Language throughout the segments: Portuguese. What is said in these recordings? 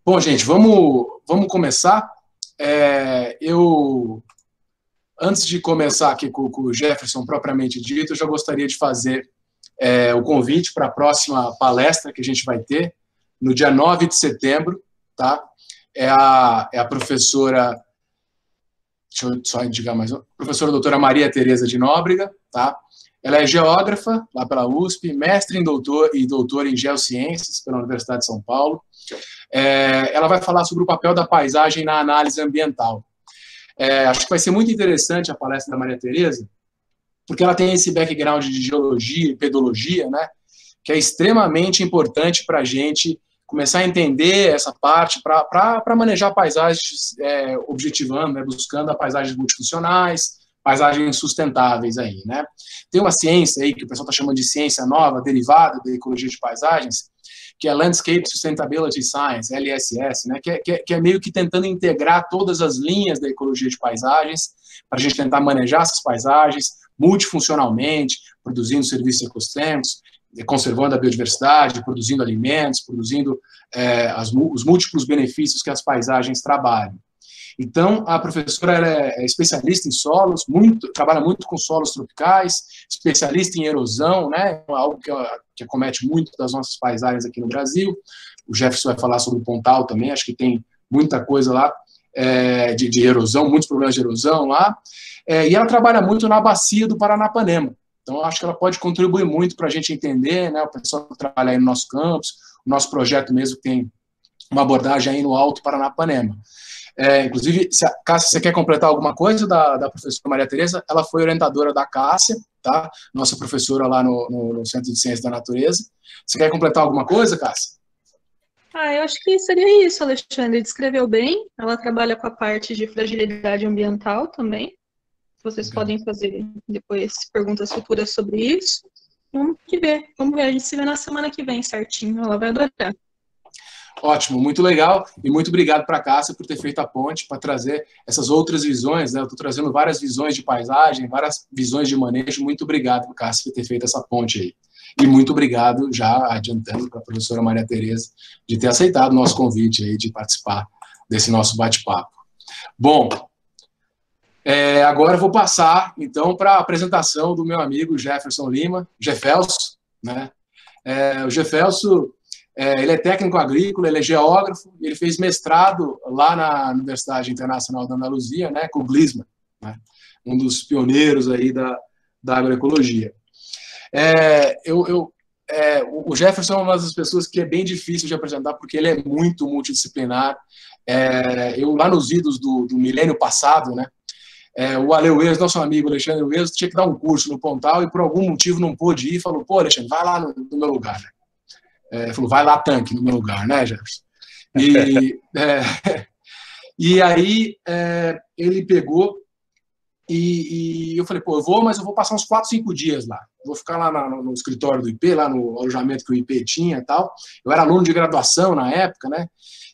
Bom, gente, vamos começar. Antes de começar aqui com o Jefferson propriamente dito, eu já gostaria de fazer o convite para a próxima palestra que a gente vai ter no dia 9 de setembro, tá? É a professora, deixa eu só indicar mais uma, professora doutora Maria Tereza de Nóbrega, tá? Ela é geógrafa, lá pela USP, mestre e doutora em geociências pela Universidade de São Paulo. Ela vai falar sobre o papel da paisagem na análise ambiental. Acho que vai ser muito interessante a palestra da Maria Tereza, porque ela tem esse background de geologia e pedologia, né, que é extremamente importante para a gente começar a entender essa parte para manejar paisagens objetivando, né, buscando a paisagens multifuncionais, paisagens sustentáveis aí, né. Tem uma ciência aí que o pessoal está chamando de ciência nova, derivada da ecologia de paisagens, que é Landscape Sustainability Science, LSS, né, que é meio que tentando integrar todas as linhas da ecologia de paisagens, para a gente tentar manejar essas paisagens multifuncionalmente, produzindo serviços ecossistêmicos, conservando a biodiversidade, produzindo alimentos, produzindo os múltiplos benefícios que as paisagens trabalham. Então, a professora é especialista em solos, trabalha muito com solos tropicais, especialista em erosão, né, algo que acomete muito das nossas paisagens aqui no Brasil. O Jefferson vai falar sobre o Pontal também, acho que tem muita coisa lá de erosão, muitos problemas de erosão lá. E ela trabalha muito na bacia do Paranapanema. Então, acho que ela pode contribuir muito para a gente entender, né, o pessoal que trabalha aí no nosso campus, o nosso projeto mesmo tem uma abordagem aí no Alto Paranapanema. Inclusive, Cássia, você quer completar alguma coisa da professora Maria Tereza? Ela foi orientadora da Cássia, tá? Nossa professora lá no Centro de Ciências da Natureza. Você quer completar alguma coisa, Cássia? Eu acho que seria isso, Alexandre. Descreveu bem. Ela trabalha com a parte de fragilidade ambiental também. Vocês podem fazer depois perguntas futuras sobre isso. Vamos ver. A gente se vê na semana que vem, certinho. Ela vai adorar. Ótimo, muito legal, e muito obrigado para a Cássia por ter feito a ponte, para trazer essas outras visões, né? Eu estou trazendo várias visões de paisagem, várias visões de manejo. Muito obrigado, Cássia, por ter feito essa ponte aí. E muito obrigado, já adiantando, para a professora Maria Tereza, de ter aceitado o nosso convite aí, de participar desse nosso bate-papo. Bom, agora eu vou passar, então, para a apresentação do meu amigo Jefferson Lima, Jefelso, né? O Jefelso, ele é técnico agrícola, ele é geógrafo, ele fez mestrado lá na Universidade Internacional da Andaluzia, né, com o Glisman, né, um dos pioneiros aí da agroecologia. O Jefferson é uma das pessoas que é bem difícil de apresentar, porque ele é muito multidisciplinar. Lá nos idos do milênio passado, né, o Ale Ues, nosso amigo Alexandre Ues, tinha que dar um curso no Pontal e por algum motivo não pôde ir, falou, pô, Alexandre, vai lá no meu lugar, né? Falou, vai lá, tanque, no meu lugar, né, Jefferson? E aí ele pegou e eu falei, pô, eu vou, mas eu vou passar uns 4, 5 dias lá. Vou ficar lá no escritório do IP, lá no alojamento que o IP tinha e tal. Eu era aluno de graduação na época, né?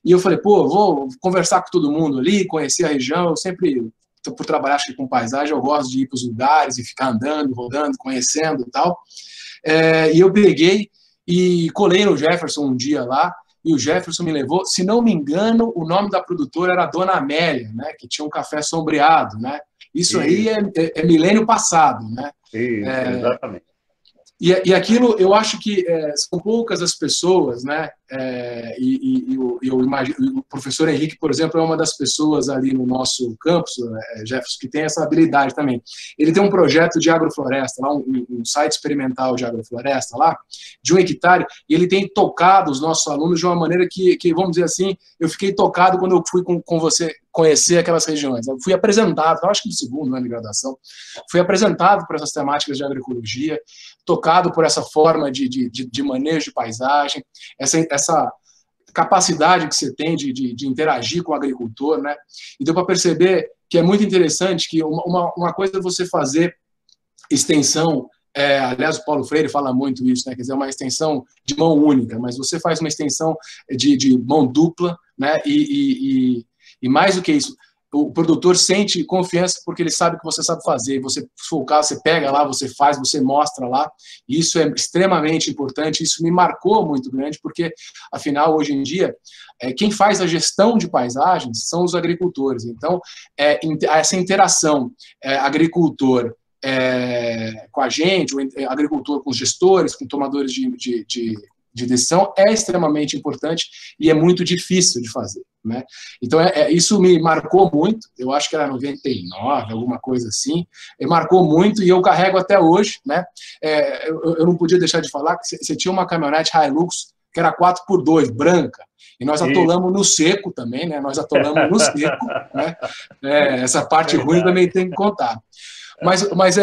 E eu falei, pô, vou conversar com todo mundo ali, conhecer a região. Eu sempre, por trabalhar acho que com paisagem, eu gosto de ir para os lugares e ficar andando, rodando, conhecendo e tal. E eu peguei e colei no Jefferson um dia lá, e o Jefferson me levou, se não me engano, o nome da produtora era Dona Amélia, né, que tinha um café sombreado, né? Isso aí é milênio passado, né? Exatamente. E aquilo, eu acho que são poucas as pessoas, né? Eu imagino, o professor Henrique, por exemplo, é uma das pessoas ali no nosso campus, Jefferson, que tem essa habilidade também. Ele tem um projeto de agrofloresta, lá, um site experimental de agrofloresta lá, de 1 hectare, e ele tem tocado os nossos alunos de uma maneira que vamos dizer assim, eu fiquei tocado quando eu fui com você conhecer aquelas regiões. Eu fui apresentado, acho que no segundo ano de graduação, fui apresentado por essas temáticas de agroecologia, tocado por essa forma de manejo de paisagem, essa capacidade que você tem de interagir com o agricultor, né? E deu para perceber que é muito interessante que uma coisa é você fazer extensão, aliás, o Paulo Freire fala muito isso, né? Quer dizer, uma extensão de mão única, mas você faz uma extensão de mão dupla, né? E mais do que isso, o produtor sente confiança porque ele sabe que você sabe fazer. Você, se for o caso, você pega lá, você faz, você mostra lá. E isso é extremamente importante. Isso me marcou muito grande, porque, afinal, hoje em dia, quem faz a gestão de paisagens são os agricultores. Então, essa interação agricultor com a gente, o agricultor com os gestores, com tomadores de decisão, é extremamente importante e é muito difícil de fazer, né? Então, isso me marcou muito, eu acho que era 99, alguma coisa assim, e marcou muito e eu carrego até hoje, né? Eu não podia deixar de falar que você tinha uma caminhonete Hilux que era 4x2, branca, e nós atolamos no seco também, né? Nós atolamos no seco, né? Essa parte ruim também tem que contar. Mas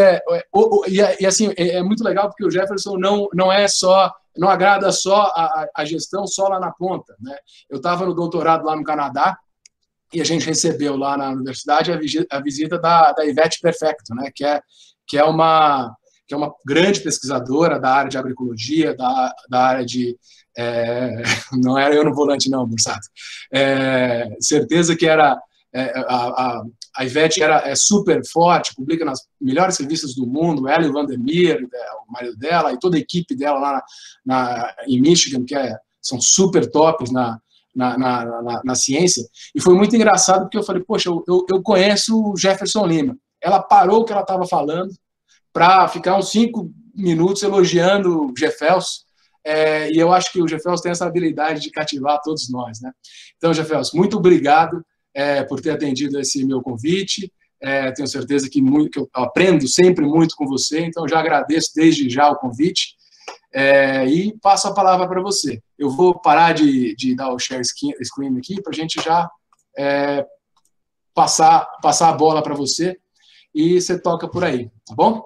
assim, é muito legal porque o Jefferson não agrada só a gestão só lá na ponta, né? Eu estava no doutorado lá no Canadá e a gente recebeu lá na universidade a visita da Ivete Perfecto, né? Que é uma grande pesquisadora da área de agroecologia, da área de não era eu no volante não, Bursato. Certeza que era a Ivete é super forte, publica nas melhores revistas do mundo, ela e o Vandermeer, o marido dela, e toda a equipe dela lá em Michigan, são super tops na ciência. E foi muito engraçado, porque eu falei, poxa, eu conheço o Jefferson Lima. Ela parou o que ela estava falando para ficar uns 5 minutos elogiando o Jefferson, e eu acho que o Jefferson tem essa habilidade de cativar todos nós, né? Então, Jefferson, muito obrigado por ter atendido esse meu convite. Tenho certeza que eu aprendo sempre muito com você, então já agradeço desde já o convite e passo a palavra para você. Eu vou parar de dar o share screen aqui para a gente já passar a bola para você e você toca por aí, tá bom?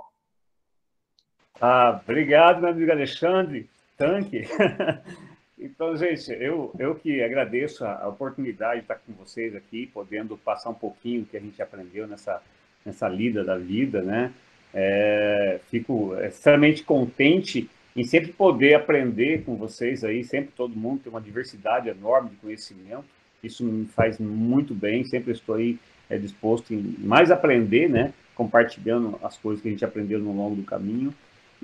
Obrigado, meu amigo Alexandre Tanque. Então, gente, eu que agradeço a oportunidade de estar com vocês aqui, podendo passar um pouquinho do que a gente aprendeu nessa lida da vida, né? Fico extremamente contente em sempre poder aprender com vocês aí, sempre todo mundo tem uma diversidade enorme de conhecimento, isso me faz muito bem, sempre estou aí disposto em mais aprender, né? Compartilhando as coisas que a gente aprendeu no longo do caminho.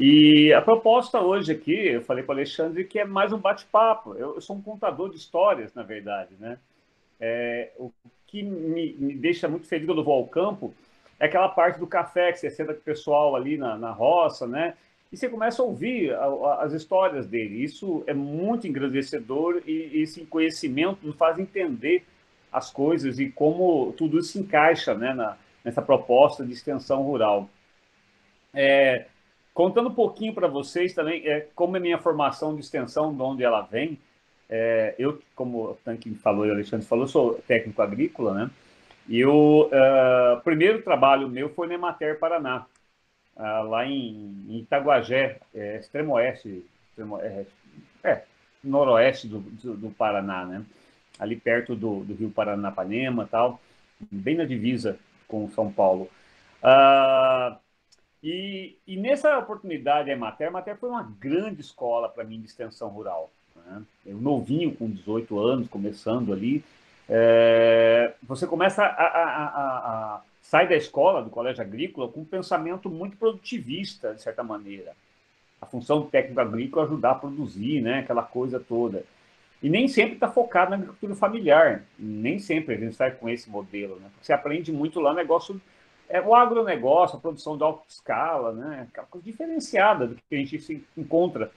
E a proposta hoje aqui, eu falei para o Alexandre, que é mais um bate-papo. Eu sou um contador de histórias, na verdade, né? O que me deixa muito feliz quando eu vou ao campo é aquela parte do café, que você senta com o pessoal ali na roça, né? E você começa a ouvir as histórias dele. Isso é muito engrandecedor e esse conhecimento nos faz entender as coisas e como tudo isso se encaixa, né, nessa proposta de extensão rural. Contando um pouquinho para vocês também, como é minha formação de extensão, de onde ela vem. Eu, como o Tanque falou e o Alexandre falou, sou técnico agrícola, né? E o primeiro trabalho meu foi na Emater Paraná, lá em Itaguajé, extremo oeste, noroeste do Paraná, né? Ali perto do Rio Paranapanema e tal, bem na divisa com São Paulo. E nessa oportunidade, a Emater foi uma grande escola para mim de extensão rural, né? Eu novinho, com 18 anos, começando ali, você começa a sair da escola, do colégio agrícola, com um pensamento muito produtivista, de certa maneira. A função do técnico agrícola é ajudar a produzir, né? Aquela coisa toda. E nem sempre está focado na agricultura familiar, nem sempre a gente sai com esse modelo, né? Porque você aprende muito lá, negócio... o agronegócio, a produção de alta escala, né? Aquela coisa diferenciada do que a gente se encontra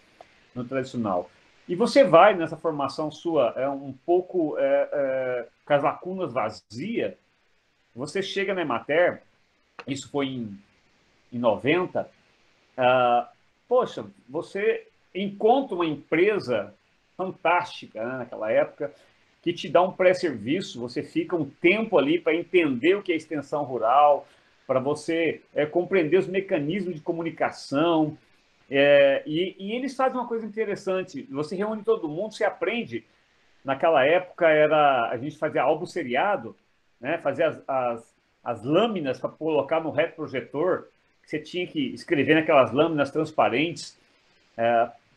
no tradicional. E você vai nessa formação sua um pouco com as lacunas vazias, você chega na Emater, isso foi em 90, poxa, você encontra uma empresa fantástica, né, naquela época, que te dá um pré-serviço, você fica um tempo ali para entender o que é extensão rural, para você compreender os mecanismos de comunicação, e eles fazem uma coisa interessante, você reúne todo mundo, você aprende. Naquela época a gente fazia álbum seriado, né? Fazia as lâminas para colocar no retroprojetor, que você tinha que escrever naquelas lâminas transparentes,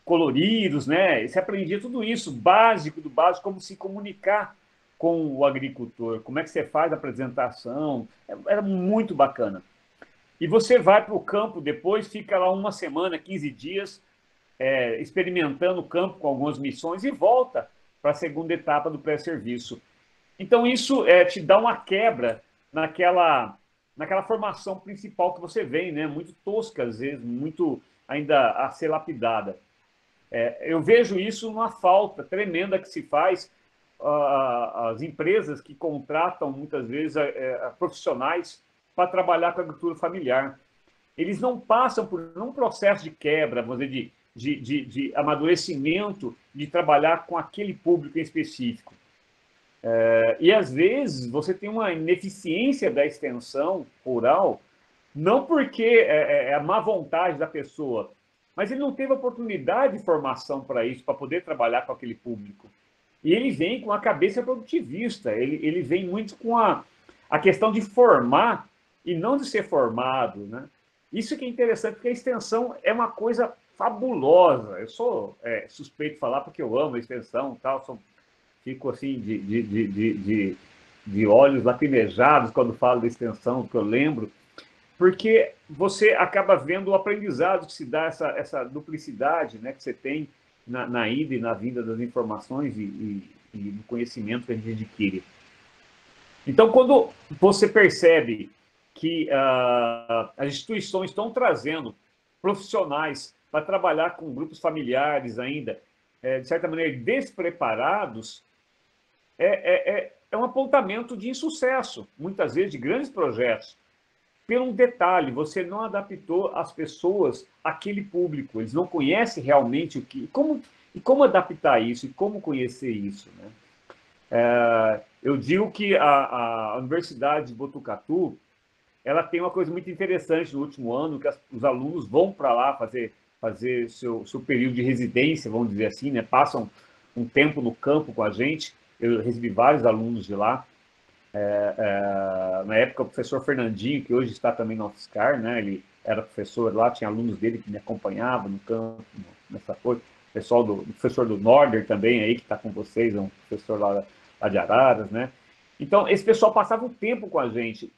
coloridos, né? E você aprendia tudo isso, básico do básico, como se comunicar com o agricultor, como é que você faz a apresentação, era muito bacana. E você vai para o campo depois, fica lá uma semana, 15 dias, experimentando o campo com algumas missões e volta para a segunda etapa do pré-serviço. Então, isso te dá uma quebra naquela formação principal que você vem, né? Muito tosca, às vezes, muito ainda a ser lapidada. Eu vejo isso numa falta tremenda que se faz as empresas que contratam, muitas vezes, profissionais para trabalhar com a agricultura familiar. Eles não passam por um processo de quebra, vamos dizer, de amadurecimento, de trabalhar com aquele público em específico. E, às vezes, você tem uma ineficiência da extensão rural, não porque é a má vontade da pessoa, mas ele não teve oportunidade de formação para isso, para poder trabalhar com aquele público. E ele vem com a cabeça produtivista, ele vem muito com a questão de formar e não de ser formado, né? Isso que é interessante, porque a extensão é uma coisa fabulosa. Eu sou suspeito de falar porque eu amo a extensão, tal, fico assim de olhos lacrimejados quando falo da extensão, que eu lembro, porque você acaba vendo o aprendizado que se dá, essa duplicidade, né, que você tem na ida e na vinda das informações e do conhecimento que a gente adquire. Então, quando você percebe que as instituições estão trazendo profissionais para trabalhar com grupos familiares ainda, de certa maneira, despreparados, é um apontamento de insucesso, muitas vezes, de grandes projetos. Pelo um detalhe, você não adaptou as pessoas àquele público, eles não conhecem realmente como adaptar isso, e como conhecer isso, né? Eu digo que a Universidade de Botucatu, ela tem uma coisa muito interessante no último ano, que os alunos vão para lá fazer seu período de residência, vamos dizer assim, né? Passam um tempo no campo com a gente. Eu recebi vários alunos de lá. Na época, o professor Fernandinho, que hoje está também na UFSCar, né? Ele era professor lá, tinha alunos dele que me acompanhavam no campo, nessa coisa. O professor do Norder também, aí, que está com vocês, é um professor lá de Araras, né? Então, esse pessoal passava um tempo com a gente.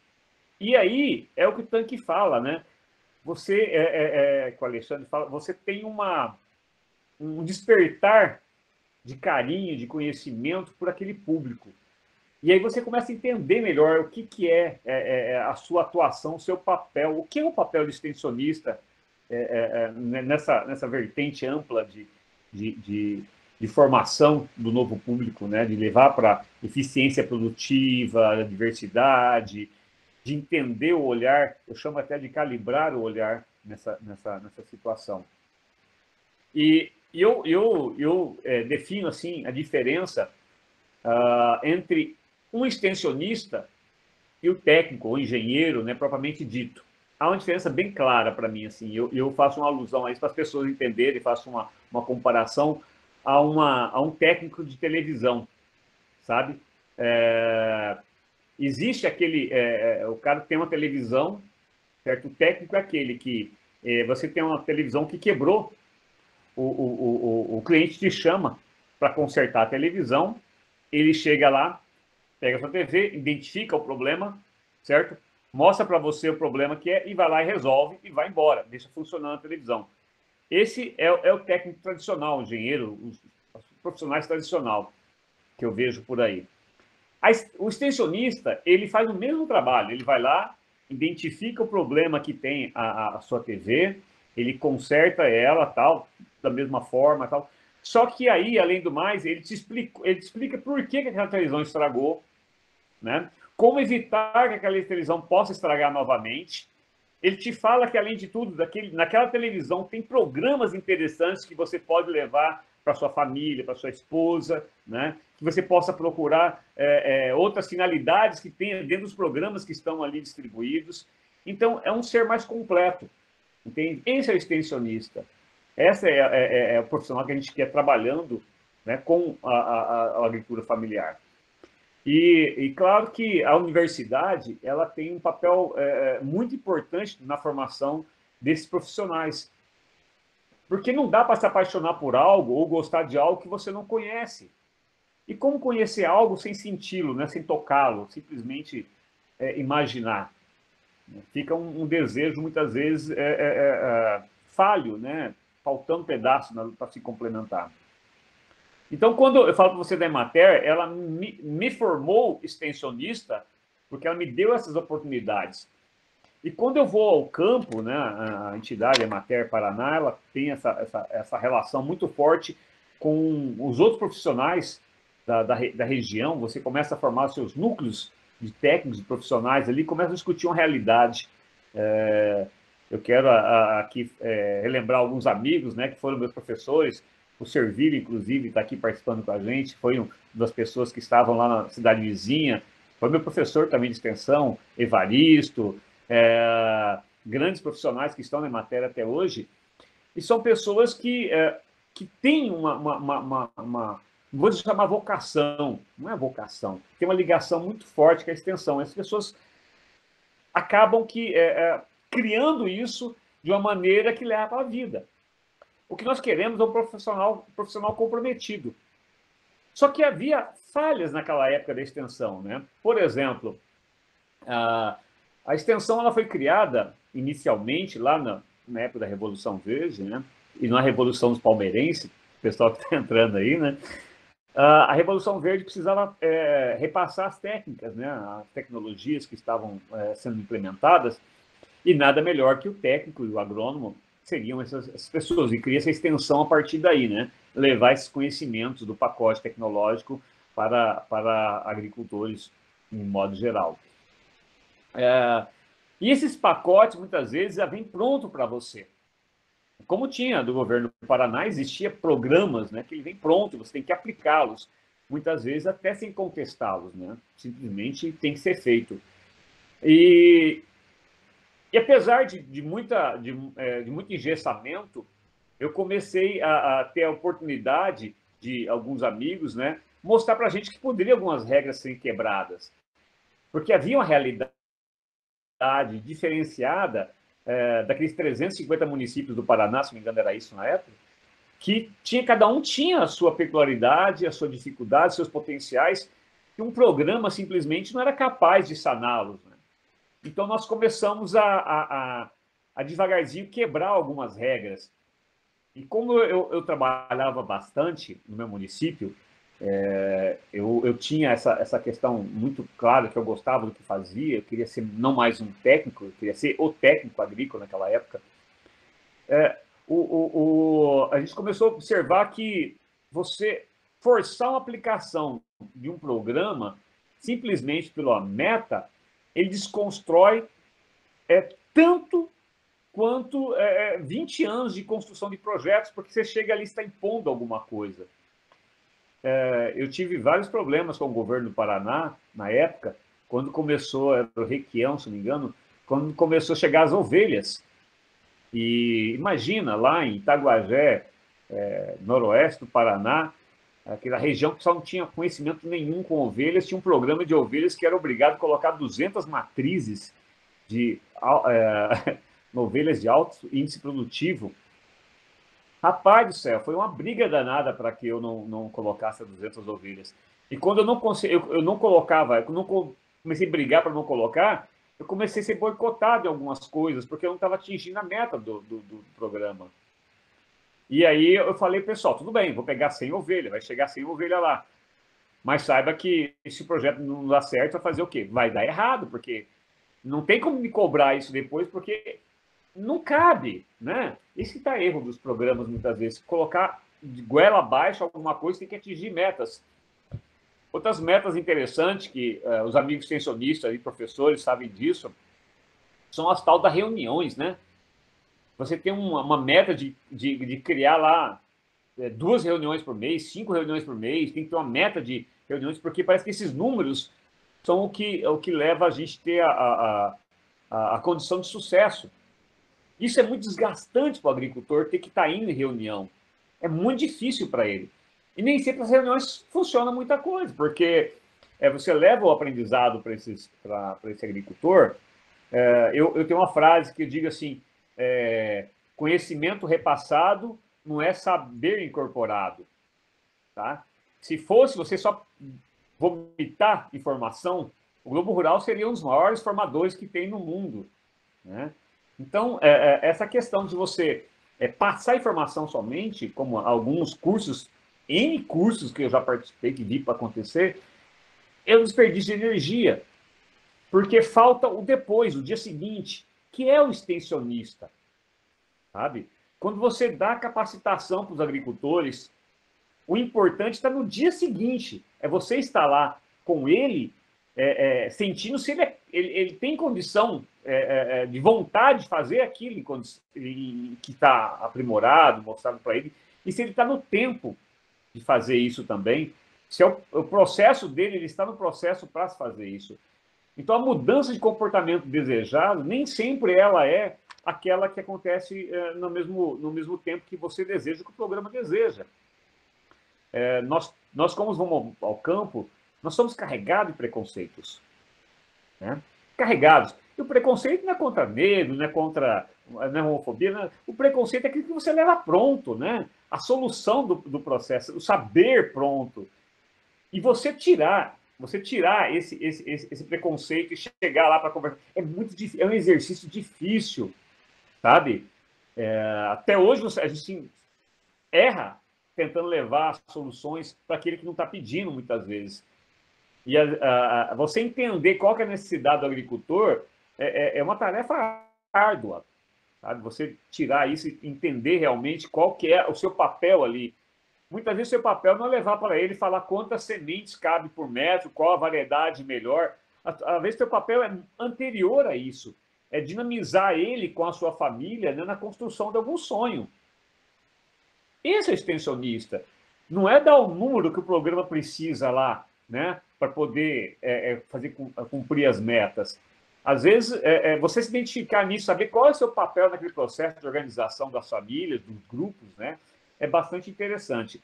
E aí, é o que o Tanque fala, né? Você, com o Alexandre fala, você tem um despertar de carinho, de conhecimento por aquele público. E aí você começa a entender melhor o que é a sua atuação, o seu papel, o que é o papel de extensionista nessa vertente ampla de formação do novo público, né? De levar para eficiência produtiva, diversidade, de entender o olhar, eu chamo até de calibrar o olhar nessa situação. E eu defino assim a diferença entre um extensionista e o técnico, o engenheiro, né, propriamente dito. Há uma diferença bem clara para mim. Assim, eu faço uma alusão a isso para as pessoas entenderem, faço uma comparação a um técnico de televisão, sabe? Existe aquele... o cara tem uma televisão, certo? O técnico é aquele que... você tem uma televisão que quebrou, o cliente te chama para consertar a televisão, ele chega lá, pega a sua TV, identifica o problema, certo? Mostra para você o problema que é e vai lá e resolve e vai embora, deixa funcionando a televisão. Esse é o técnico tradicional, o engenheiro, os profissionais tradicionais que eu vejo por aí. O extensionista, ele faz o mesmo trabalho, ele vai lá, identifica o problema que tem a sua TV, ele conserta ela, tal, da mesma forma, tal. Só que aí, além do mais, ele te explica por que aquela televisão estragou, né? Como evitar que aquela televisão possa estragar novamente. Ele te fala que, além de tudo, naquela televisão tem programas interessantes que você pode levar para sua família, para sua esposa, né? Que você possa procurar outras finalidades que tenha dentro dos programas que estão ali distribuídos. Então, é um ser mais completo, entende? Esse é o extensionista. Essa é o profissional que a gente quer trabalhando, né, com a agricultura familiar. E claro que a universidade ela tem um papel muito importante na formação desses profissionais. Porque não dá para se apaixonar por algo ou gostar de algo que você não conhece. E como conhecer algo sem senti-lo, né? Sem tocá-lo, simplesmente imaginar. Fica um desejo, muitas vezes, falho, né? Faltando pedaço para se complementar. Então, quando eu falo para você da Emater, ela me formou extensionista porque ela me deu essas oportunidades. E quando eu vou ao campo, né, a entidade Emater Paraná, ela tem essa relação muito forte com os outros profissionais da região. Você começa a formar seus núcleos de técnicos e profissionais ali, começa a discutir uma realidade. Eu quero aqui relembrar alguns amigos, né, que foram meus professores. O Servílio, inclusive, está aqui participando com a gente, foi uma das pessoas que estavam lá na cidade vizinha, foi meu professor também de extensão, Evaristo, grandes profissionais que estão na matéria até hoje, e são pessoas que têm uma vou chamar vocação, não é vocação, tem uma ligação muito forte com a extensão. As pessoas acabam criando isso de uma maneira que leva para a vida. O que nós queremos é um profissional comprometido. Só que havia falhas naquela época da extensão, né? Por exemplo, a extensão ela foi criada inicialmente lá na época da Revolução Verde, né? E na Revolução dos Palmeirenses, o pessoal que está entrando aí, né? A Revolução Verde precisava repassar as técnicas, né? As tecnologias que estavam sendo implementadas, e nada melhor que o técnico e o agrônomo seriam essas pessoas, e cria essa extensão a partir daí, né? Levar esses conhecimentos do pacote tecnológico para agricultores, em modo geral. E esses pacotes, muitas vezes, já vêm pronto para você. Como tinha do governo do Paraná, existia programas, né, que ele vem pronto, você tem que aplicá-los, muitas vezes até sem contestá-los, né? Simplesmente tem que ser feito. E apesar de muito engessamento, eu comecei a ter a oportunidade de alguns amigos, né, mostrar para a gente que poderiam algumas regras serem quebradas. Porque havia uma realidade diferenciada daqueles 350 municípios do Paraná, se não me engano era isso na época, que cada um tinha a sua peculiaridade, a sua dificuldade, seus potenciais, e um programa simplesmente não era capaz de saná-los, né? Então, nós começamos a devagarzinho quebrar algumas regras. E como eu trabalhava bastante no meu município, eu tinha essa questão muito clara, que eu gostava do que fazia, eu queria ser não mais um técnico, eu queria ser o técnico agrícola naquela época. A gente começou a observar que você forçar uma aplicação de um programa simplesmente pela meta, ele desconstrói tanto quanto 20 anos de construção de projetos, porque você chega ali e está impondo alguma coisa. Eu tive vários problemas com o governo do Paraná, na época, quando começou, era o Requião, se não me engano, quando começou a chegar as ovelhas. E imagina, lá em Itaguajé, noroeste do Paraná, aquela região que só não tinha conhecimento nenhum com ovelhas, tinha um programa de ovelhas que era obrigado a colocar 200 matrizes de ovelhas de alto índice produtivo. Rapaz do céu, foi uma briga danada para que eu não colocasse 200 ovelhas. E quando eu não colocava, eu não comecei a brigar para não colocar, eu comecei a ser boicotado em algumas coisas, porque eu não estava atingindo a meta do programa. E aí eu falei, pessoal, tudo bem, vou pegar 100 ovelhas, vai chegar 100 ovelhas lá. Mas saiba que se o projeto não dá certo, vai fazer o quê? Vai dar errado, porque não tem como me cobrar isso depois, porque não cabe, né? Esse está erro dos programas, muitas vezes. Colocar de goela abaixo alguma coisa, tem que atingir metas. Outras metas interessantes, que os amigos extensionistas e professores sabem disso, são as tal das reuniões, né? Você tem uma meta de criar lá 2 reuniões por mês, 5 reuniões por mês, tem que ter uma meta de reuniões, porque parece que esses números são o que leva a gente a ter a condição de sucesso. Isso é muito desgastante para o agricultor, ter que estar indo em reunião. É muito difícil para ele. E nem sempre as reuniões funcionam muita coisa, porque você leva o aprendizado para esse agricultor. Eu tenho uma frase que eu digo assim, conhecimento repassado não é saber incorporado. Tá? se fosse você só vomitar informação, o Globo Rural seria um dos maiores formadores que tem no mundo, né? Então, essa questão de você passar informação somente, como alguns cursos, N cursos que eu já participei, que vi para acontecer, é um desperdício de energia, porque falta o depois, o dia seguinte, que é o extensionista, sabe? Quando você dá capacitação para os agricultores, o importante está no dia seguinte, é você estar lá com ele, sentindo se ele tem condição de vontade de fazer aquilo que está aprimorado, mostrado para ele, e se ele está no tempo de fazer isso também, se é o processo dele, ele está no processo para fazer isso. Então, a mudança de comportamento desejado, nem sempre ela é aquela que acontece no mesmo tempo que você deseja, que o programa deseja. Nós, como vamos ao campo, nós somos carregados de preconceitos, né? Carregados. E o preconceito não é contra negro, não é contra não é homofobia, não é... O preconceito é aquilo que você leva pronto, né? A solução do processo, o saber pronto. E você tirar esse preconceito e chegar lá para conversar, é um exercício difícil, sabe? Até hoje a gente erra tentando levar soluções para aquele que não está pedindo, muitas vezes. E você entender qual que é a necessidade do agricultor é uma tarefa árdua, sabe? Você tirar isso e entender realmente qual que é o seu papel ali. Muitas vezes o seu papel não é levar para ele e falar quantas sementes cabe por metro, qual a variedade melhor. Às vezes o seu papel é anterior a isso. É dinamizar ele com a sua família, né, na construção de algum sonho. Esse é o extensionista. Não é dar o número que o programa precisa lá, né, para poder fazer cumprir as metas. Às vezes, você se identificar nisso, saber qual é o seu papel naquele processo de organização das famílias, dos grupos, né, é bastante interessante.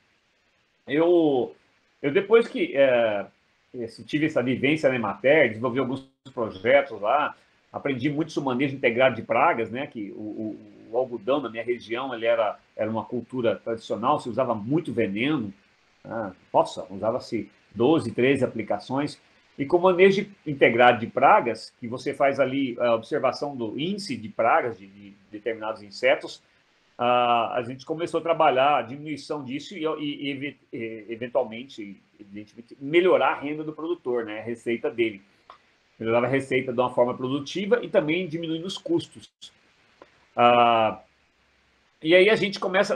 Eu depois que tive essa vivência na Emater, desenvolvi alguns projetos lá, aprendi muito sobre o manejo integrado de pragas, né, que o algodão na minha região ele era uma cultura tradicional, se usava muito veneno, usava-se 12, 13 aplicações, e com o manejo integrado de pragas, que você faz ali a observação do índice de pragas de determinados insetos, a gente começou a trabalhar a diminuição disso e eventualmente, melhorar a renda do produtor, né, a receita dele. Melhorar a receita de uma forma produtiva e também diminuindo os custos. E aí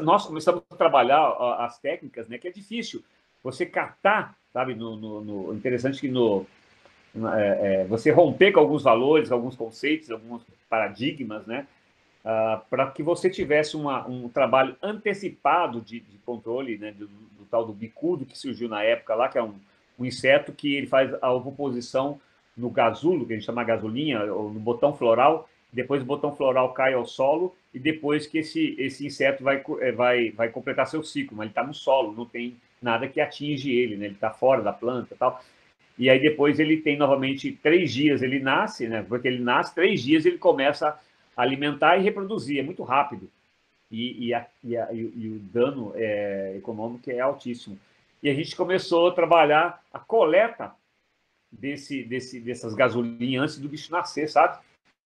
nós começamos a trabalhar as técnicas, né, que é difícil. Você catar, sabe, interessante que você romper com alguns valores, alguns conceitos, alguns paradigmas, né, para que você tivesse um trabalho antecipado de controle, né, do tal do bicudo que surgiu na época lá, que é um inseto que ele faz a ovoposição no gasulo, que a gente chama gasolinha, ou no botão floral, depois o botão floral cai ao solo e depois que esse inseto vai completar seu ciclo, mas ele está no solo, não tem nada que atinge ele, né? Ele está fora da planta e tal. E aí depois ele tem novamente 3 dias, ele nasce, né? Porque ele nasce, 3 dias ele começa a alimentar e reproduzir, é muito rápido. E o dano econômico é altíssimo. E a gente começou a trabalhar a coleta dessas gasolinhas antes do bicho nascer, sabe?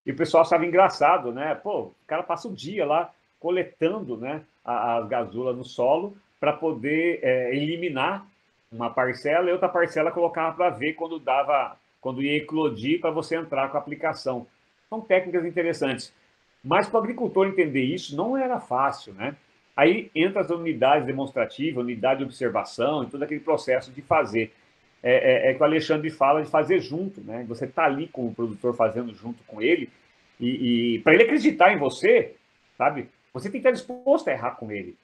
E o pessoal achava engraçado, né? Pô, o cara passa o dia lá coletando, né, as gasulas no solo para poder eliminar uma parcela e outra parcela colocava para ver quando ia eclodir para você entrar com a aplicação. São técnicas interessantes. Mas para o agricultor entender isso não era fácil, né? Aí entra as unidades demonstrativas, unidade de observação e todo aquele processo de fazer. Que o Alexandre fala de fazer junto, né? Você está ali com o produtor fazendo junto com ele e para ele acreditar em você, sabe? Você tem que estar disposto a errar com ele.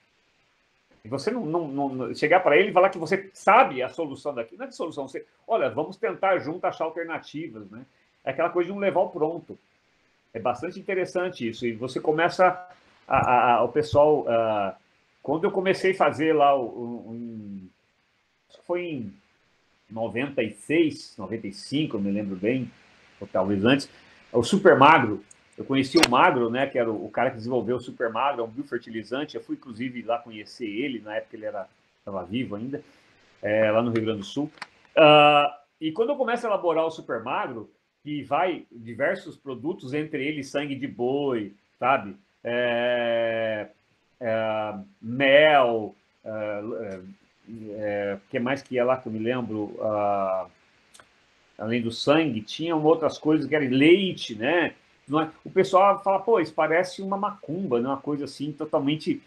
E você não chegar para ele e falar que você sabe a solução daqui. Não é de solução, olha, vamos tentar junto achar alternativas, né? É aquela coisa de não levar ao pronto. É bastante interessante isso. E você começa o pessoal... quando eu comecei a fazer lá, acho que foi em 96, 95, eu me lembro bem, ou talvez antes, o Super Magro. Eu conheci o Magro, né, que era o cara que desenvolveu o Super Magro, é um biofertilizante. Eu fui, inclusive, lá conhecer ele, na época ele estava vivo ainda. lá no Rio Grande do Sul. E quando eu começo a elaborar o Super Magro, que vai diversos produtos, entre eles sangue de boi, sabe? Mel, que mais que é lá que eu me lembro? Além do sangue, tinham outras coisas que era leite, né? O pessoal fala, pô, isso parece uma macumba, né? Uma coisa assim totalmente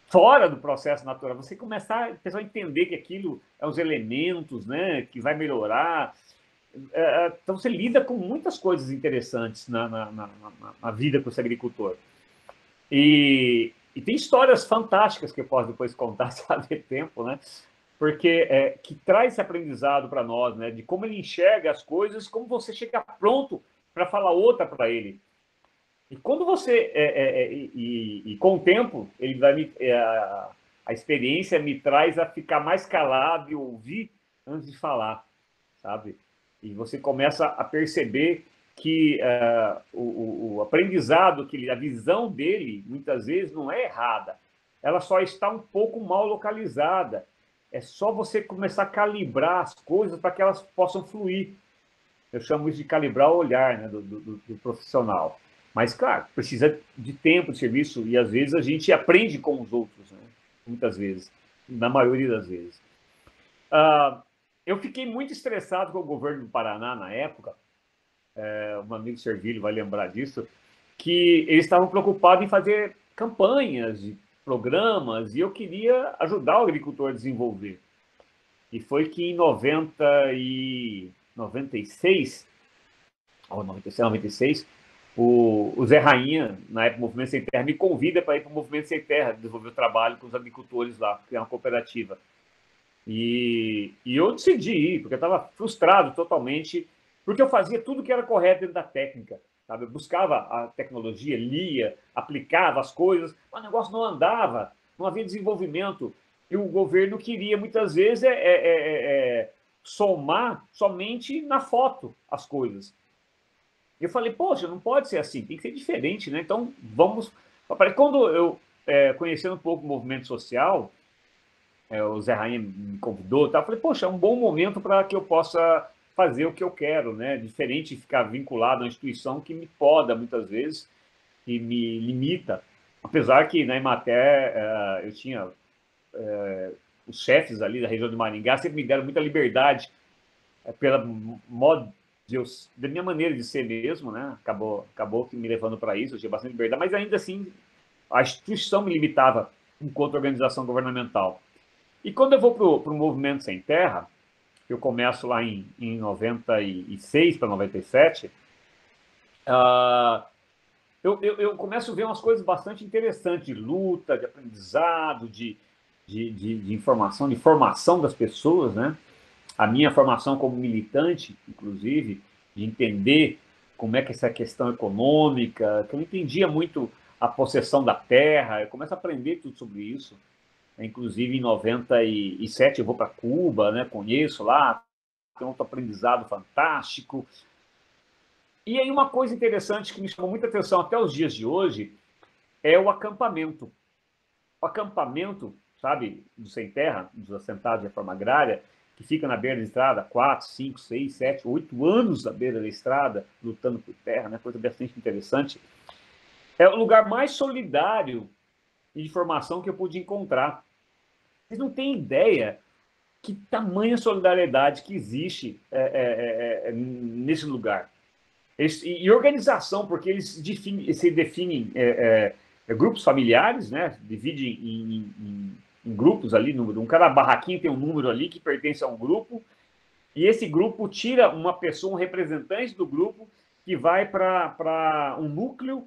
fora do processo natural. Você começar a pessoal entender que aquilo é os elementos, né? Que vai melhorar. Então você lida com muitas coisas interessantes na vida com esse agricultor. E tem histórias fantásticas que eu posso depois contar, se haver tempo, né? Porque que traz esse aprendizado para nós, né? De como ele enxerga as coisas, como você chega pronto para falar outra para ele. E quando você e com o tempo ele vai a experiência me traz a ficar mais calado e ouvir antes de falar, sabe? E você começa a perceber que o aprendizado, a visão dele, muitas vezes, não é errada. Ela só está um pouco mal localizada. É só você começar a calibrar as coisas para que elas possam fluir. Eu chamo isso de calibrar o olhar, né, do profissional. Mas, claro, precisa de tempo de serviço e, às vezes, a gente aprende com os outros, né? Muitas vezes, na maioria das vezes. Eu fiquei muito estressado com o governo do Paraná na época, um amigo Servilho vai lembrar disso, que eles estavam preocupados em fazer campanhas, de programas, e eu queria ajudar o agricultor a desenvolver. E foi que em 96, o Zé Rainha, na época do Movimento Sem Terra, me convida para ir para o Movimento Sem Terra, desenvolver o trabalho com os agricultores lá, criar uma cooperativa. E eu decidi ir, porque eu estava frustrado totalmente, porque eu fazia tudo que era correto dentro da técnica. Sabe? Eu buscava a tecnologia, lia, aplicava as coisas, mas o negócio não andava, não havia desenvolvimento. E o governo queria, muitas vezes, somar somente na foto as coisas. Eu falei, poxa, não pode ser assim, tem que ser diferente, né? Então, vamos... Quando eu, conhecendo um pouco o movimento social, o Zé Rainha me convidou, tá? Eu falei, poxa, é um bom momento para que eu possa fazer o que eu quero, né? Diferente de ficar vinculado a uma instituição que me poda muitas vezes e me limita. Apesar que na Emater eu tinha os chefes ali da região de Maringá sempre me deram muita liberdade pela modo da minha maneira de ser mesmo, né? Acabou me levando para isso, eu tinha bastante liberdade, mas ainda assim a instituição me limitava enquanto organização governamental. E quando eu vou para o Movimento Sem Terra, eu começo lá em 96 para 97, eu começo a ver umas coisas bastante interessantes de luta, de aprendizado, de informação, de formação das pessoas, né? A minha formação como militante, inclusive, de entender como é que essa questão econômica, que eu não entendia muito a possessão da terra, eu começo a aprender tudo sobre isso. Inclusive, em 97, eu vou para Cuba, né? Conheço lá, tem um outro aprendizado fantástico. E aí, uma coisa interessante que me chamou muita atenção até os dias de hoje é o acampamento. O acampamento, sabe, do Sem Terra, dos assentados de reforma agrária, que fica na beira da estrada, 4, 5, 6, 7, 8 anos na beira da estrada, lutando por terra, né? Coisa bastante interessante. É o lugar mais solidário e de formação que eu pude encontrar. Vocês não têm ideia que tamanha solidariedade que existe nesse lugar. E organização, porque eles se definem grupos familiares, né? Dividem em grupos ali, cada barraquinho tem um número ali que pertence a um grupo, e esse grupo tira uma pessoa, um representante do grupo, que vai para um núcleo,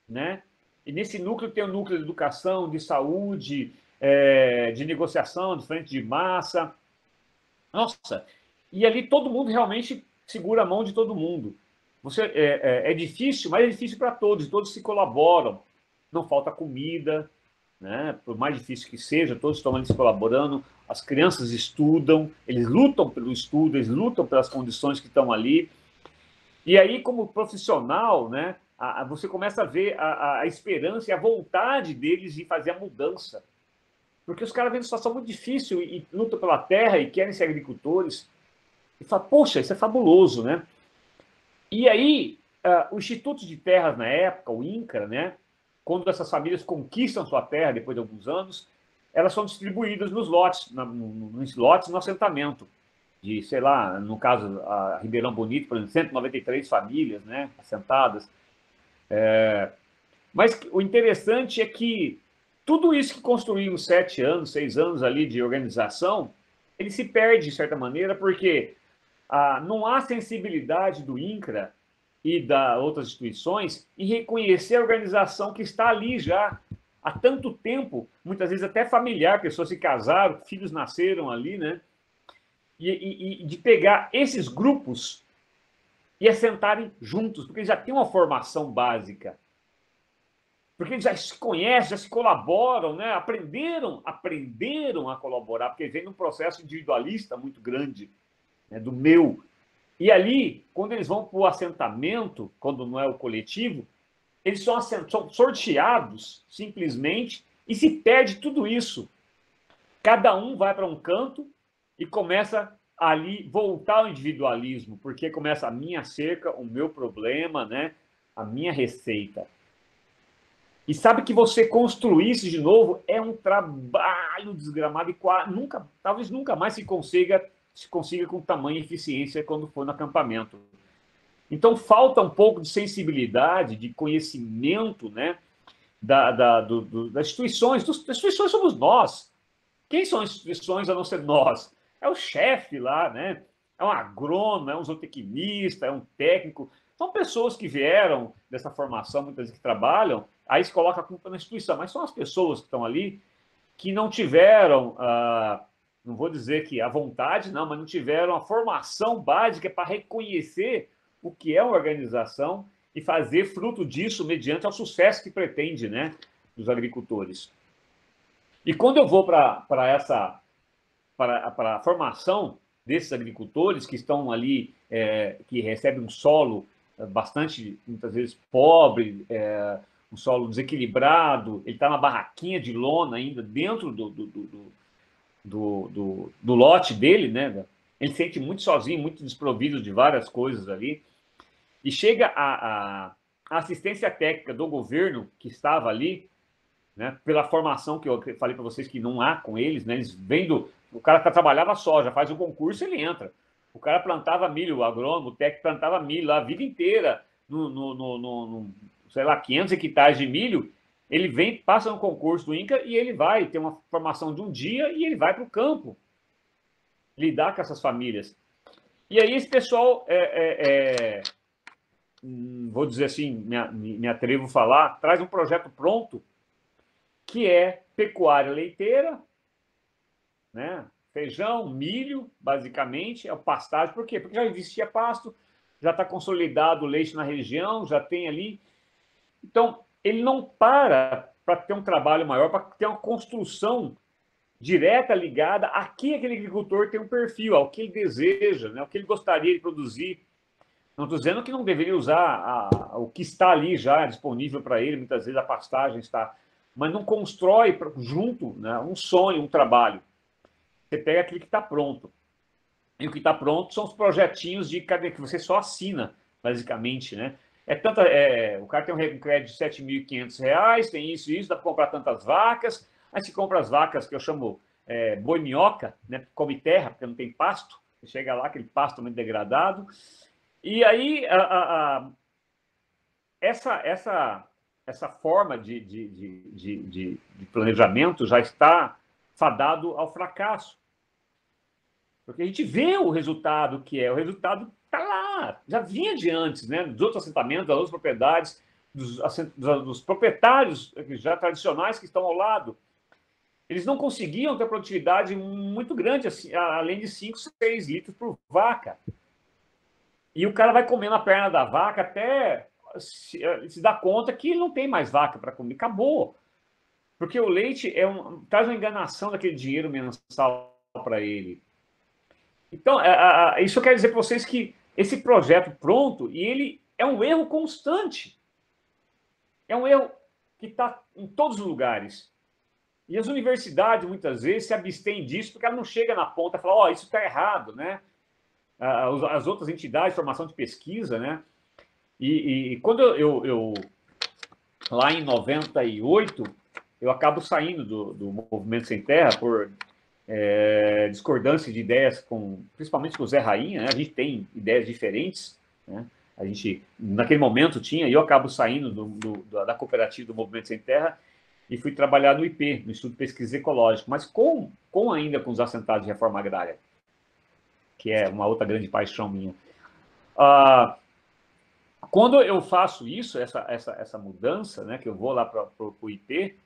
né? E nesse núcleo tem o núcleo de educação, de saúde, de negociação, de frente de massa. Nossa! E ali todo mundo realmente segura a mão de todo mundo. É difícil, mas é difícil para todos se colaboram. Não falta comida, né? Por mais difícil que seja, todos estão ali se colaborando. As crianças estudam, eles lutam pelo estudo, eles lutam pelas condições que estão ali. E aí, como profissional, né, você começa a ver a esperança e a vontade deles de fazer a mudança. porque os caras vêm numa situação muito difícil e lutam pela terra e querem ser agricultores. E fala, poxa, isso é fabuloso, né? E aí, o Instituto de Terras na época, o INCRA, né? Quando essas famílias conquistam sua terra depois de alguns anos, elas são distribuídas nos lotes, nos lotes no assentamento. De, sei lá, no caso, a Ribeirão Bonito, por exemplo, 193 famílias, né? Assentadas. Mas o interessante é que tudo isso que construíram 7 anos, 6 anos ali de organização, ele se perde, de certa maneira, porque não há sensibilidade do INCRA e das outras instituições em reconhecer a organização que está ali já há tanto tempo, muitas vezes até familiar, pessoas se casaram, filhos nasceram ali, né? E de pegar esses grupos e assentarem juntos, porque eles já têm uma formação básica. Porque eles já se conhecem, já se colaboram, né? Aprenderam a colaborar, porque vem num processo individualista muito grande, né? Do meu. E ali, quando eles vão para o assentamento, quando não é o coletivo, eles são sorteados, simplesmente, e se perde tudo isso. Cada um vai para um canto e começa ali voltar ao individualismo, porque começa a minha cerca, o meu problema, né? A minha receita. E sabe que você construir isso de novo é um trabalho desgramado e talvez nunca mais se consiga com tamanha eficiência quando for no acampamento. Então falta um pouco de sensibilidade, de conhecimento, né, das instituições. Das instituições somos nós. Quem são as instituições a não ser nós? É o chefe lá, né? É um agrônomo, é um zootecnista, é um técnico. São pessoas que vieram dessa formação, muitas vezes que trabalham, aí se coloca a culpa na instituição, mas são as pessoas que estão ali que não tiveram, não vou dizer que a vontade, não, mas não tiveram a formação básica para reconhecer o que é uma organização e fazer fruto disso mediante ao sucesso que pretende, né, dos agricultores. E quando eu vou para a formação desses agricultores que estão ali, que recebem um solo bastante, muitas vezes, pobre, um solo desequilibrado, ele está na barraquinha de lona ainda, dentro do lote dele, né? Ele se sente muito sozinho, muito desprovido de várias coisas ali. E chega a assistência técnica do governo que estava ali, né, pela formação que eu falei para vocês que não há com eles, né, eles vêm o cara que trabalhava soja, faz um concurso, ele entra. O cara plantava milho, o agrônomo, o técnico plantava milho lá a vida inteira, sei lá, 500 hectares de milho, ele vem, passa no concurso do INCRA e ele vai ter uma formação de um dia e ele vai para o campo lidar com essas famílias. E aí esse pessoal, vou dizer assim, me atrevo a falar, traz um projeto pronto que é pecuária leiteira, né? Feijão, milho, basicamente, é o pastagem. Por quê? Porque já existia pasto, já está consolidado o leite na região, já tem ali. Então, ele não para ter um trabalho maior, para ter uma construção direta ligada a que aquele agricultor tem um perfil, ao que ele deseja, né? O que ele gostaria de produzir. Não estou dizendo que não deveria usar o que está ali já disponível para ele, muitas vezes a pastagem está, mas não constrói junto, né, um sonho, um trabalho. Você pega aquilo que está pronto. E o que está pronto são os projetinhos que você só assina, basicamente, né? O cara tem um crédito de R$7.500, tem isso e isso, dá para comprar tantas vacas, aí se compra as vacas que eu chamo boi minhoca, né? Come terra, porque não tem pasto, você chega lá, aquele pasto muito degradado, e aí essa forma de planejamento já está fadado ao fracasso. Porque a gente vê o resultado o resultado está lá, já vinha de antes, né? Dos outros assentamentos, das outras propriedades, dos proprietários já tradicionais que estão ao lado. Eles não conseguiam ter produtividade muito grande, assim, além de 5, 6 litros por vaca. E o cara vai comendo a perna da vaca até se dar conta que não tem mais vaca para comer. Acabou. Porque o leite traz uma enganação daquele dinheiro mensal para ele. Então, isso quer dizer para vocês que esse projeto pronto, e ele é um erro constante. É um erro que está em todos os lugares. E as universidades, muitas vezes, se abstêm disso porque ela não chega na ponta e fala, ó, isso está errado, né? As outras entidades de formação de pesquisa, né? E quando lá em 98, eu acabo saindo do Movimento Sem Terra por discordância de ideias, principalmente com o Zé Rainha, né? A gente tem ideias diferentes, né? A gente, naquele momento, tinha, e eu acabo saindo da cooperativa do Movimento Sem Terra e fui trabalhar no IP, no Instituto de Pesquisa Ecológica, mas ainda com os assentados de reforma agrária, que é uma outra grande paixão minha. Quando eu faço isso, essa mudança, né, que eu vou lá para o IP,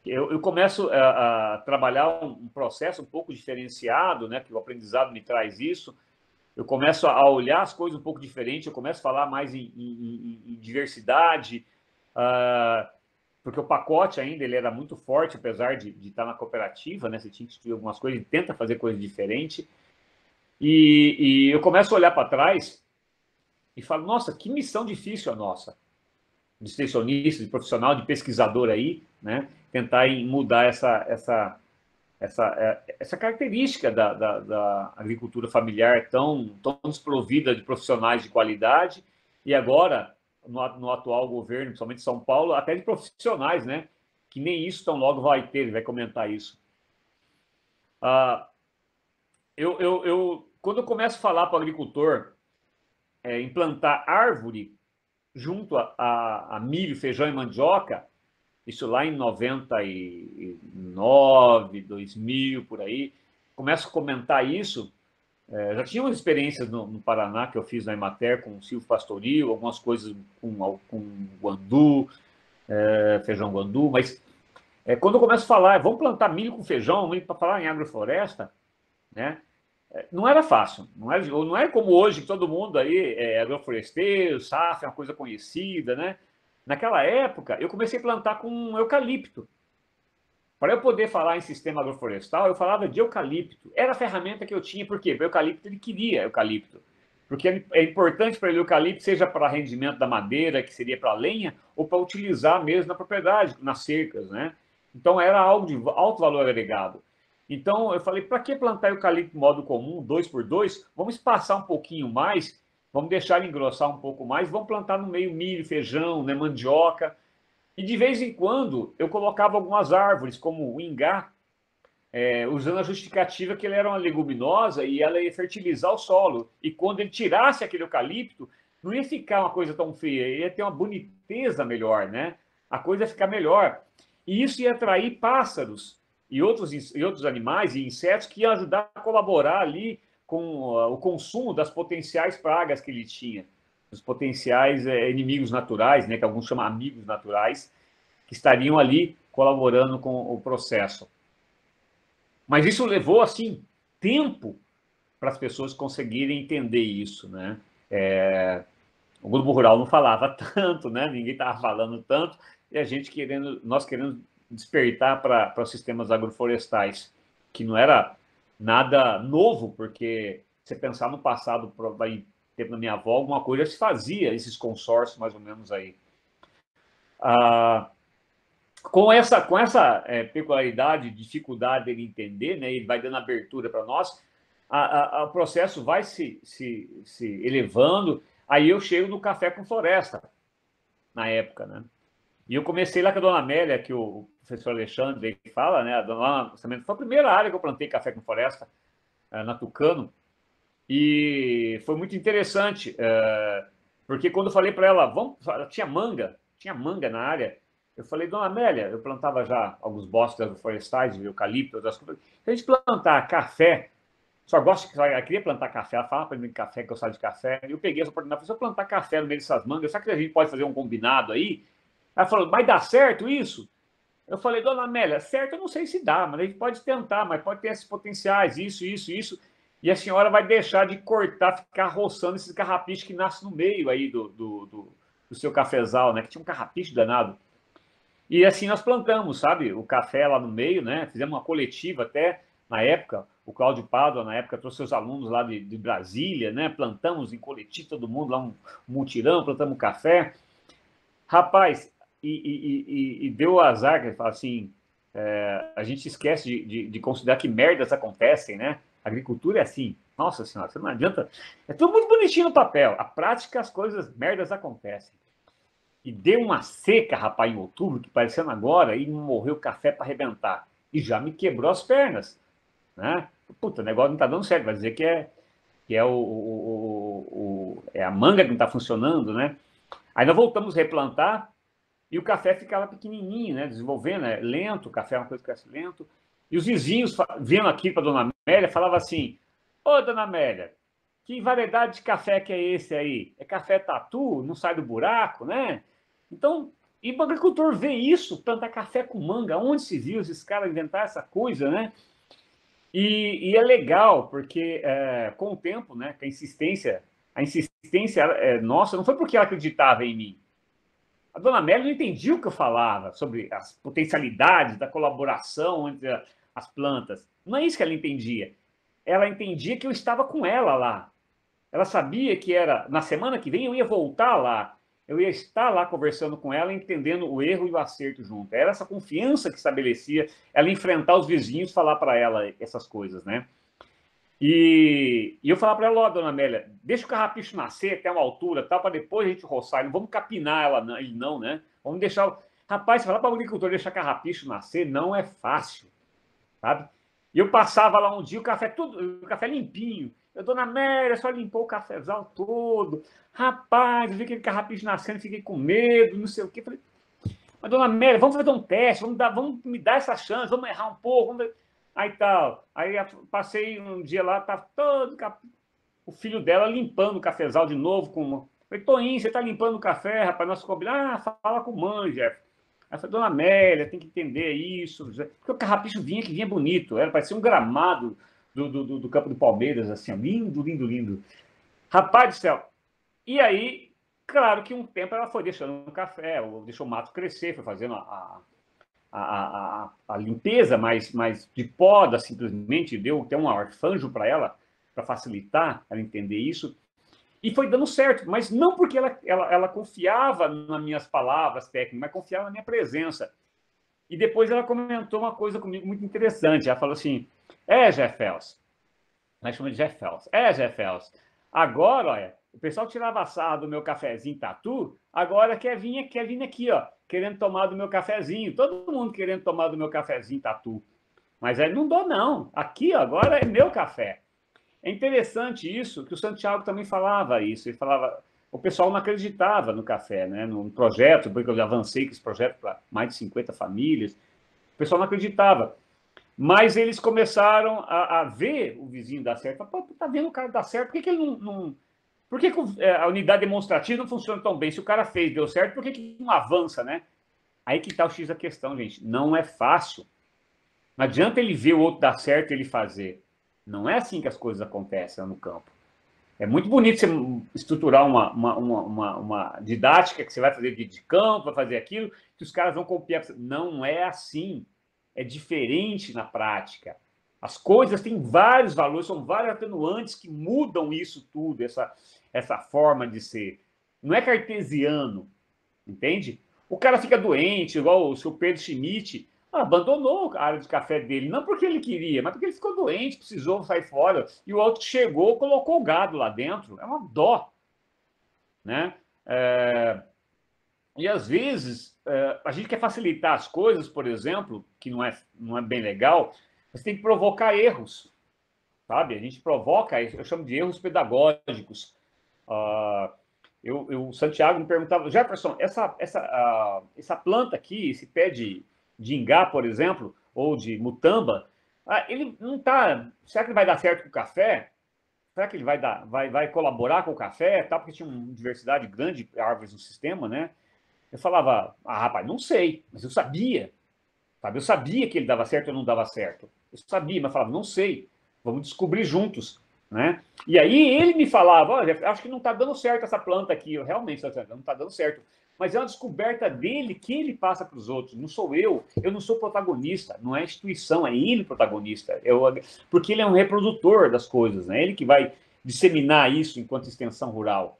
eu começo a trabalhar um processo um pouco diferenciado, né, que o aprendizado me traz isso. Eu começo a olhar as coisas um pouco diferente, eu começo a falar mais em diversidade, porque o pacote ainda ele era muito forte, apesar de estar na cooperativa, né, você tinha que estudar algumas coisas e tenta fazer coisas diferentes. E eu começo a olhar para trás e falo, nossa, que missão difícil a nossa, de extensionista, de profissional, de pesquisador aí, né? Tentar mudar essa característica da agricultura familiar tão desprovida de profissionais de qualidade e agora, no atual governo, principalmente São Paulo, até de profissionais, né? Que nem isso tão logo vai ter, ele vai comentar isso. Quando eu começo a falar para o agricultor implantar árvore junto a milho, feijão e mandioca, isso lá em 99, 2000, por aí, começo a comentar isso. Já tinha umas experiências no Paraná que eu fiz na Emater com o Silvio Pastoril, algumas coisas com guandu, feijão guandu, mas quando eu começo a falar, vamos plantar milho com feijão, para falar em agrofloresta, né? Não era fácil, não é como hoje, que todo mundo aí é agrofloresteiro, safra, é uma coisa conhecida, né? Naquela época, eu comecei a plantar com eucalipto. Para eu poder falar em sistema agroflorestal, eu falava de eucalipto. Era a ferramenta que eu tinha, por quê? Porque o eucalipto, ele queria eucalipto. Porque é importante para ele o eucalipto, seja para rendimento da madeira, que seria para lenha, ou para utilizar mesmo na propriedade, nas cercas, né? Então, era algo de alto valor agregado. Então, eu falei, para que plantar eucalipto em modo comum, 2x2? Vamos espaçar um pouquinho mais, vamos deixar ele engrossar um pouco mais, vamos plantar no meio milho, feijão, né, mandioca. E de vez em quando eu colocava algumas árvores, como o ingá, usando a justificativa que ele era uma leguminosa e ela ia fertilizar o solo. E quando ele tirasse aquele eucalipto, não ia ficar uma coisa tão feia, ia ter uma boniteza melhor, né? A coisa ia ficar melhor. E isso ia atrair pássaros e outros animais e insetos que iam ajudar a colaborar ali com o consumo das potenciais pragas que ele tinha, os potenciais inimigos naturais, né, que alguns chamam amigos naturais, que estariam ali colaborando com o processo. Mas isso levou, assim, tempo para as pessoas conseguirem entender isso, né? O Grupo Rural não falava tanto, né? Ninguém estava falando tanto, e nós querendo despertar para os sistemas agroflorestais, que não era nada novo, porque você pensar no passado, vai ter na minha avó, alguma coisa se fazia, esses consórcios mais ou menos aí. Com essa peculiaridade, dificuldade dele entender, né, ele vai dando abertura para nós, o processo vai se elevando, aí eu chego no Café com Floresta, na época, né? E eu comecei lá com a dona Amélia, que o professor Alexandre fala, né? A dona foi a primeira área que eu plantei café com floresta, na Tucano, e foi muito interessante, porque quando eu falei para ela, tinha manga na área, eu falei, dona Amélia, eu plantava já alguns bosques florestais, de eucalipto, outras coisas, se a gente plantar café, eu queria plantar café, ela falava para mim café, que eu saio de café, e eu peguei essa oportunidade, se eu plantar café no meio dessas mangas, será que a gente pode fazer um combinado aí? Ela falou, vai dar certo isso? Eu falei, dona Amélia, certo eu não sei se dá, mas a gente pode tentar, mas pode ter esses potenciais, isso, e a senhora vai deixar de cortar, ficar roçando esses carrapichos que nascem no meio aí do seu cafezal, né? Que tinha um carrapicho danado. E assim nós plantamos, sabe? O café lá no meio, né? Fizemos uma coletiva até, na época, o Cláudio Pádua, na época, trouxe seus alunos lá de Brasília, né? Plantamos em coletivo, todo mundo lá, um mutirão, plantamos café. Rapaz, e deu o azar, que ele fala assim, A gente esquece de considerar que merdas acontecem, né? A agricultura é assim. Nossa senhora, você não adianta. É tudo muito bonitinho no papel. A prática, as coisas, merdas acontecem. E deu uma seca, rapaz, em outubro, que parecendo agora, e morreu café para arrebentar. E já me quebrou as pernas, né? Puta, o negócio não tá dando certo. Vai dizer que é é a manga que não está funcionando, né? Aí nós voltamos a replantar e o café ficava pequenininho, né? Desenvolvendo, né? Lento, o café é uma coisa que cresce lento. E os vizinhos, vindo aqui para Dona Amélia, falavam assim: Ô, Dona Amélia, que variedade de café que é esse aí? É café tatu? Não sai do buraco, né? Então, e o agricultor vê isso, plantar café com manga. Onde se viu esses caras inventar essa coisa, né? E é legal, porque com o tempo, né, a insistência nossa não foi porque ela acreditava em mim. A Dona Amélia não entendia o que eu falava sobre as potencialidades da colaboração entre as plantas. Não é isso que ela entendia. Ela entendia que eu estava com ela lá. Ela sabia que era na semana que vem eu ia voltar lá. Eu ia estar lá conversando com ela, entendendo o erro e o acerto junto. Era essa confiança que estabelecia ela enfrentar os vizinhos, falar para ela essas coisas, né? E eu falar para ela, ó, Dona Amélia, deixa o carrapicho nascer até uma altura, tal, para depois a gente roçar. Não vamos capinar ela, não, ele não, né? Vamos deixar. Rapaz, falar para o agricultor deixar carrapicho nascer não é fácil, sabe? E eu passava lá um dia, o café limpinho. Eu, Dona Amélia, só limpou o cafezal todo. Rapaz, eu vi aquele carrapicho nascendo, fiquei com medo, não sei o quê. Falei, mas, Dona Amélia, vamos fazer um teste, vamos me dar essa chance, vamos errar um pouco, vamos... Aí tal. Aí passei um dia lá, tá todo o filho dela limpando o cafezal de novo. Falei, Toinho, você tá limpando o café, rapaz? Nós combinamos. Fala com mãe, Jeff. Aí eu falei, Dona Amélia, tem que entender isso. Porque o carrapicho que vinha bonito. Era, parecia um gramado do campo do Palmeiras, assim, ó, lindo, lindo, lindo. Rapaz do céu. E aí, claro que um tempo ela foi deixando o café, deixou o mato crescer, foi fazendo a limpeza, mas de poda, simplesmente, deu até um arfanjo para ela, para facilitar ela entender isso. E foi dando certo, mas não porque ela confiava nas minhas palavras técnicas, mas confiava na minha presença. E depois ela comentou uma coisa comigo muito interessante. Ela falou assim: Jeff Fels, nós chamamos de Jeff Fels. Jeff Fels, agora, olha, o pessoal que tirava sarro do meu cafezinho tatu, agora quer vir aqui, ó, querendo tomar do meu cafezinho. Todo mundo querendo tomar do meu cafezinho tatu. Mas aí não dou, não. Aqui, ó, agora é meu café. É interessante isso, que o Santiago também falava isso. Ele falava, o pessoal não acreditava no café, né? No projeto, porque eu já avancei com esse projeto para mais de 50 famílias. O pessoal não acreditava. Mas eles começaram a ver o vizinho dar certo. Pô, tá vendo o cara dar certo? Por que ele não... Por que a unidade demonstrativa não funciona tão bem? Se o cara fez, deu certo, por que não avança, né? Aí que tá o X da questão, gente. Não é fácil. Não adianta ele ver o outro dar certo e ele fazer. Não é assim que as coisas acontecem no campo. É muito bonito você estruturar uma didática que você vai fazer de campo, vai fazer aquilo, que os caras vão copiar. Não é assim. É diferente na prática. As coisas têm vários valores, são vários atenuantes que mudam isso tudo, essa forma de ser. Não é cartesiano, entende? O cara fica doente, igual o seu Pedro Schmidt, abandonou a área de café dele, não porque ele queria, mas porque ele ficou doente, precisou sair fora, e o outro chegou, colocou o gado lá dentro. É uma dó, né? E às vezes a gente quer facilitar as coisas, por exemplo, que não é bem legal, mas tem que provocar erros, sabe? A gente provoca, eu chamo de erros pedagógicos. O Santiago me perguntava, Jefferson, essa planta aqui, esse pé de ingá, por exemplo, ou de mutamba, ele não está. Será que ele vai dar certo com o café? Será que ele vai colaborar com o café? Tá? Porque tinha uma diversidade grande de árvores no sistema, né? Eu falava, rapaz, não sei, mas eu sabia. Sabe? Eu sabia que ele dava certo ou não dava certo. Eu sabia, mas falava, não sei, vamos descobrir juntos. Né? E aí ele me falava, olha, acho que não está dando certo essa planta aqui. Eu realmente não está dando certo. Mas é uma descoberta dele que ele passa para os outros. Não sou eu não sou protagonista, não é a instituição, é ele protagonista. Porque ele é um reprodutor das coisas, né? Ele que vai disseminar isso enquanto extensão rural.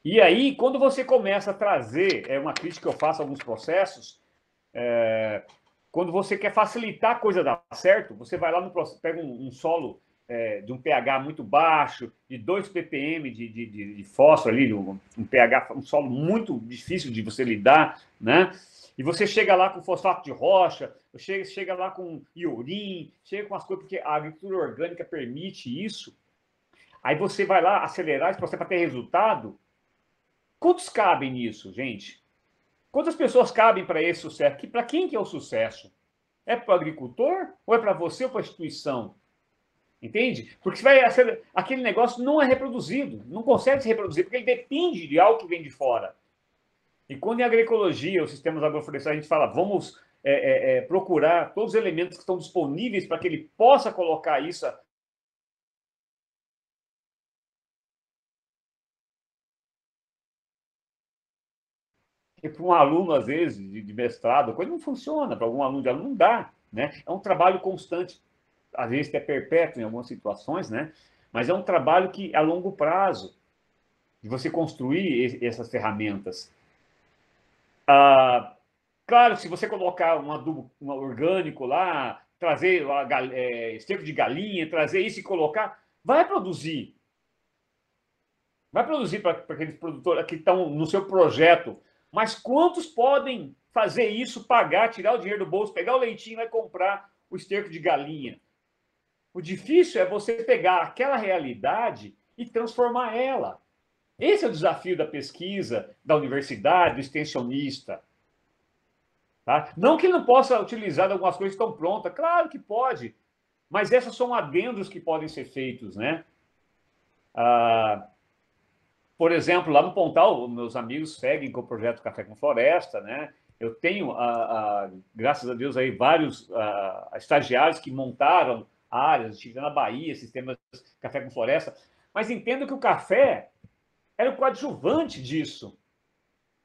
E aí, quando você começa a trazer, uma crítica que eu faço a alguns processos, quando você quer facilitar a coisa dar certo, você vai lá no pega um solo de um pH muito baixo, de 2 ppm de fósforo ali, um pH, um solo muito difícil de você lidar, né? E você chega lá com fosfato de rocha, chega lá com iorim, chega com as coisas, porque a agricultura orgânica permite isso. Aí você vai lá acelerar esse processo para ter resultado. Quantos cabem nisso, gente? Quantas pessoas cabem para esse sucesso? Para quem que é o sucesso? É para o agricultor ou é para você ou para a instituição? Entende? Porque aquele negócio não é reproduzido, não consegue se reproduzir, porque ele depende de algo que vem de fora. E quando em agroecologia, os sistemas agroflorestais, a gente fala, vamos procurar todos os elementos que estão disponíveis para que ele possa colocar isso. E para um aluno, às vezes, de mestrado, a coisa não funciona, para algum aluno de aluno não dá. Né? É um trabalho constante, às vezes é perpétuo em algumas situações, né? Mas é um trabalho que a longo prazo, de você construir essas ferramentas. Claro, se você colocar um adubo orgânico lá, trazer esterco de galinha, trazer isso e colocar, vai produzir. Vai produzir para aqueles produtores que estão no seu projeto. Mas quantos podem fazer isso, pagar, tirar o dinheiro do bolso, pegar o leitinho e vai comprar o esterco de galinha? O difícil é você pegar aquela realidade e transformar ela. Esse é o desafio da pesquisa, da universidade, do extensionista. Tá? Não que ele não possa utilizar algumas coisas que estão prontas, claro que pode, mas esses são adendos que podem ser feitos, né? Por exemplo, lá no Pontal, meus amigos seguem com o projeto Café com Floresta, né? Eu tenho, graças a Deus, aí vários estagiários que montaram áreas, tive na Bahia, sistemas Café com Floresta, mas entendo que o café era o coadjuvante disso.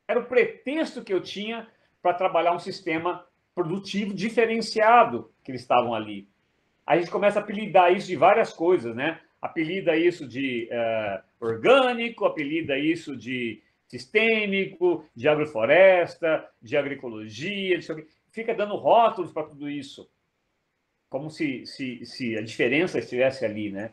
Era o pretexto que eu tinha para trabalhar um sistema produtivo diferenciado que eles estavam ali. A gente começa a apelidar isso de várias coisas, né? Apelida isso de orgânico, apelida isso de sistêmico, de agrofloresta, de agroecologia, fica dando rótulos para tudo isso, como se a diferença estivesse ali, né?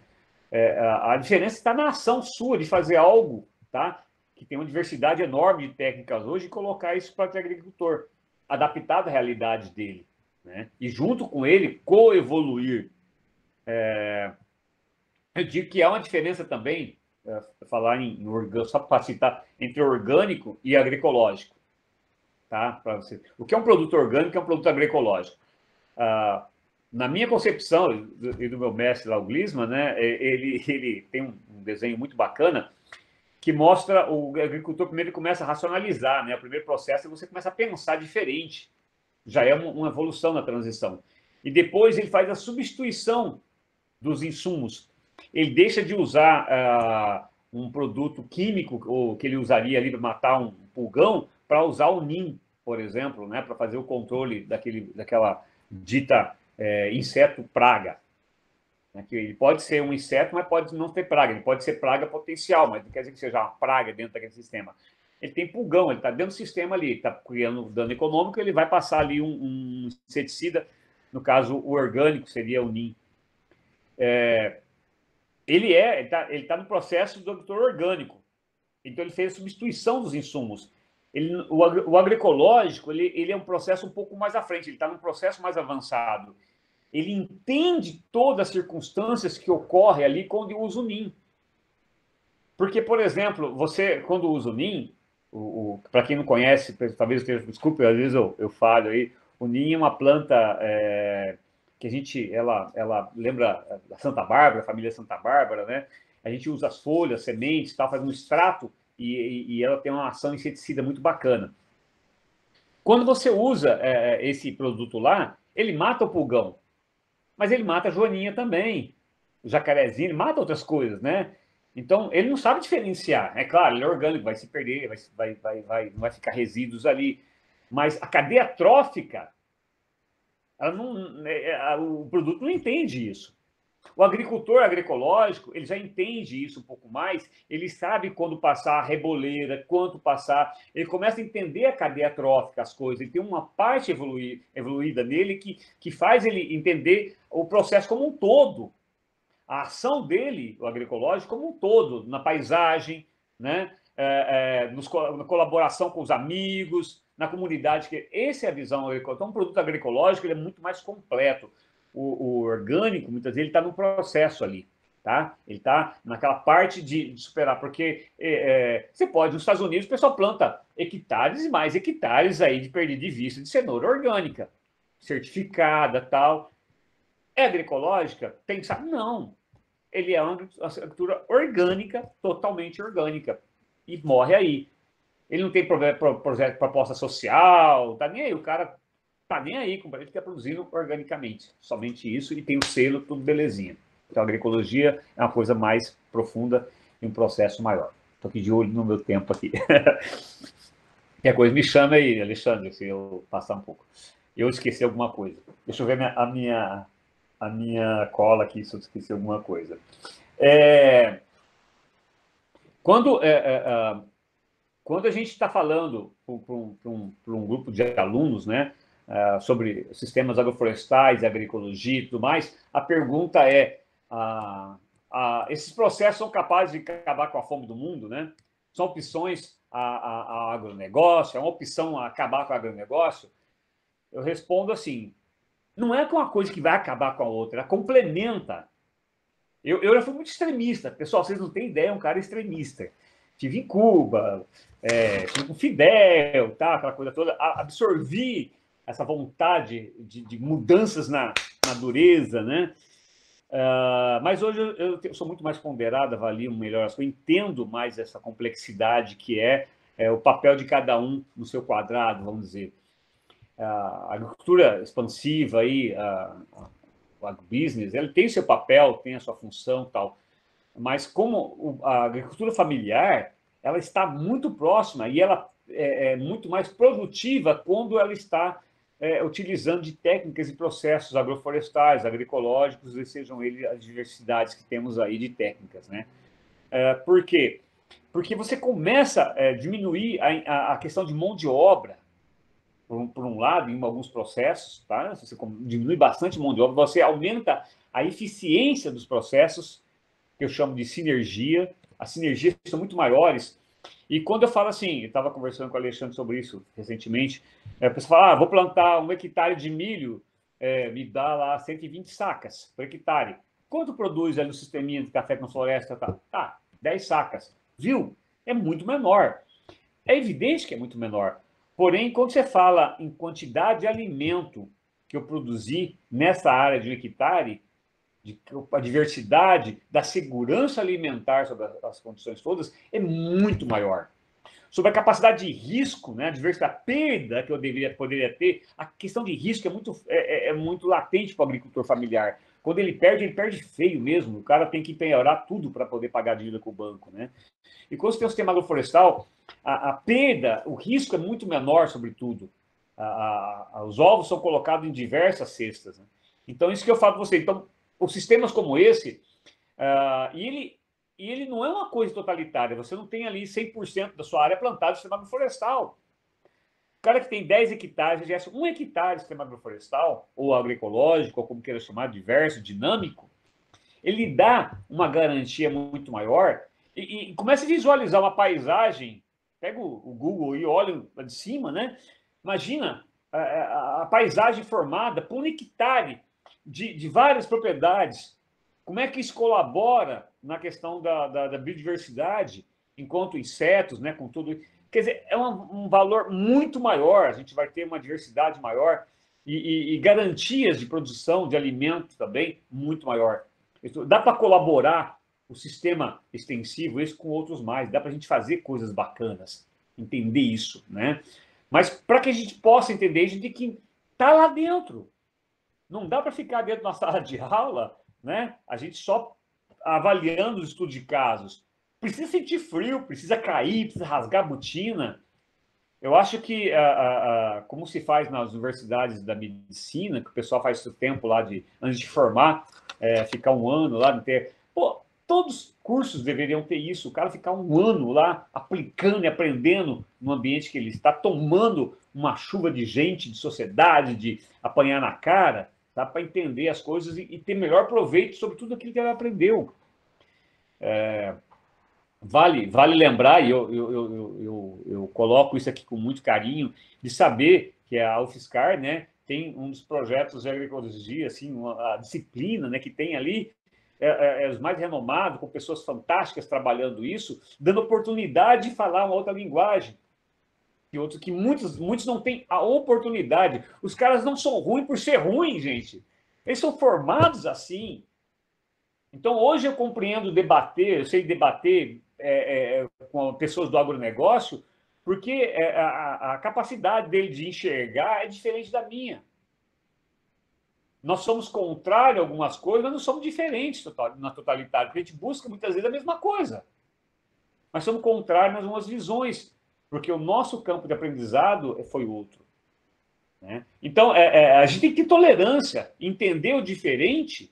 A diferença está na ação sua de fazer algo, tá? Que tem uma diversidade enorme de técnicas hoje e colocar isso para o agricultor, adaptado à realidade dele, né? E junto com ele, coevoluir. Eu digo que há uma diferença também, falar em orgânico, só para citar, entre orgânico e agroecológico. Tá? Você. O que é um produto orgânico é um produto agroecológico. Na minha concepção, e do meu mestre lá, o Glisman, né, ele tem um desenho muito bacana que mostra o agricultor, primeiro ele começa a racionalizar, né? O primeiro processo é você começa a pensar diferente. Já é uma evolução na transição. E depois ele faz a substituição dos insumos. Ele deixa de usar um produto químico ou que ele usaria ali para matar um pulgão para usar o NIM, por exemplo, né, para fazer o controle daquela dita inseto praga. Né, que ele pode ser um inseto, mas pode não ter praga. Ele pode ser praga potencial, mas não quer dizer que seja uma praga dentro daquele sistema. Ele tem pulgão, ele está dentro do sistema ali, está criando dano econômico, ele vai passar ali um inseticida, no caso o orgânico seria o NIM. Ele está no processo do agricultor orgânico. Então, ele fez a substituição dos insumos. O agroecológico ele é um processo um pouco mais à frente, ele está num processo mais avançado. Ele entende todas as circunstâncias que ocorrem ali quando usa o NIM. Porque, por exemplo, você, quando usa o NIM, para quem não conhece, talvez eu esteja, desculpe, às vezes eu falho aí, o NIM é uma planta que a gente, ela lembra da Santa Bárbara, a família Santa Bárbara, né? A gente usa as folhas, sementes, tal, faz um extrato e ela tem uma ação inseticida muito bacana. Quando você usa esse produto lá, ele mata o pulgão, mas ele mata a joaninha também, o jacarezinho, ele mata outras coisas, né? Então, ele não sabe diferenciar. É claro, ele é orgânico, vai se perder, não vai ficar resíduos ali. Mas a cadeia trófica, o produto não entende isso. O agricultor agroecológico, ele já entende isso um pouco mais, ele sabe quando passar a reboleira, quanto passar, ele começa a entender a cadeia trófica, as coisas, ele tem uma parte evoluída nele que faz ele entender o processo como um todo, a ação dele, o agroecológico, como um todo, na paisagem, né? Na colaboração com os amigos, na comunidade. Essa é a visão agroecológica. Então, um produto agroecológico ele é muito mais completo. O orgânico, muitas vezes, ele está no processo ali. Tá? Ele está naquela parte de superar, porque você pode, nos Estados Unidos, o pessoal planta hectares e mais hectares aí de perder de vista de cenoura orgânica, certificada, tal. É agroecológica? Tem que saber? Não. Ele é uma agricultura orgânica, totalmente orgânica, e morre aí. Ele não tem proposta social, tá nem aí, o cara tá nem aí com ele fica produzindo organicamente, somente isso, e tem o selo, tudo belezinha. Então a agroecologia é uma coisa mais profunda e um processo maior. Estou aqui de olho no meu tempo aqui. Qualquer coisa me chama aí, Alexandre, se eu passar um pouco. Eu esqueci alguma coisa. Deixa eu ver a minha cola aqui, se eu esqueci alguma coisa. Quando a gente está falando para um grupo de alunos, né, sobre sistemas agroflorestais, agroecologia e tudo mais, a pergunta é: esses processos são capazes de acabar com a fome do mundo, né? São opções ao agronegócio? É uma opção a acabar com o agronegócio? Eu respondo assim: não é uma coisa que vai acabar com a outra, ela complementa. Eu já fui muito extremista. Pessoal, vocês não têm ideia, é um cara extremista. Estive em Cuba, estive com Fidel, tá, aquela coisa toda. Absorvi essa vontade de mudanças na dureza, né? Mas hoje eu sou muito mais ponderado, avalio melhor as coisas, entendo mais essa complexidade que é o papel de cada um no seu quadrado, vamos dizer. A agricultura expansiva, aí, o agrobusiness, ele tem seu papel, tem a sua função tal, mas como a agricultura familiar, ela está muito próxima e ela é muito mais produtiva quando ela está utilizando de técnicas e processos agroflorestais, agroecológicos, e sejam eles as diversidades que temos aí de técnicas, né? Por quê? Porque você começa a diminuir a questão de mão de obra, por um lado, em alguns processos, tá? Você diminui bastante mão de obra, você aumenta a eficiência dos processos, que eu chamo de sinergia. As sinergias são muito maiores. E quando eu falo assim, eu estava conversando com o Alexandre sobre isso recentemente, a pessoa fala: vou plantar 1 hectare de milho, me dá lá 120 sacas por hectare. Quanto produz ali no sisteminha de café com floresta? Tá, 10 sacas. Viu? É muito menor. É evidente que é muito menor. Porém, quando você fala em quantidade de alimento que eu produzi nessa área de 1 hectare, a diversidade da segurança alimentar sobre as condições todas é muito maior. Sobre a capacidade de risco, né, a diversidade, a perda que eu poderia ter, a questão de risco é muito latente para o agricultor familiar. Quando ele perde feio mesmo. O cara tem que penhorar tudo para poder pagar a dívida com o banco, né? E quando você tem o sistema agroflorestal, a perda, o risco é muito menor, sobretudo. Os ovos são colocados em diversas cestas, né? Então, isso que eu falo para você. Então, os sistemas como esse, ele não é uma coisa totalitária. Você não tem ali 100% da sua área plantada no sistema agroflorestal. O cara que tem 10 hectares, já 1 hectare de sistema agroflorestal, ou agroecológico, ou como queira chamar, diverso, dinâmico, ele dá uma garantia muito maior e começa a visualizar uma paisagem. Pega o Google e olha lá de cima, né? Imagina a paisagem formada por 1 hectare de várias propriedades. Como é que isso colabora na questão da biodiversidade, enquanto insetos, né, com tudo. Quer dizer, é um valor muito maior, a gente vai ter uma diversidade maior e garantias de produção de alimentos também muito maior. Dá para colaborar o sistema extensivo, esse com outros mais, dá para a gente fazer coisas bacanas, entender isso, né? Mas para que a gente possa entender, a gente tem que estar lá dentro. Não dá para ficar dentro da sala de aula, né? A gente só avaliando os estudos de casos. Precisa sentir frio, precisa cair, precisa rasgar a botina. Eu acho que, como se faz nas universidades da medicina, que o pessoal faz o tempo lá antes de formar, ficar um ano lá, não ter... Pô, todos os cursos deveriam ter isso, o cara ficar um ano lá aplicando e aprendendo no ambiente que ele está, tomando uma chuva de gente, de sociedade, de apanhar na cara, tá? Para entender as coisas e ter melhor proveito sobre tudo aquilo que ele aprendeu. Vale lembrar, e eu coloco isso aqui com muito carinho, de saber que a UFSCar, né, tem um dos projetos de agroecologia, assim, a disciplina, né, que tem ali, os mais renomados, com pessoas fantásticas trabalhando isso, dando oportunidade de falar uma outra linguagem, que muitos não têm a oportunidade. Os caras não são ruins por ser ruins, gente. Eles são formados assim. Então, hoje eu compreendo debater, eu sei debater com pessoas do agronegócio, porque a capacidade dele de enxergar é diferente da minha. Nós somos contrários a algumas coisas, mas não somos diferentes na totalidade, porque a gente busca muitas vezes a mesma coisa. Mas somos contrários nas umas visões, porque o nosso campo de aprendizado foi outro. Né? Então, a gente tem que ter tolerância, entender o diferente,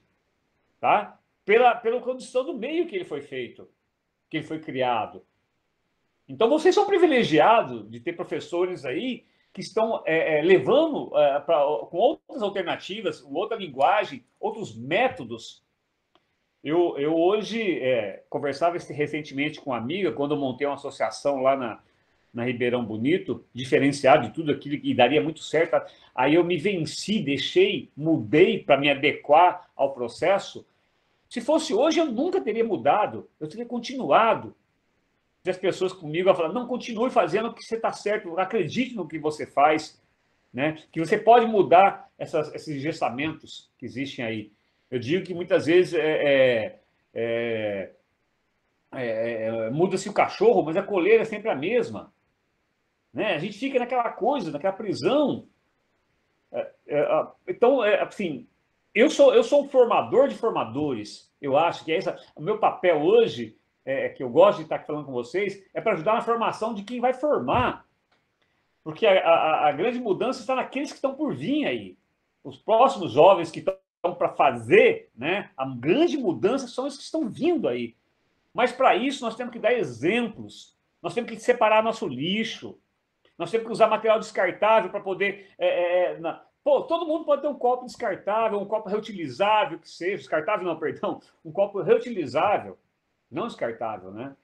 tá? Pela condição do meio que ele foi feito, que ele foi criado. Então, vocês são privilegiados de ter professores aí que estão levando com outras alternativas, outra linguagem, outros métodos. Eu hoje conversava recentemente com uma amiga, quando eu montei uma associação lá na Ribeirão Bonito, diferenciado de tudo aquilo que daria muito certo. Aí eu me venci, mudei para me adequar ao processo. Se fosse hoje, eu nunca teria mudado, eu teria continuado. E as pessoas comigo vão falar, não, continue fazendo o que você está certo, acredite no que você faz, né? Que você pode mudar esses engessamentos que existem aí. Eu digo que muitas vezes muda-se o cachorro, mas a coleira é sempre a mesma. Né? A gente fica naquela coisa, naquela prisão. Então, assim, eu sou um formador de formadores. Eu acho que o meu papel hoje, que eu gosto de estar aqui falando com vocês, é para ajudar na formação de quem vai formar. Porque a grande mudança está naqueles que estão por vir aí. Os próximos jovens que estão para fazer, né, a grande mudança são os que estão vindo aí. Mas para isso nós temos que dar exemplos, nós temos que separar nosso lixo, nós temos que usar material descartável para poder... todo mundo pode ter um copo descartável, um copo reutilizável, que seja, descartável não, perdão, um copo reutilizável, não descartável, né?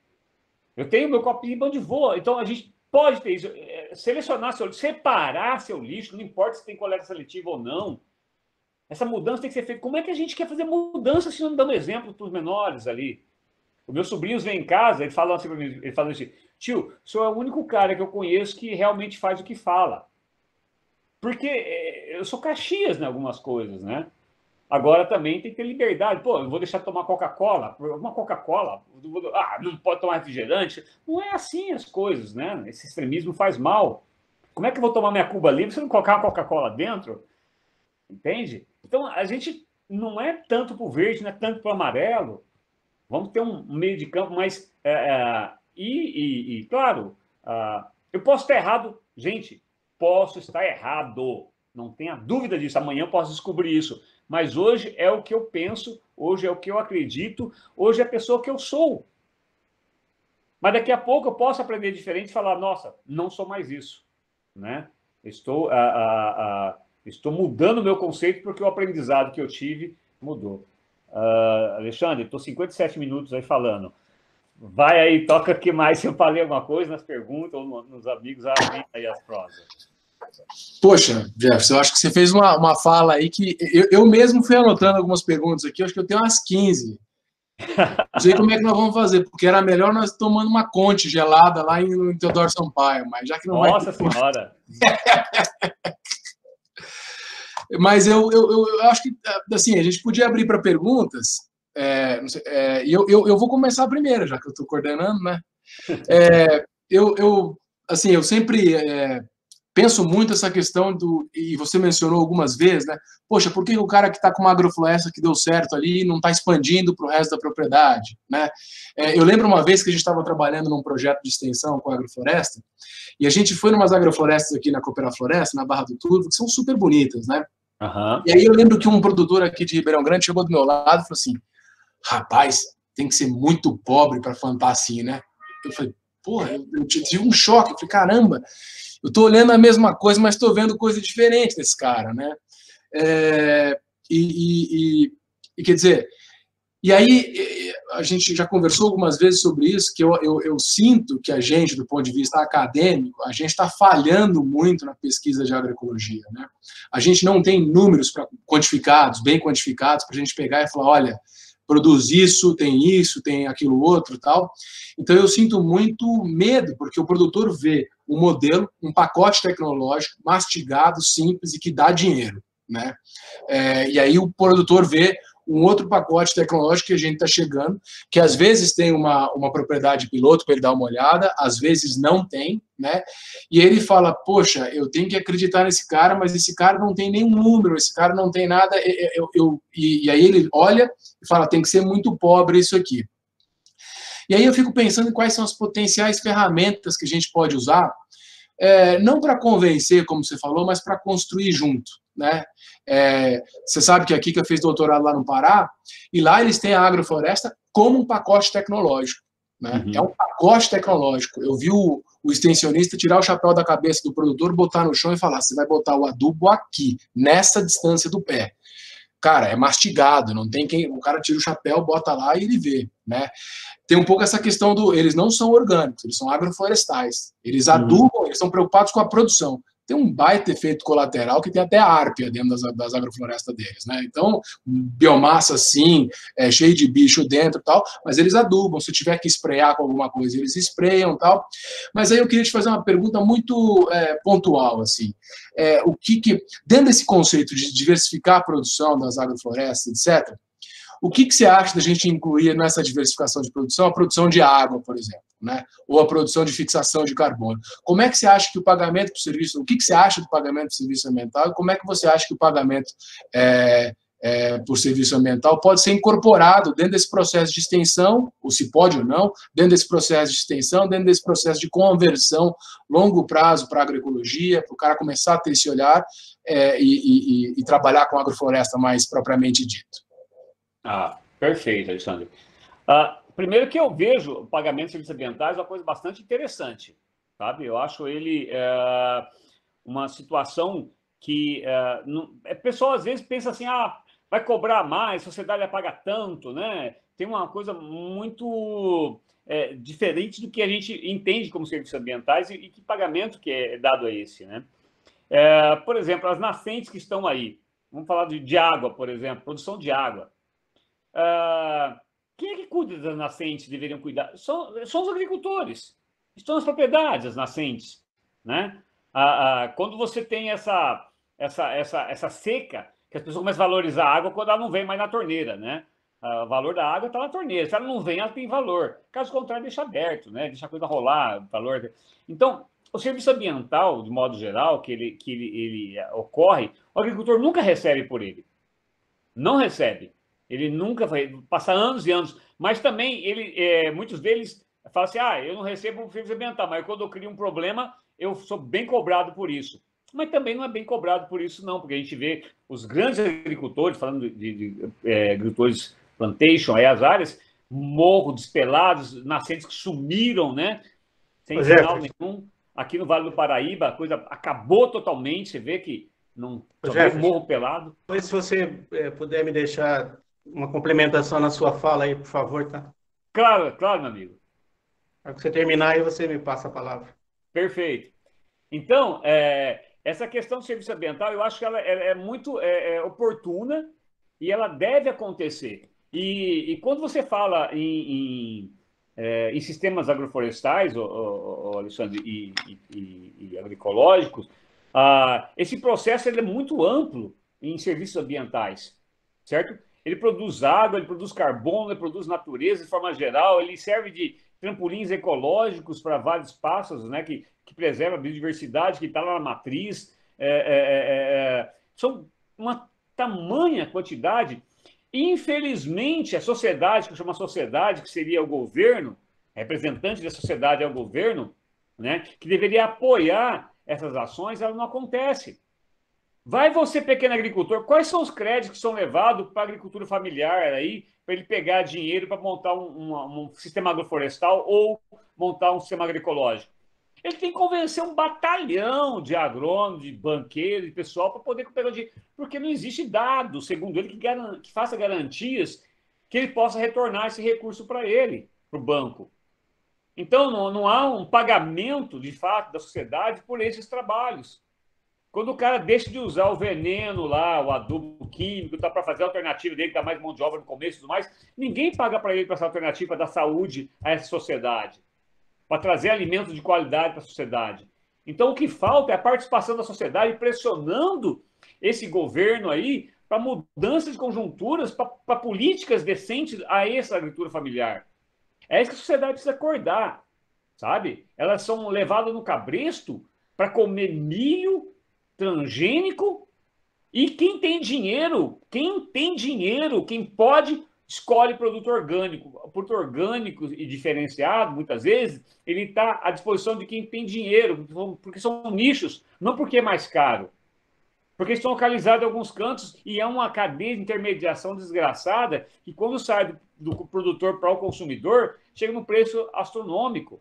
Eu tenho meu copinho de voa, então a gente pode ter isso, selecionar separar seu lixo, não importa se tem coleta seletiva ou não. Essa mudança tem que ser feita. Como é que a gente quer fazer mudança se não dando exemplo para os menores ali? Os meus sobrinhos vêm em casa, eles falam assim para mim, eles falam assim, tio, o senhor é o único cara que eu conheço que realmente faz o que fala. Porque eu sou Caxias em algumas coisas, né? Agora também tem que ter liberdade. Pô, eu vou deixar de tomar Coca-Cola? Uma Coca-Cola? Não pode tomar refrigerante? Não é assim as coisas, né? Esse extremismo faz mal. Como é que eu vou tomar minha Cuba Livre se eu não colocar uma Coca-Cola dentro? Entende? Então, a gente não é tanto para o verde, não é tanto para o amarelo. Vamos ter um meio de campo, mas... claro, eu posso estar errado. Gente, posso estar errado. Não tenha dúvida disso. Amanhã eu posso descobrir isso. Mas hoje é o que eu penso, hoje é o que eu acredito, hoje é a pessoa que eu sou. Mas daqui a pouco eu posso aprender diferente e falar, nossa, não sou mais isso. Né? Estou mudando o meu conceito porque o aprendizado que eu tive mudou. Alexandre, estou 57 minutos aí falando. Vai aí, toca aqui mais se eu falei alguma coisa nas perguntas ou nos amigos, abrem aí as prosas. Poxa, Jefferson, eu acho que você fez uma fala aí que eu mesmo fui anotando algumas perguntas aqui, eu acho que eu tenho umas 15. Não sei como é que nós vamos fazer, porque era melhor nós tomando uma Conte gelada lá em Teodoro Sampaio, mas já que não Nossa vai... Senhora! Mas eu acho que, assim, a gente podia abrir para perguntas, e eu vou começar primeiro, já que eu estou coordenando, né? Assim, eu sempre penso muito essa questão e você mencionou algumas vezes, né? Poxa, por que o cara que está com uma agrofloresta que deu certo ali não está expandindo para o resto da propriedade, né? Eu lembro uma vez que a gente estava trabalhando num projeto de extensão com a agrofloresta, e a gente foi numas agroflorestas aqui na Cooperafloresta, na Barra do Turvo, que são super bonitas, né? Uhum. E aí eu lembro que um produtor aqui de Ribeirão Grande chegou do meu lado e falou assim, rapaz, tem que ser muito pobre para plantar assim, né? Eu falei, porra, eu tive um choque. Eu falei, caramba, eu estou olhando a mesma coisa, mas estou vendo coisa diferente desse cara, né? É, e quer dizer, e aí a gente já conversou algumas vezes sobre isso, que eu sinto que a gente, do ponto de vista acadêmico, a gente está falhando muito na pesquisa de agroecologia, né? A gente não tem números quantificados, bem quantificados, para a gente pegar e falar, olha, produz isso, tem aquilo outro, tal. Então eu sinto muito medo, porque o produtor vê um modelo, um pacote tecnológico mastigado, simples e que dá dinheiro, né? E aí o produtor vê um outro pacote tecnológico que a gente está chegando, que às vezes tem uma propriedade piloto para ele dar uma olhada, às vezes não tem, né? E ele fala, poxa, eu tenho que acreditar nesse cara, mas esse cara não tem nenhum número, esse cara não tem nada. E aí ele olha e fala, tem que ser muito pobre isso aqui. E aí eu fico pensando em quais são as potenciais ferramentas que a gente pode usar, não para convencer, como você falou, mas para construir junto, né? Você sabe que a Kika fez doutorado lá no Pará, e lá eles têm a agrofloresta como um pacote tecnológico, né? É um pacote tecnológico. Eu vi o extensionista tirar o chapéu da cabeça do produtor, botar no chão e falar, você vai botar o adubo aqui, nessa distância do pé. Cara, é mastigado, não tem quem... O cara tira o chapéu, bota lá e ele vê, né? Tem um pouco essa questão eles não são orgânicos, eles são agroflorestais. Eles adubam, eles são preocupados com a produção. Tem um baita efeito colateral que tem até árpia dentro das agroflorestas deles, né? Então, biomassa sim, cheio de bicho dentro e tal, mas eles adubam. Se tiver que esprear com alguma coisa, eles espreiam e tal. Mas aí eu queria te fazer uma pergunta muito pontual, assim. Dentro desse conceito de diversificar a produção das agroflorestas, etc., o que você acha da gente incluir nessa diversificação de produção a produção de água, por exemplo, né? Ou a produção de fixação de carbono? Como é que você acha que o pagamento por serviço, o que você acha do pagamento por serviço ambiental e como é que você acha que o pagamento por serviço ambiental pode ser incorporado dentro desse processo de extensão, ou se pode ou não, dentro desse processo de extensão, dentro desse processo de conversão longo prazo para a agroecologia, para o cara começar a ter esse olhar e trabalhar com a agrofloresta mais propriamente dito? Perfeito, Alexandre. Primeiro que eu vejo o pagamento de serviços ambientais uma coisa bastante interessante, sabe? Eu acho ele uma situação que o pessoal às vezes pensa assim, vai cobrar mais, a sociedade vai pagar tanto, né? Tem uma coisa muito diferente do que a gente entende como serviços ambientais e que pagamento que é dado a esse, né? Por exemplo, as nascentes que estão aí, vamos falar de água, por exemplo, produção de água. Quem é que cuida das nascentes? Deveriam cuidar? São os agricultores. Estão nas propriedades, as nascentes, né? Quando você tem essa seca, que as pessoas começam a valorizar a água quando ela não vem mais na torneira, né? O valor da água está na torneira. Se ela não vem, ela tem valor. Caso contrário, deixa aberto, né? Deixa a coisa rolar, valor. Então, o serviço ambiental, de modo geral, que ele ocorre, o agricultor nunca recebe por ele. Não recebe. Ele nunca vai passar anos e anos, mas também muitos deles falam assim, eu não recebo o serviço ambiental, mas quando eu crio um problema, eu sou bem cobrado por isso. Mas também não é bem cobrado por isso, não, porque a gente vê os grandes agricultores, falando de agricultores plantation, aí as áreas, morro, despelados, nascentes que sumiram, né? Sem sinal nenhum. Aqui no Vale do Paraíba, a coisa acabou totalmente, você vê que não só morro pelado. Depois, se você puder me deixar uma complementação na sua fala aí, por favor, tá? Claro, meu amigo. Para que você terminar, aí você me passa a palavra. Perfeito. Então, essa questão do serviço ambiental, eu acho que ela é muito oportuna e ela deve acontecer. E quando você fala em sistemas agroflorestais, Alexandre, e agroecológicos, esse processo ele é muito amplo em serviços ambientais, certo? Ele produz água, ele produz carbono, ele produz natureza de forma geral, ele serve de trampolins ecológicos para vários pássaros, né, que preserva a biodiversidade que está lá na matriz. São uma tamanha quantidade. Infelizmente, a sociedade, que chama sociedade, que seria o governo, representante da sociedade é o governo, né, que deveria apoiar essas ações, ela não acontece. Vai você, pequeno agricultor, quais são os créditos que são levados para a agricultura familiar aí, para ele pegar dinheiro para montar um sistema agroflorestal ou montar um sistema agroecológico? Ele tem que convencer um batalhão de agrônomos, de banqueiros, de pessoal para poder pegar o dinheiro, porque não existe dado, segundo ele, que faça garantias que ele possa retornar esse recurso para ele, para o banco. Então, não há um pagamento, de fato, da sociedade por esses trabalhos. Quando o cara deixa de usar o veneno lá, o adubo químico, tá, para fazer a alternativa dele, que dá mais mão de obra no começo e tudo mais, ninguém paga para ele para essa alternativa, para dar saúde a essa sociedade, para trazer alimentos de qualidade para a sociedade. Então, o que falta é a participação da sociedade pressionando esse governo aí para mudança de conjunturas, para políticas decentes a essa agricultura familiar. É isso que a sociedade precisa acordar, sabe? Elas são levadas no cabresto para comer milho transgênico e quem tem dinheiro, quem pode, escolhe produto orgânico. O produto orgânico e diferenciado, muitas vezes, ele está à disposição de quem tem dinheiro, porque são nichos, não porque é mais caro. Porque estão localizados em alguns cantos e é uma cadeia de intermediação desgraçada que, quando sai do produtor para o consumidor, chega num preço astronômico.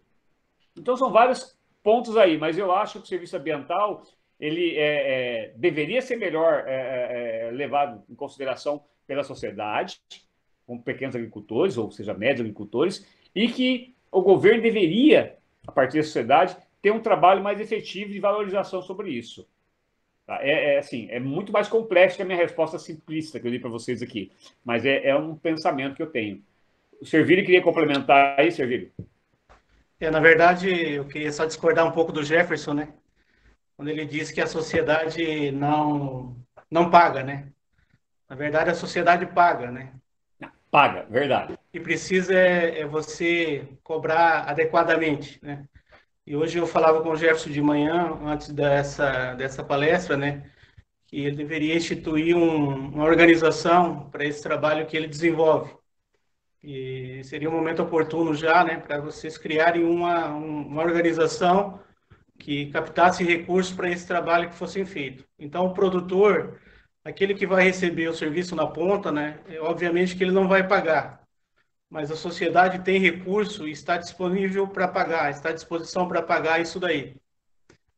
Então, são vários pontos aí, mas eu acho que o serviço ambiental ele deveria ser melhor levado em consideração pela sociedade, como pequenos agricultores, ou seja, médios agricultores, e que o governo deveria, a partir da sociedade, ter um trabalho mais efetivo de valorização sobre isso. Tá? Assim, é muito mais complexo que a minha resposta simplista que eu dei para vocês aqui, mas é um pensamento que eu tenho. O Servílio queria complementar aí, Servílio? Na verdade, eu queria só discordar um pouco do Jefferson, né? Quando ele disse que a sociedade não paga, né? Na verdade, a sociedade paga, né? Paga, verdade. E precisa você cobrar adequadamente, né? E hoje eu falava com o Jefferson de manhã, antes dessa palestra, né? Que ele deveria instituir uma organização para esse trabalho que ele desenvolve. E seria um momento oportuno já, né? Para vocês criarem uma organização que captasse recursos para esse trabalho que fosse feito. Então, o produtor, aquele que vai receber o serviço na ponta, né, obviamente que ele não vai pagar, mas a sociedade tem recurso e está disponível para pagar, está à disposição para pagar isso daí.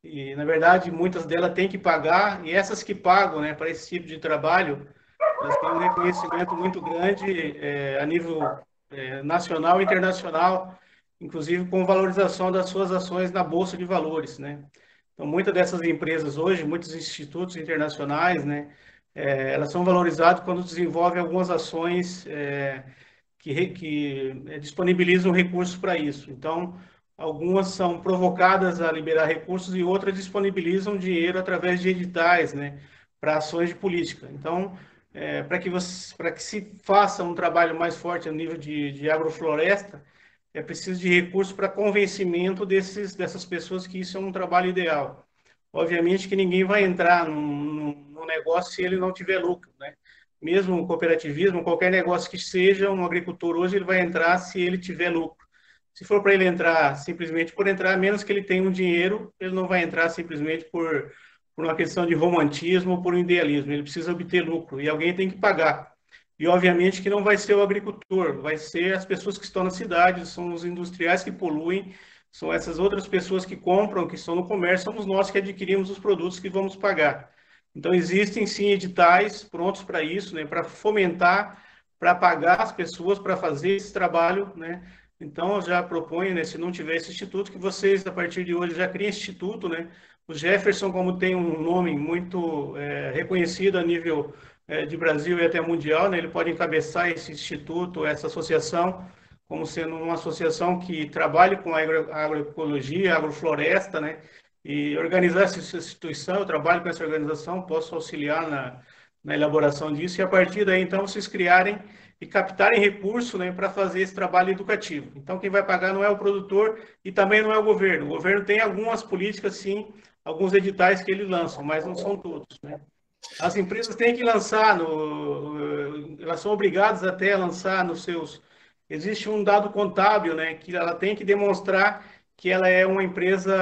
E, na verdade, muitas delas têm que pagar, e essas que pagam, né, para esse tipo de trabalho, elas têm um reconhecimento muito grande a nível nacional e internacional, inclusive com valorização das suas ações na Bolsa de Valores, né? Então, muitas dessas empresas hoje, muitos institutos internacionais, né, elas são valorizadas quando desenvolvem algumas ações que disponibilizam recursos para isso. Então, algumas são provocadas a liberar recursos e outras disponibilizam dinheiro através de editais, né, para ações de política. Então, para que se faça um trabalho mais forte a nível de agrofloresta, é preciso de recursos para convencimento dessas pessoas que isso é um trabalho ideal. Obviamente que ninguém vai entrar num negócio se ele não tiver lucro, né? Mesmo o cooperativismo, qualquer negócio que seja, um agricultor hoje ele vai entrar se ele tiver lucro. Se for para ele entrar simplesmente por entrar, a menos que ele tenha um dinheiro, ele não vai entrar simplesmente por uma questão de romantismo ou por um idealismo. Ele precisa obter lucro e alguém tem que pagar. E, obviamente, que não vai ser o agricultor, vai ser as pessoas que estão na cidade, são os industriais que poluem, são essas outras pessoas que compram, que estão no comércio, somos nós que adquirimos os produtos que vamos pagar. Então, existem, sim, editais prontos para isso, né, para fomentar, para pagar as pessoas para fazer esse trabalho, né. Então, eu já proponho, né, se não tiver esse instituto, que vocês, a partir de hoje, já criem esse instituto, né. O Jefferson, como tem um nome muito reconhecido a nível de Brasil e até mundial, né? Ele pode encabeçar esse instituto, essa associação, como sendo uma associação que trabalhe com a agroecologia, a agrofloresta, né? E organizar essa instituição, eu trabalho com essa organização, posso auxiliar na elaboração disso, e a partir daí, então, vocês criarem e captarem recurso, né, para fazer esse trabalho educativo. Então, quem vai pagar não é o produtor e também não é o governo. O governo tem algumas políticas, sim, alguns editais que ele lança, mas não são todos, né? As empresas têm que lançar, elas são obrigadas até a lançar nos seus... Existe um dado contábil, né, que ela tem que demonstrar que ela é uma empresa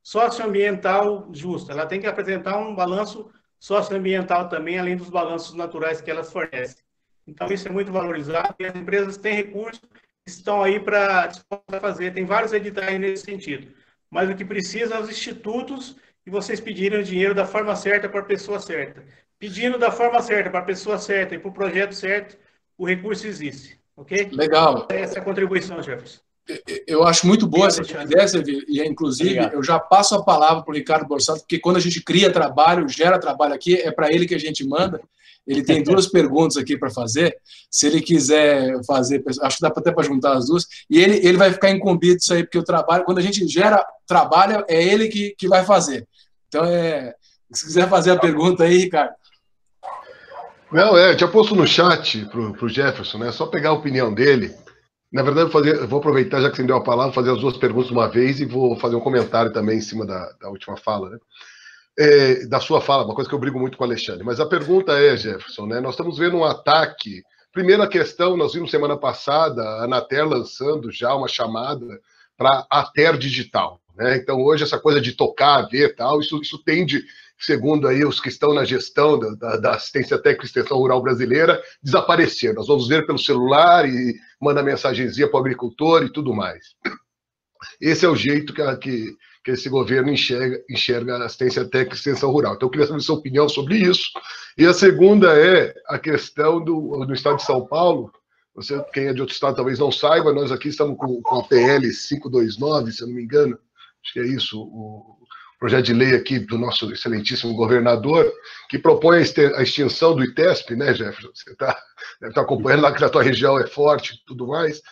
socioambiental justo. Ela tem que apresentar um balanço socioambiental também, além dos balanços naturais que elas fornecem. Então, isso é muito valorizado e as empresas têm recursos que estão aí para fazer. Tem vários editais nesse sentido. Mas o que precisa é os institutos e vocês pedirem o dinheiro da forma certa para a pessoa certa. Pedindo da forma certa para a pessoa certa e para o projeto certo, o recurso existe. Ok? Legal. Essa é a contribuição, Jefferson. Eu acho muito boa essa ideia, e inclusive Obrigado. Eu já passo a palavra para o Ricardo Borsato, porque quando a gente cria trabalho, gera trabalho aqui, é para ele que a gente manda. Ele tem duas perguntas aqui para fazer. Se ele quiser fazer, acho que dá até para juntar as duas. E ele vai ficar incumbido disso aí, porque o trabalho, quando a gente gera trabalho, é ele que vai fazer. Então, se quiser fazer a pergunta aí, Ricardo. Não, eu tinha posto no chat para o Jefferson, né? Só pegar a opinião dele. Na verdade, eu vou aproveitar, já que você me deu a palavra, fazer as duas perguntas de uma vez e vou fazer um comentário também em cima da última fala, né? Da sua fala, uma coisa que eu brigo muito com o Alexandre. Mas a pergunta é, Jefferson, né? Nós estamos vendo um ataque. Primeira questão, nós vimos semana passada a Anatel lançando já uma chamada para ATER digital, né? Então, hoje, essa coisa de tocar, ver tal, isso tende, segundo aí os que estão na gestão da assistência técnica e extensão rural brasileira, desaparecer. Nós vamos ver pelo celular e manda mensagenzinha para o agricultor e tudo mais. Esse é o jeito que esse governo enxerga a assistência técnica e extensão rural. Então, eu queria saber a sua opinião sobre isso. E a segunda é a questão do estado de São Paulo. Você, quem é de outro estado talvez não saiba, nós aqui estamos com a PL 529, se eu não me engano, acho que é isso, o projeto de lei aqui do nosso excelentíssimo governador, que propõe a extinção do ITESP, né, Jefferson? Você deve estar acompanhando lá que a tua região é forte e tudo mais.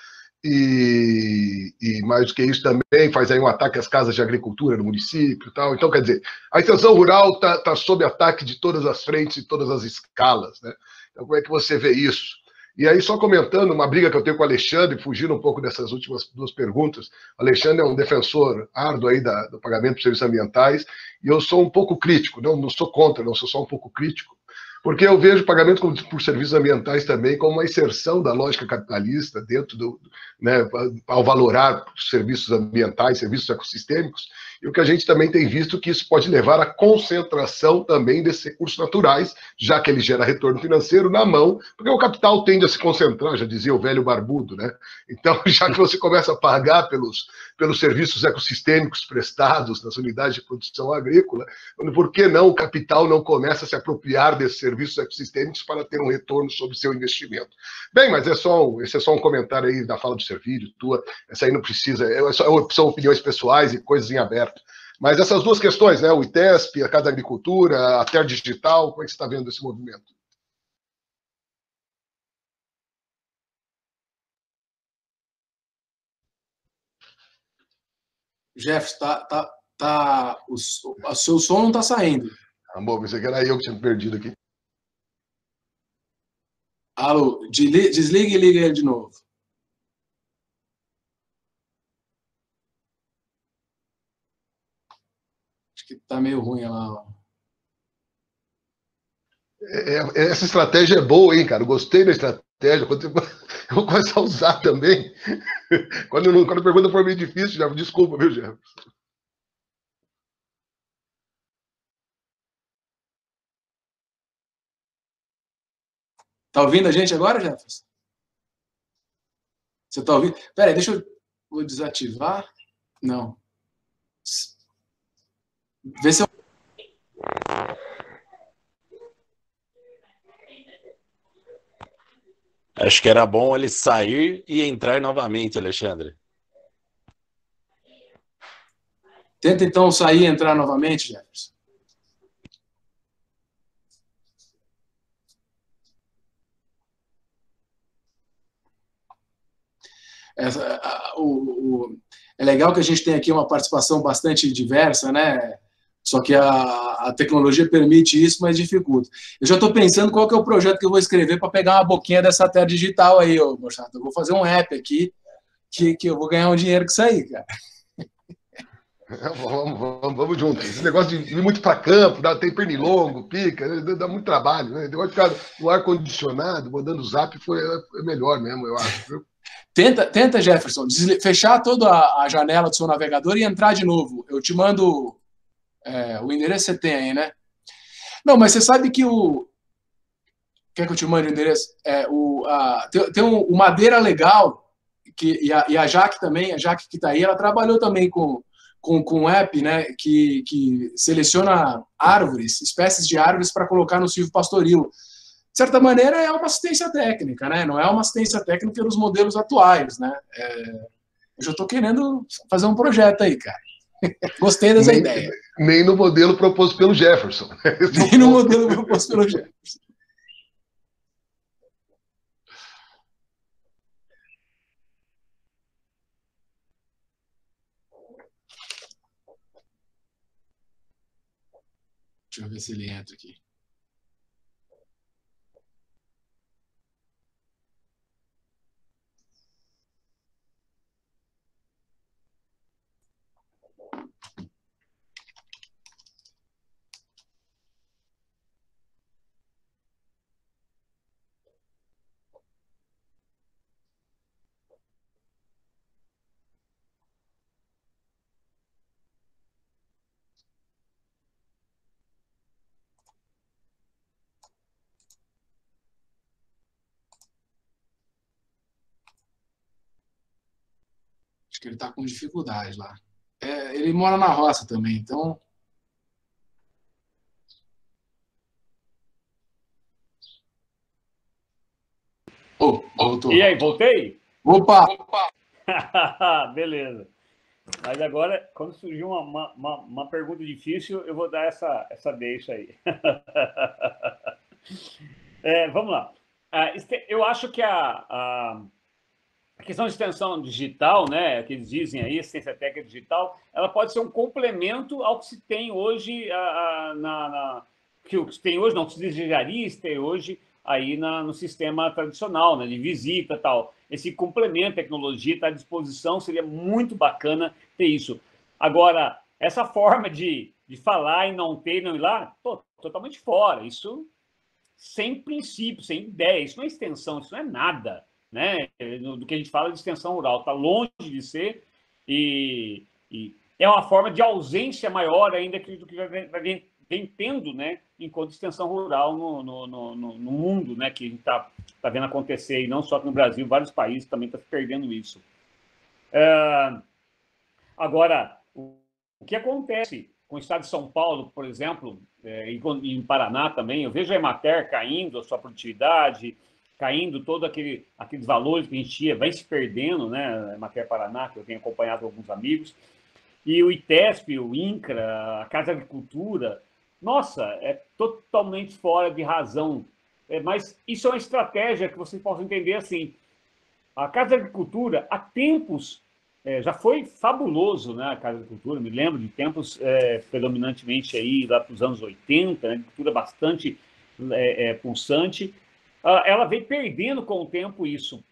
E mais do que isso também faz aí um ataque às casas de agricultura no município e tal. Então, quer dizer, a extensão rural está sob ataque de todas as frentes e todas as escalas, né? Então, como é que você vê isso? E aí, só comentando uma briga que eu tenho com o Alexandre, fugindo um pouco dessas últimas duas perguntas, o Alexandre é um defensor árduo aí do pagamento de serviços ambientais, e eu sou um pouco crítico, não sou contra, não sou só um pouco crítico, porque eu vejo o pagamento por serviços ambientais também como uma inserção da lógica capitalista dentro né, ao valorar serviços ambientais, serviços ecossistêmicos, e o que a gente também tem visto que isso pode levar à concentração também desses recursos naturais, já que ele gera retorno financeiro na mão, porque o capital tende a se concentrar, já dizia o velho barbudo, né? Então, já que você começa a pagar pelos serviços ecossistêmicos prestados nas unidades de produção agrícola, por que não o capital não começa a se apropriar desses serviços ecossistêmicos para ter um retorno sobre o seu investimento? Bem, mas esse é só um comentário aí da fala do Servílio, tua, essa aí não precisa, são opiniões pessoais e coisas em aberto. Mas essas duas questões, né, o ITESP, a Casa da Agricultura, a TER Digital, como é que você está vendo esse movimento? Jefferson, o seu som não está saindo. Bom, pensei que era eu que tinha perdido aqui. Alô, desliga e liga ele de novo. Acho que está meio ruim lá. Essa estratégia é boa, hein, cara? Eu gostei da estratégia. Eu vou começar a usar também. Quando a pergunta for meio difícil, já desculpa, viu, Jefferson? Tá ouvindo a gente agora, Jefferson? Você tá ouvindo? Pera aí, vou desativar. Não. Vê se eu... Acho que era bom ele sair e entrar novamente, Alexandre. Tenta então sair e entrar novamente, Jefferson. É legal que a gente tem aqui uma participação bastante diversa, né? Só que a tecnologia permite isso, mas dificulta. Eu já estou pensando qual que é o projeto que eu vou escrever para pegar uma boquinha dessa TER digital aí, ô Borsato. Eu vou fazer um app aqui que eu vou ganhar um dinheiro com isso aí, cara. Vamos juntos. Esse negócio de ir muito para campo, tem pernilongo, pica, dá muito trabalho, né? O negócio de ficar no ar-condicionado, mandando zap, é melhor mesmo, eu acho. Viu? Tenta, Jefferson, fechar toda a janela do seu navegador e entrar de novo. Eu te mando o endereço, você tem aí, né? Não, mas você sabe que o... Quer que eu te mande o endereço? Tem o Madeira Legal, e a Jaque também, a Jaque que está aí, ela trabalhou também com um app, né, que seleciona árvores, espécies de árvores para colocar no silvio pastoril. De certa maneira, é uma assistência técnica, né? Não é uma assistência técnica dos modelos atuais, né? Eu já estou querendo fazer um projeto aí, cara. Gostei dessa ideia. Nem no modelo proposto pelo Jefferson. Nem no modelo proposto pelo Jefferson. Deixa eu ver se ele entra aqui. Acho que ele está com dificuldade lá. Ele mora na roça também, então... Voltou. E aí, voltei? Opa! Beleza. Mas agora, quando surgir uma pergunta difícil, eu vou dar essa deixa aí. Vamos lá. Eu acho que a questão de extensão digital, né, que eles dizem aí, assistência técnica digital, ela pode ser um complemento ao que se tem hoje, que o que se tem hoje, não, que se desejaria ter hoje aí no sistema tradicional, né, de visita e tal. Esse complemento, tecnologia está à disposição, seria muito bacana ter isso. Agora, essa forma de falar e não ter, não ir lá, totalmente fora. Isso sem princípio, sem ideia. Isso não é extensão, isso não é nada, né? Do que a gente fala de extensão rural. Está longe de ser e é uma forma de ausência maior ainda do que vem tendo, né, enquanto extensão rural no mundo, né, que a gente está vendo acontecer, e não só aqui no Brasil, vários países também estão perdendo isso. Agora, o que acontece com o estado de São Paulo, por exemplo, e em Paraná também, eu vejo a Emater caindo, a sua produtividade, caindo todos aqueles valores que a gente tinha, vai se perdendo, né, a Emater Paraná, que eu tenho acompanhado alguns amigos, e o ITESP, o INCRA, a Casa de Agricultura, nossa, é totalmente fora de razão. Mas isso é uma estratégia que vocês possam entender assim. A Casa de Agricultura, há tempos, já foi fabuloso, né? A Casa de Agricultura, me lembro de tempos predominantemente aí, lá para os anos 80, né? Agricultura bastante pulsante. Ela veio perdendo com o tempo isso.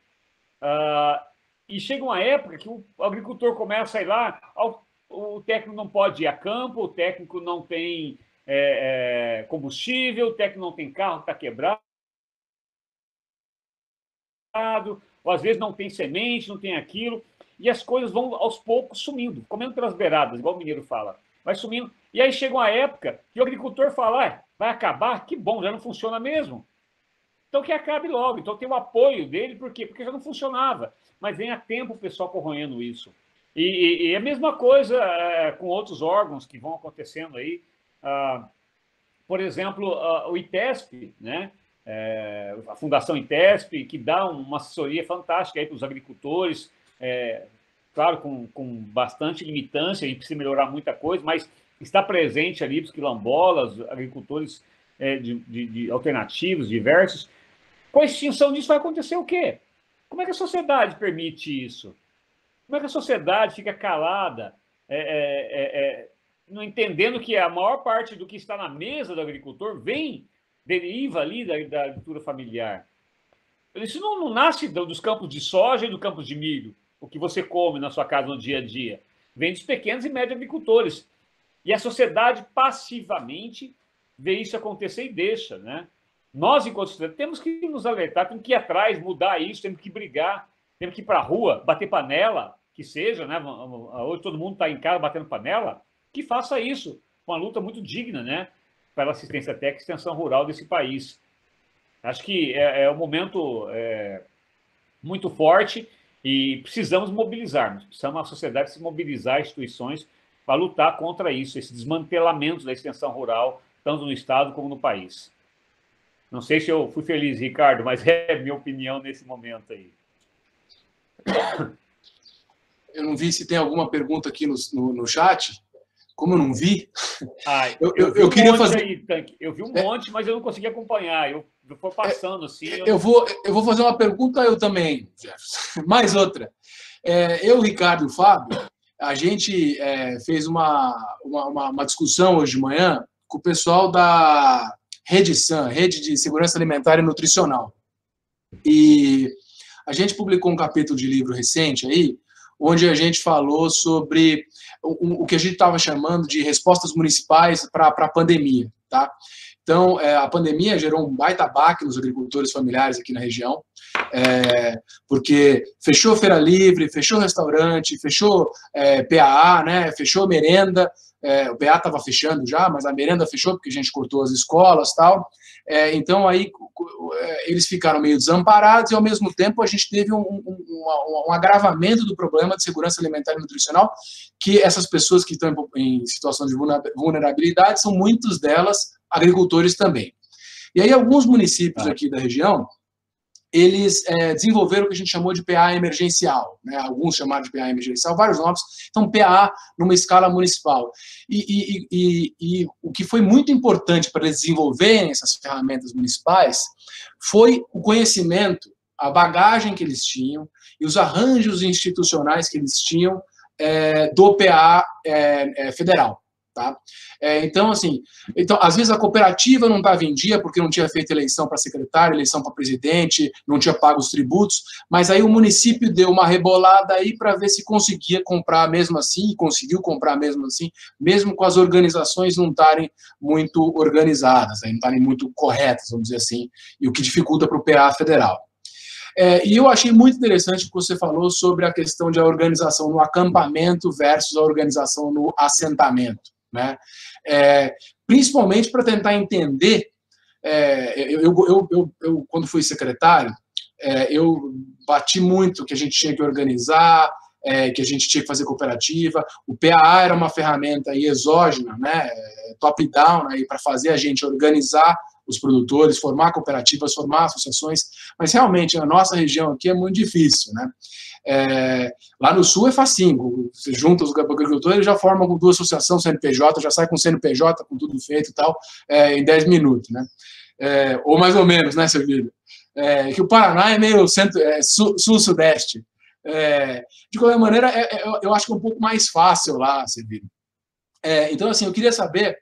E chega uma época que o agricultor começa a ir lá, o técnico não pode ir a campo, o técnico não tem combustível, o técnico não tem carro, está quebrado, ou às vezes não tem semente, não tem aquilo, e as coisas vão aos poucos sumindo, comendo pelas beiradas, igual o mineiro fala, vai sumindo. E aí chega uma época que o agricultor fala, vai acabar, que bom, já não funciona mesmo. Então que acabe logo, então tem o apoio dele, por quê? Porque já não funcionava, mas vem a tempo o pessoal corroendo isso. E a mesma coisa com outros órgãos que vão acontecendo aí. Por exemplo, o ITESP, né? A Fundação ITESP, que dá uma assessoria fantástica para os agricultores, claro, com bastante limitância, e precisa melhorar muita coisa, mas está presente ali para os quilombolas, agricultores de alternativos, diversos. Com a extinção disso vai acontecer o quê? Como é que a sociedade permite isso? Como é que a sociedade fica calada, não entendendo que a maior parte do que está na mesa do agricultor deriva ali da agricultura familiar? Isso não nasce dos campos de soja e do campos de milho, o que você come na sua casa no dia a dia. Vem dos pequenos e médios agricultores. E a sociedade passivamente vê isso acontecer e deixa, né? Nós, enquanto sociedade, temos que nos alertar, temos que ir atrás, mudar isso, temos que brigar. temos que ir para a rua, bater panela, que seja, né? Hoje todo mundo está em casa batendo panela, que faça isso. Uma luta muito digna, né? Pela assistência técnica e extensão rural desse país. Acho que é um momento muito forte e precisamos mobilizarmos. Precisamos a sociedade se mobilizar, instituições, para lutar contra isso, esse desmantelamento da extensão rural, tanto no Estado como no país. Não sei se eu fui feliz, Ricardo, mas é a minha opinião nesse momento aí. Eu não vi se tem alguma pergunta aqui no chat. Como eu não vi, eu queria fazer. Aí, Tanque. Eu vi um monte, mas eu não consegui acompanhar. Eu fui passando assim. Eu vou fazer uma pergunta, eu também, Jefferson. Mais outra. Eu, Ricardo e o Fábio, a gente fez uma discussão hoje de manhã com o pessoal da Rede SAN, Rede de Segurança Alimentar e Nutricional. E a gente publicou um capítulo de livro recente aí, onde a gente falou sobre o que a gente estava chamando de respostas municipais para a pandemia, tá? Então, a pandemia gerou um baita baque nos agricultores familiares aqui na região, porque fechou feira livre, fechou restaurante, fechou PAA, né? Fechou merenda. O PA estava fechando já, mas a merenda fechou porque a gente cortou as escolas e tal. Então, aí eles ficaram meio desamparados e, ao mesmo tempo, a gente teve um agravamento do problema de segurança alimentar e nutricional, que essas pessoas que estão em situação de vulnerabilidade são, muitas delas, agricultores também. E aí, alguns municípios aqui da região, eles desenvolveram o que a gente chamou de PA emergencial, né? Alguns chamaram de PA emergencial, vários nomes. Então, PA numa escala municipal. E o que foi muito importante para eles desenvolverem essas ferramentas municipais foi o conhecimento, a bagagem que eles tinham e os arranjos institucionais que eles tinham do PA federal. Tá? Então, assim, às vezes a cooperativa não estava em dia porque não tinha feito eleição para secretário, eleição para presidente, não tinha pago os tributos, mas aí o município deu uma rebolada aí para ver se conseguia comprar mesmo assim, e conseguiu comprar mesmo assim, mesmo com as organizações não estarem muito organizadas, não estarem muito corretas, vamos dizer assim, e o que dificulta para o PA federal. E eu achei muito interessante o que você falou sobre a questão de a organização no acampamento versus a organização no assentamento, né? Principalmente para tentar entender. Eu, quando fui secretário, eu bati muito que a gente tinha que organizar, que a gente tinha que fazer cooperativa. O PAA era uma ferramenta aí exógena, né, top-down, para fazer a gente organizar os produtores, formar cooperativas, formar associações, mas realmente a nossa região aqui é muito difícil, né? Lá no sul é facinho, você junta os agricultores, já formam com 2 associações, CNPJ, já sai com CNPJ, com tudo feito e tal, em 10 minutos, né? Ou mais ou menos, né, Servilho? Que o Paraná é meio sul-sudeste. De qualquer maneira, eu acho que é um pouco mais fácil lá, Servilho. Então, assim, eu queria saber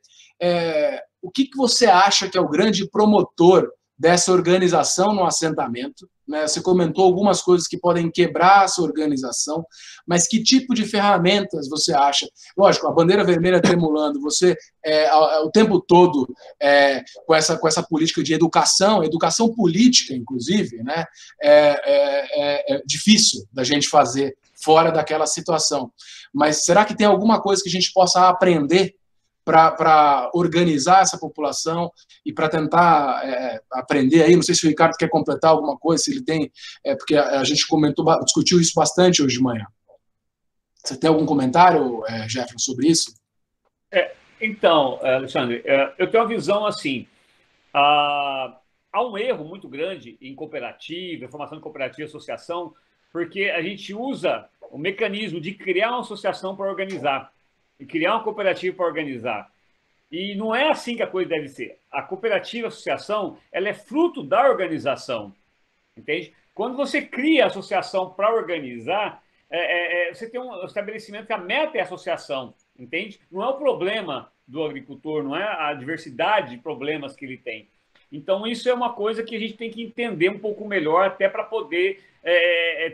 o que você acha que é o grande promotor dessa organização no assentamento, né? Você comentou algumas coisas que podem quebrar essa organização, mas que tipo de ferramentas você acha? Lógico, a bandeira vermelha tremulando, você o tempo todo com essa política de educação política, inclusive, né? É difícil da gente fazer fora daquela situação. Mas será que tem alguma coisa que a gente possa aprender para organizar essa população e para tentar aprender aí? Não sei se o Ricardo quer completar alguma coisa, se ele tem, porque a gente discutiu isso bastante hoje de manhã. Você tem algum comentário, Jefferson, sobre isso? Então, Alexandre, eu tenho uma visão assim, há um erro muito grande em cooperativa, formação de cooperativa, associação, porque a gente usa o mecanismo de criar uma associação para organizar, e criar uma cooperativa para organizar. E não é assim que a coisa deve ser. A cooperativa, a associação, ela é fruto da organização, entende? Quando você cria a associação para organizar, você tem um estabelecimento que a meta é a associação, entende? Não é o problema do agricultor, não é a diversidade de problemas que ele tem. Então, isso é uma coisa que a gente tem que entender um pouco melhor, até para poder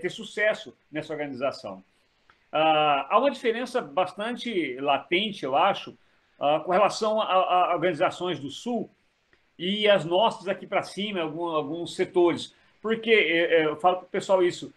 ter sucesso nessa organização. Há uma diferença bastante latente, eu acho, com relação a organizações do Sul e as nossas aqui para cima, alguns setores. Porque, eu falo para o pessoal isso,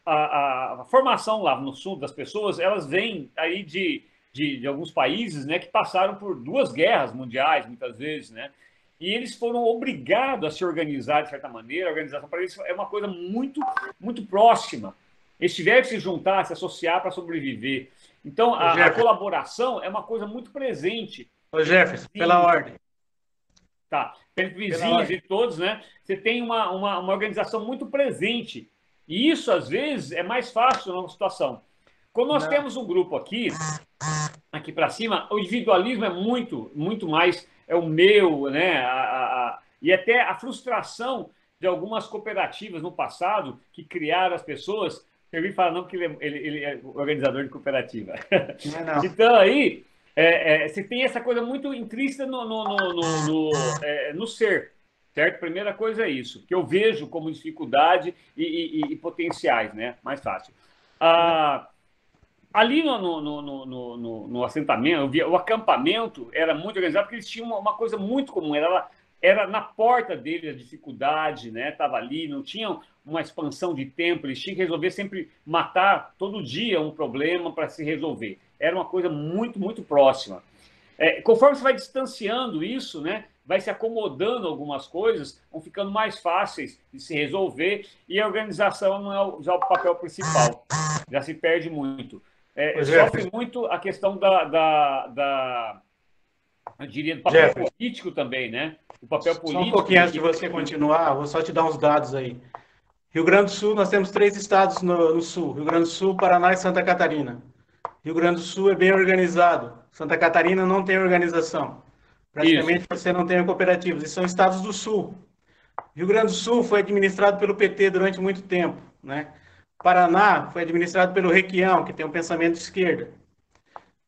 a formação lá no sul das pessoas, elas vêm aí de alguns países, né, que passaram por 2 guerras mundiais, muitas vezes, né? E eles foram obrigados a se organizar de certa maneira. A organização para eles é uma coisa muito, muito próxima. Eles tiveram que se juntar, se associar para sobreviver. Então, a colaboração é uma coisa muito presente. Ô Jefferson, pela ordem. Tá, entre vizinhos e todos, né? Você tem uma organização muito presente. E isso, às vezes, é mais fácil numa situação. Quando nós temos um grupo aqui para cima, o individualismo é muito, muito mais, é o meu, né? E até a frustração de algumas cooperativas no passado que criaram as pessoas. Eu vi falar não que ele é organizador de cooperativa. Não. Então, aí, você tem essa coisa muito intrínseca no ser, certo? Primeira coisa é isso, que eu vejo como dificuldade e potenciais, né? Mais fácil. Ali no assentamento, eu via, o acampamento era muito organizado, porque eles tinham uma coisa muito comum, era na porta deles a dificuldade, né? Estava ali, não tinham uma expansão de tempo, eles tinham que resolver sempre, matar todo dia um problema para se resolver. Era uma coisa muito, muito próxima. Conforme você vai distanciando isso, né? Vai se acomodando algumas coisas, vão ficando mais fáceis de se resolver e a organização não é já o papel principal, já se perde muito. Sofre muito a questão eu diria, do papel político também, né? O papel político. Só um pouquinho antes de você continuar, vou só te dar uns dados aí. Rio Grande do Sul, nós temos 3 estados no sul: Rio Grande do Sul, Paraná e Santa Catarina. Rio Grande do Sul é bem organizado. Santa Catarina não tem organização. Praticamente você não tem cooperativas. E são estados do sul. Rio Grande do Sul foi administrado pelo PT durante muito tempo, né? Paraná foi administrado pelo Requião, que tem um pensamento de esquerda.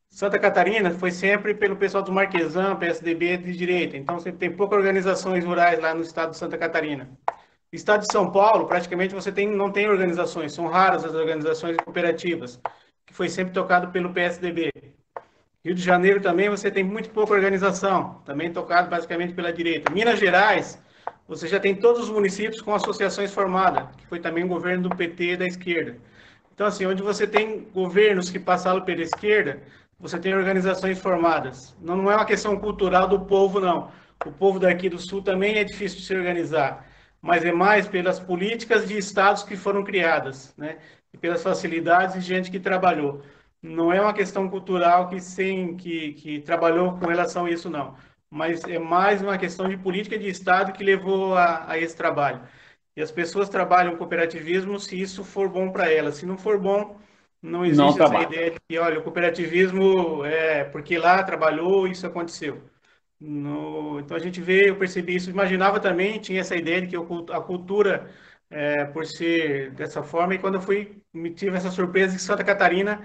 Santa Catarina foi sempre pelo pessoal do Marquesão, PSDB de direita. Então, você tem poucas organizações rurais lá no estado de Santa Catarina. No estado de São Paulo, praticamente você não tem organizações. São raras as organizações cooperativas, que foi sempre tocado pelo PSDB. Rio de Janeiro também você tem muito pouca organização, também tocado basicamente pela direita. Minas Gerais, você já tem todos os municípios com associações formadas, que foi também um governo do PT e da esquerda. Então, assim, onde você tem governos que passaram pela esquerda, você tem organizações formadas. Não é uma questão cultural do povo, não. O povo daqui do Sul também é difícil de se organizar, mas é mais pelas políticas de estados que foram criadas, né? E pelas facilidades de gente que trabalhou. Não é uma questão cultural que trabalhou com relação a isso, não. Mas é mais uma questão de política de Estado que levou a esse trabalho. E as pessoas trabalham cooperativismo se isso for bom para elas. Se não for bom, não existe essa ideia de que, olha, o cooperativismo é porque lá trabalhou, isso aconteceu. Então a gente vê, eu percebi isso, imaginava também, tinha essa ideia de que a cultura, por ser dessa forma, e quando eu tive essa surpresa que Santa Catarina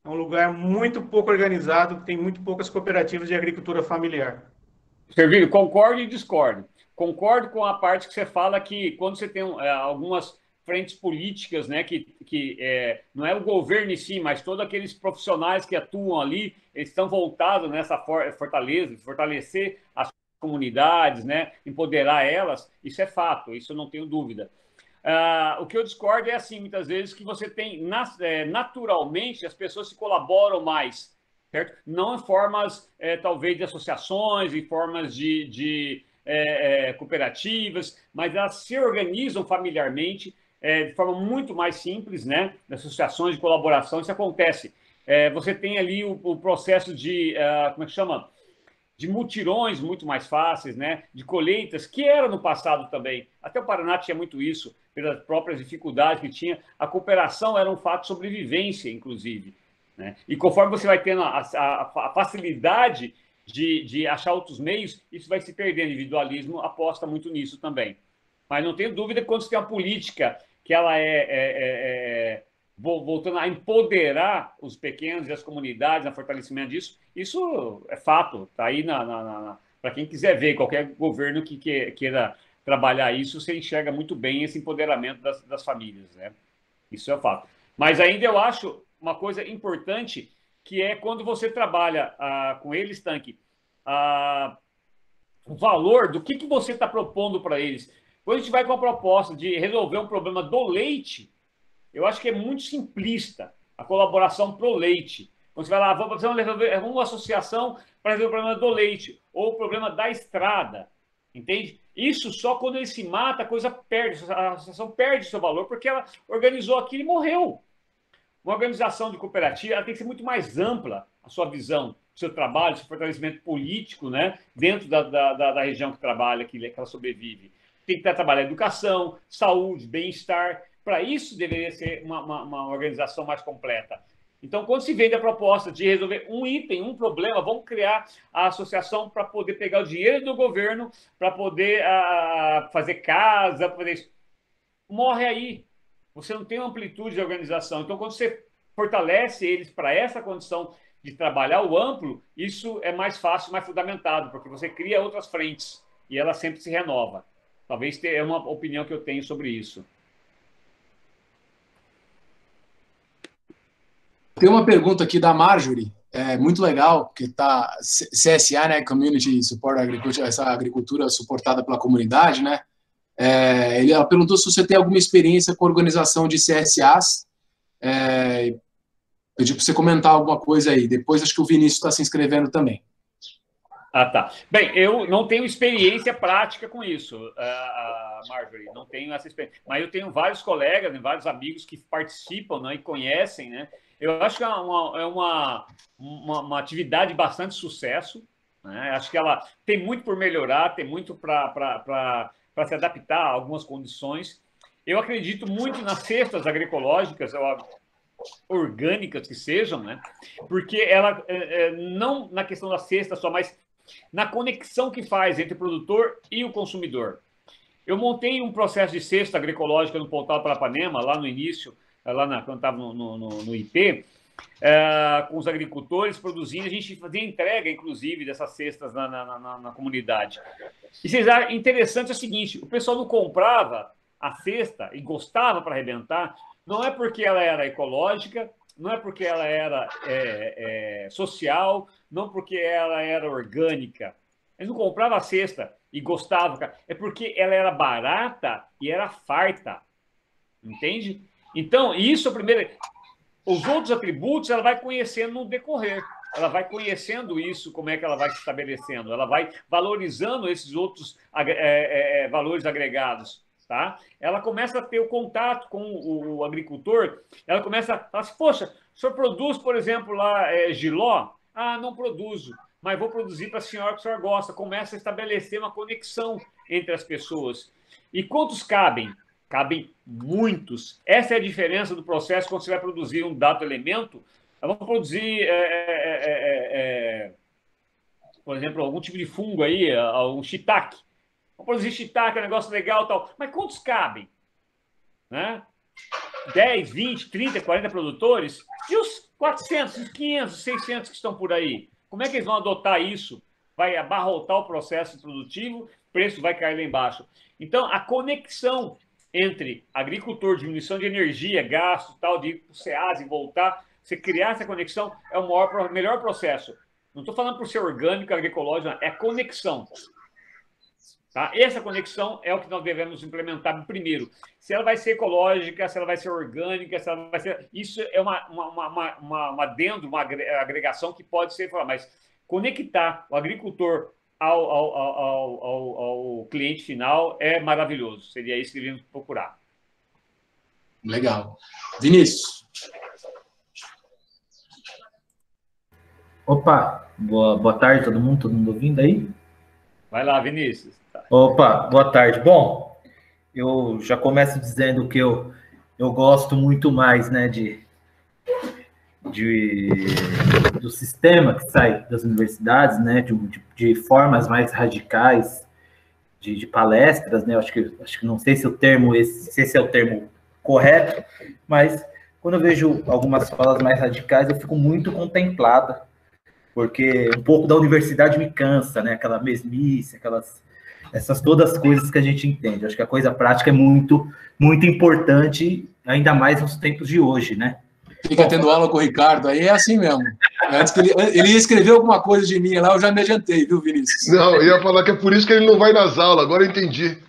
é um lugar muito pouco organizado, que tem muito poucas cooperativas de agricultura familiar. Servilho, concordo e discordo. Concordo com a parte que você fala que quando você tem algumas frentes políticas, né, não é o governo em si, mas todos aqueles profissionais que atuam ali, eles estão voltados nessa fortalecer as comunidades, né, empoderar elas, isso é fato, isso eu não tenho dúvida. O que eu discordo é assim, muitas vezes, que você tem, naturalmente, as pessoas se colaboram mais, certo? Não em formas, talvez, de associações, em formas de cooperativas, mas elas se organizam familiarmente, de forma muito mais simples, né? Associações de colaboração, isso acontece. Você tem ali o processo de, como é que chama? De mutirões muito mais fáceis, né? De colheitas, que era no passado também. Até o Paraná tinha muito isso, pelas próprias dificuldades que tinha. A cooperação era um fato de sobrevivência, inclusive, né? E conforme você vai tendo a facilidade de achar outros meios, isso vai se perdendo. O individualismo aposta muito nisso também. Mas não tenho dúvida que quando você tem uma política que ela voltando a empoderar os pequenos e as comunidades, no fortalecimento disso, isso é fato, está aí para quem quiser ver, qualquer governo que queira trabalhar isso, você enxerga muito bem esse empoderamento das famílias, né? Isso é fato. Mas ainda eu acho uma coisa importante, que é quando você trabalha com eles, Tanque, o valor do que você está propondo para eles. Quando a gente vai com a proposta de resolver um problema do leite, Eu acho que é muito simplista a colaboração pro leite. Quando você vai lá, vamos resolver uma associação para resolver o problema do leite ou o problema da estrada, entende? Isso só quando ele se mata, a coisa perde, a associação perde seu valor porque ela organizou aquilo e morreu. Uma organização de cooperativa ela tem que ser muito mais ampla, a sua visão, o seu trabalho, o seu fortalecimento político, né, dentro da região que trabalha, que ela sobrevive. Tem que trabalhar educação, saúde, bem-estar. Para isso, deveria ser uma organização mais completa. Então, quando se vende a proposta de resolver um item, um problema, vamos criar a associação para poder pegar o dinheiro do governo, para poder fazer casa, poder... morre aí. Você não tem uma amplitude de organização. Então, quando você fortalece eles para essa condição de trabalhar o amplo, isso é mais fácil, mais fundamentado, porque você cria outras frentes e ela sempre se renova. Talvez é uma opinião que eu tenho sobre isso. Tem uma pergunta aqui da Marjorie, muito legal, que está CSA, né, Community Support Agriculture, essa agricultura suportada pela comunidade, né? Ela perguntou se você tem alguma experiência com organização de CSAs. Pedi para você comentar alguma coisa aí. Depois acho que o Vinícius está se inscrevendo também. Ah, tá. Bem, eu não tenho experiência prática com isso, Marjorie, não tenho essa experiência. Mas eu tenho vários colegas, vários amigos que participam, né, e conhecem, né? Eu acho que é uma atividade de bastante sucesso, né? Acho que ela tem muito por melhorar, tem muito para se adaptar a algumas condições. Eu acredito muito nas cestas agroecológicas, orgânicas que sejam, né? Porque ela, não na questão da cesta só, mas na conexão que faz entre o produtor e o consumidor. Eu montei um processo de cesta agroecológica no Pontal Paranapanema, lá no início, quando estava no IP, com os agricultores produzindo, a gente fazia entrega, inclusive, dessas cestas na comunidade. E vocês acham interessante é o seguinte, o pessoal não comprava a cesta e gostava para arrebentar, não é porque ela era ecológica, não é porque ela era social, não porque ela era orgânica. Eles não compravam a cesta e gostavam, é porque ela era barata e era farta, entende? Então, isso é o primeiro. Os outros atributos ela vai conhecendo no decorrer. Ela vai conhecendo isso, como é que ela vai se estabelecendo. Ela vai valorizando esses outros valores agregados. Tá? Ela começa a ter o contato com o agricultor. Ela começa a falar assim, poxa, o senhor produz, por exemplo, lá jiló? Ah, não produzo, mas vou produzir para a senhora que a senhora gosta. Começa a estabelecer uma conexão entre as pessoas. E quantos cabem? Cabem muitos. Essa é a diferença do processo quando você vai produzir um dado elemento. Vamos produzir, por exemplo, algum tipo de fungo aí, um shiitake. Vamos produzir shiitake, é um negócio legal e tal. Mas quantos cabem? Né? 10, 20, 30, 40 produtores? E os 400, os 500, os 600 que estão por aí? Como é que eles vão adotar isso? Vai abarrotar o processo produtivo, o preço vai cair lá embaixo. Então, a conexão entre agricultor, diminuição de energia, gasto, tal, de ir para o SEAS e voltar, você criar essa conexão é o melhor processo. Não estou falando por ser orgânico, agroecológico, não, é conexão. Tá? Essa conexão é o que nós devemos implementar primeiro. Se ela vai ser ecológica, se ela vai ser orgânica, se ela vai ser... Isso é uma agregação que pode ser... Mas conectar o agricultor ao cliente final é maravilhoso. Seria isso que deveríamos procurar. Legal. Vinícius. Opa, boa tarde todo mundo ouvindo aí? Vai lá, Vinícius. Opa, boa tarde. Bom, eu já começo dizendo que eu gosto muito mais, né, do sistema que sai das universidades, né, de formas mais radicais de palestras, né, acho que não sei se esse é o termo correto, mas quando eu vejo algumas falas mais radicais, eu fico muito contemplada, porque um pouco da universidade me cansa, né, aquela mesmice, essas todas as coisas que a gente entende. Acho que a coisa prática é muito, muito importante, ainda mais nos tempos de hoje, né? Fica tendo aula com o Ricardo, aí é assim mesmo. Antes que ele ia escrever alguma coisa de mim lá, eu já me adiantei, viu, Vinícius? Não, eu ia falar que é por isso que ele não vai nas aulas, agora eu entendi.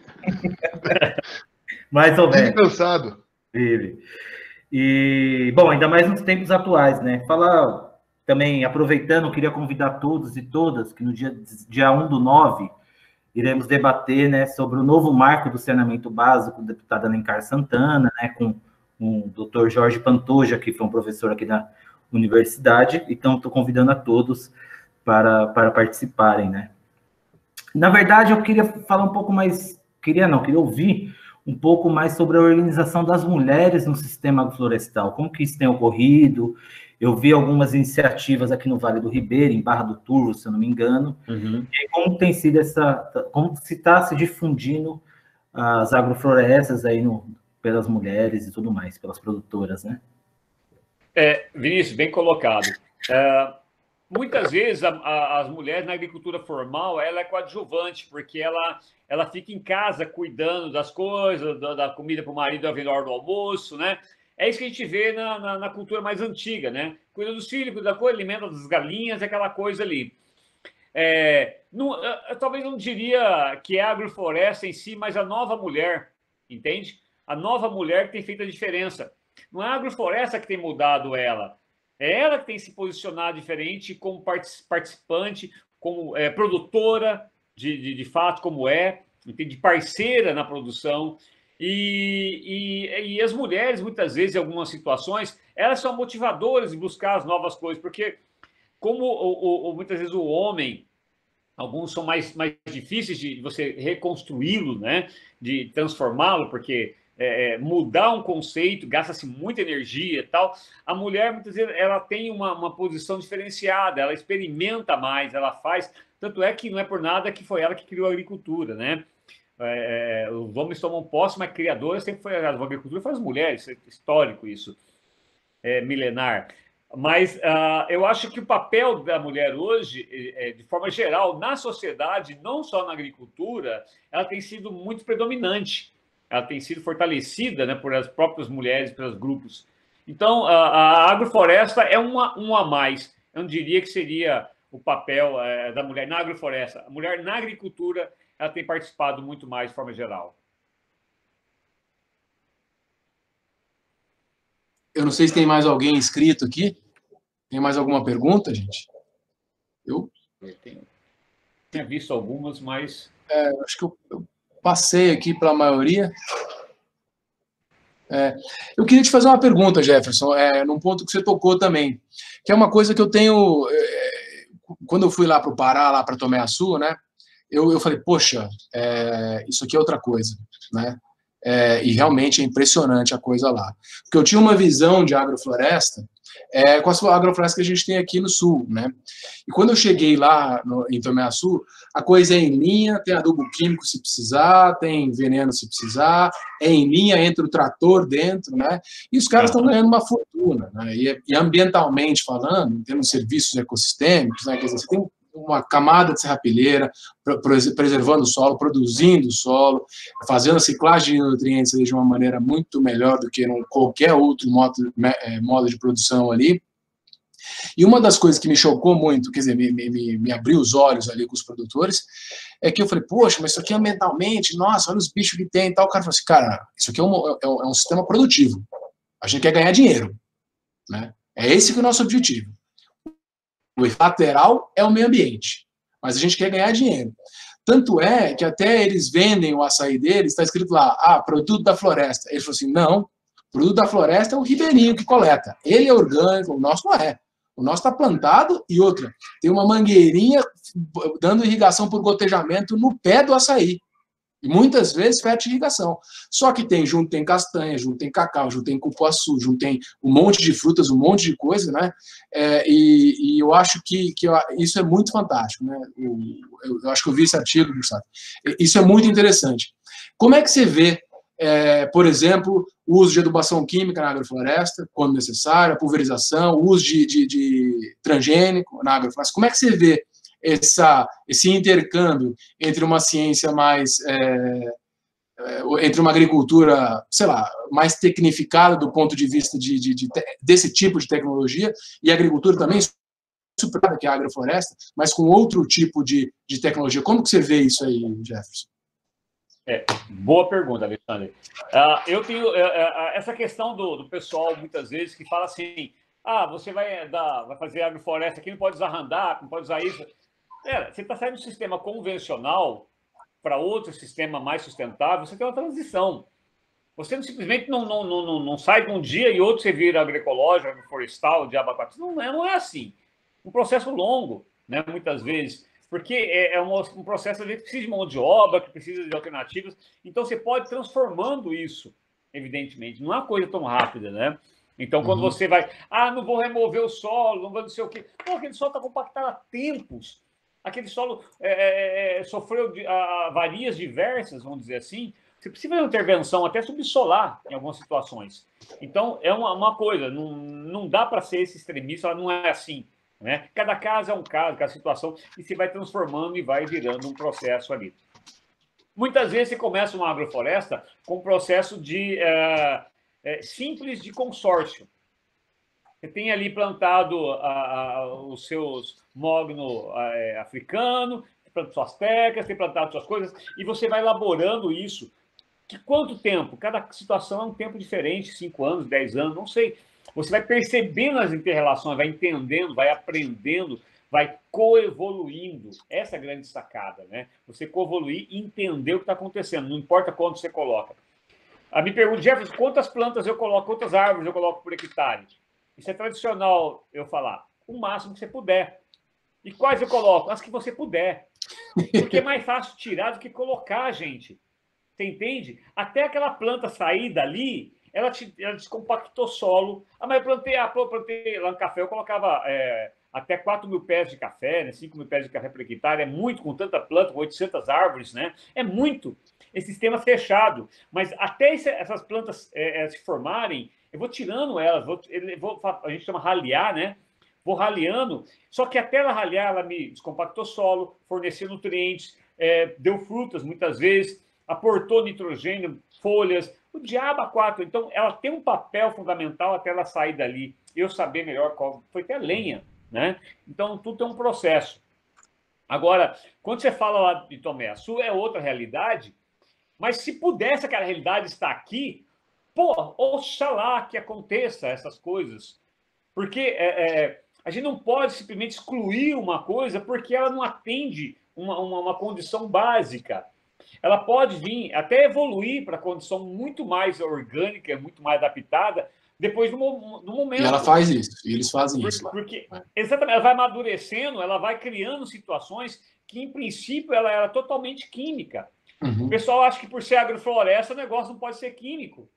Mais ou menos. Fique cansado. Ele. E, bom, ainda mais nos tempos atuais, né? Fala também, aproveitando, queria convidar todos e todas que no dia 1/9 iremos debater, né, sobre o novo marco do saneamento básico, do deputado Alencar Santana, né, com o Dr. Jorge Pantoja, que foi um professor aqui da universidade, então estou convidando a todos para participarem, né. Na verdade, eu queria falar um pouco mais, queria ouvir um pouco mais sobre a organização das mulheres no sistema agroflorestal, como que isso tem ocorrido. Eu vi algumas iniciativas aqui no Vale do Ribeira, em Barra do Turvo, se eu não me engano, e como tem sido como se está se difundindo as agroflorestas aí pelas mulheres e tudo mais, pelas produtoras, né? Vinícius, bem colocado. Muitas vezes as mulheres na agricultura formal, ela é coadjuvante, porque ela fica em casa cuidando das coisas, da comida para o marido na hora do almoço, né? É isso que a gente vê na cultura mais antiga, né? Cuida dos filhos, cuida da coisa, alimenta das galinhas, aquela coisa ali. Talvez não diria que é a agrofloresta em si, mas a nova mulher, entende? A nova mulher que tem feito a diferença. Não é a agrofloresta que tem mudado ela. É ela que tem se posicionado diferente como participante, como produtora, de fato, como de parceira na produção. E as mulheres, muitas vezes, em algumas situações, elas são motivadoras de buscar as novas coisas, porque como muitas vezes o homem, alguns são mais difíceis de você reconstruí-lo, né? De transformá-lo, porque mudar um conceito, gasta-se muita energia e tal. A mulher, muitas vezes, ela tem uma posição diferenciada, ela experimenta mais, ela faz. Tanto é que não é por nada que foi ela que criou a agricultura, né? Os homens tomam posse, mas criadoras sempre foi a agricultura, foi as mulheres, é histórico isso, milenar. Mas eu acho que o papel da mulher hoje, de forma geral, na sociedade, não só na agricultura, ela tem sido muito predominante. Ela tem sido fortalecida, né, por as próprias mulheres, pelos grupos. Então, a agrofloresta é um a mais. Eu não diria que seria o papel da mulher na agrofloresta. A mulher na agricultura, ela tem participado muito mais de forma geral. Eu não sei se tem mais alguém inscrito aqui. Tem mais alguma pergunta, gente? Eu tinha visto algumas, mas... acho que eu passei aqui pela maioria. Eu queria te fazer uma pergunta, Jefferson, num ponto que você tocou também, que é uma coisa que eu tenho... quando eu fui lá para o Pará, lá para Tomé Açu, né? Eu falei, poxa, isso aqui é outra coisa, né? E realmente é impressionante a coisa lá. Porque eu tinha uma visão de agrofloresta com a agrofloresta que a gente tem aqui no sul, né? E quando eu cheguei lá em Tomé Açu, a coisa é em linha, tem adubo químico se precisar, tem veneno se precisar, é em linha, entra o trator dentro, né? E os caras estão ganhando uma fortuna, né? E ambientalmente falando, em termos de serviços ecossistêmicos, né? Quer dizer, você tem uma camada de serrapilheira, preservando o solo, produzindo o solo, fazendo a ciclagem de nutrientes de uma maneira muito melhor do que qualquer outro modo de produção ali. E uma das coisas que me chocou muito, quer dizer, me abriu os olhos ali com os produtores, é que eu falei, poxa, mas isso aqui ambientalmente, nossa, olha os bichos que tem e tal. O cara falou assim, cara, isso aqui é um sistema produtivo. A gente quer ganhar dinheiro, né? É esse que é o nosso objetivo. O lateral é o meio ambiente, mas a gente quer ganhar dinheiro. Tanto é que até eles vendem o açaí deles, está escrito lá, produto da floresta. Ele falou assim, não, o produto da floresta é o ribeirinho que coleta. Ele é orgânico, o nosso não é. O nosso está plantado e outra, tem uma mangueirinha dando irrigação por gotejamento no pé do açaí. E muitas vezes fertirrigação. Só que junto tem castanha, junto tem cacau, junto tem cupuaçu, junto tem um monte de frutas, um monte de coisa, né? E eu acho que isso é muito fantástico, né? Eu acho que eu vi esse artigo, Gustavo. Isso é muito interessante. Como é que você vê, por exemplo, o uso de adubação química na agrofloresta, quando necessário, a pulverização, o uso de transgênico na agrofloresta? Como é que você vê esse intercâmbio entre uma ciência mais... entre uma agricultura, sei lá, mais tecnificada do ponto de vista desse tipo de tecnologia e a agricultura também superada, que é a agrofloresta, mas com outro tipo de tecnologia. Como que você vê isso aí, Jefferson? Boa pergunta, Alexandre. Eu tenho essa questão do pessoal, muitas vezes, que fala assim, você vai fazer agrofloresta aqui, não pode usar Roundup, não pode usar isso. Você está saindo do sistema convencional para outro sistema mais sustentável, você tem uma transição. Você não, simplesmente não sai de um dia e outro você vira agroecológico, agroflorestal, diabo quatro. Não é assim. Um processo longo, né, muitas vezes, porque é um processo que precisa de mão de obra, que precisa de alternativas. Então, você pode ir transformando isso, evidentemente. Não é uma coisa tão rápida, né? Então, quando você vai... não vou remover o solo, não vou não sei o quê. Pô, aquele solo está compactado há tempos. Aquele solo sofreu avarias diversas, vamos dizer assim. Você precisa de uma intervenção até subsolar em algumas situações. Então, é uma coisa, não dá para ser esse extremista, ela não é assim. Né? Cada caso é um caso, cada situação, e se vai transformando e vai virando um processo ali. Muitas vezes você começa uma agrofloresta com um processo simples de consórcio. Você tem ali plantado os seus mogno africano, planta suas tecas, tem plantado suas coisas, e você vai elaborando isso. Que quanto tempo? Cada situação é um tempo diferente, 5 anos, 10 anos, não sei. Você vai percebendo as inter-relações, vai entendendo, vai aprendendo, vai coevoluindo. Essa é a grande sacada, né? Você coevoluir e entender o que está acontecendo, não importa quanto você coloca. Me pergunta, Jefferson, quantas plantas eu coloco, quantas árvores eu coloco por hectare? Isso é tradicional eu falar. O máximo que você puder. E quais eu coloco? As que você puder. Porque é mais fácil tirar do que colocar, gente. Você entende? Até aquela planta sair dali, ela descompactou solo. Mas eu plantei lá no café, eu colocava até 4.000 pés de café, né? 5.000 pés de café por hectare. É muito, com tanta planta, com 800 árvores, né? É muito. Esse sistema fechado. Mas até essas plantas se formarem, eu vou tirando elas, a gente chama ralear, né? Vou raleando, só que até ela ralear, ela me descompactou solo, forneceu nutrientes, deu frutas muitas vezes, aportou nitrogênio, folhas, o diabo a quatro. Então, ela tem um papel fundamental até ela sair dali. Eu saber melhor qual. Foi até lenha, né? Então, tudo tem um processo. Agora, quando você fala lá de Tomé, a sua é outra realidade, mas se pudesse aquela realidade estar aqui, oxalá que aconteça essas coisas. Porque a gente não pode simplesmente excluir uma coisa porque ela não atende uma condição básica. Ela pode vir até evoluir para condição muito mais orgânica, muito mais adaptada, depois do momento. E ela faz isso, e eles fazem isso lá. Porque, exatamente, ela vai amadurecendo, ela vai criando situações que, em princípio, ela era totalmente química. O pessoal acha que, por ser agrofloresta, o negócio não pode ser químico.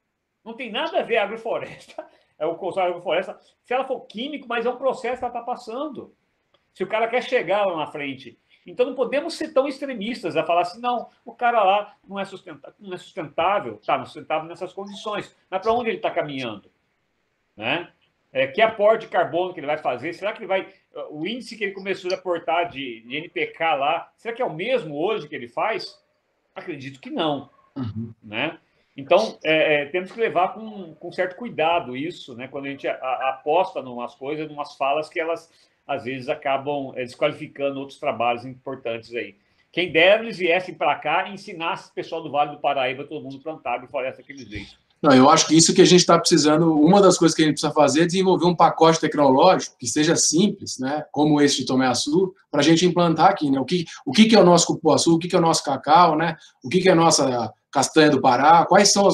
Não tem nada a ver a agrofloresta, o consórcio agrofloresta, se ela for químico, mas é um processo que ela está passando. Se o cara quer chegar lá na frente. Então, não podemos ser tão extremistas a falar assim, não, o cara lá não é sustentável, tá, não é sustentável nessas condições. Mas para onde ele está caminhando? Né? Que aporte de carbono que ele vai fazer? Será que ele vai... O índice que ele começou a aportar de NPK lá, será que é o mesmo hoje que ele faz? Acredito que não. Né? Então, temos que levar com certo cuidado isso, né? Quando a gente aposta em umas coisas, em umas falas que elas, às vezes, acabam desqualificando outros trabalhos importantes aí. Quem dera eles viessem para cá e ensinasse o pessoal do Vale do Paraíba, todo mundo plantar agrofloresta daquele jeito. Não, eu acho que isso que a gente está precisando, uma das coisas que a gente precisa fazer é desenvolver um pacote tecnológico que seja simples, né, como esse de Tomé-Açu, para a gente implantar aqui, né, o que é o nosso cupuaçu, o que é o nosso cacau, né, o que é a nossa castanha do Pará, quais são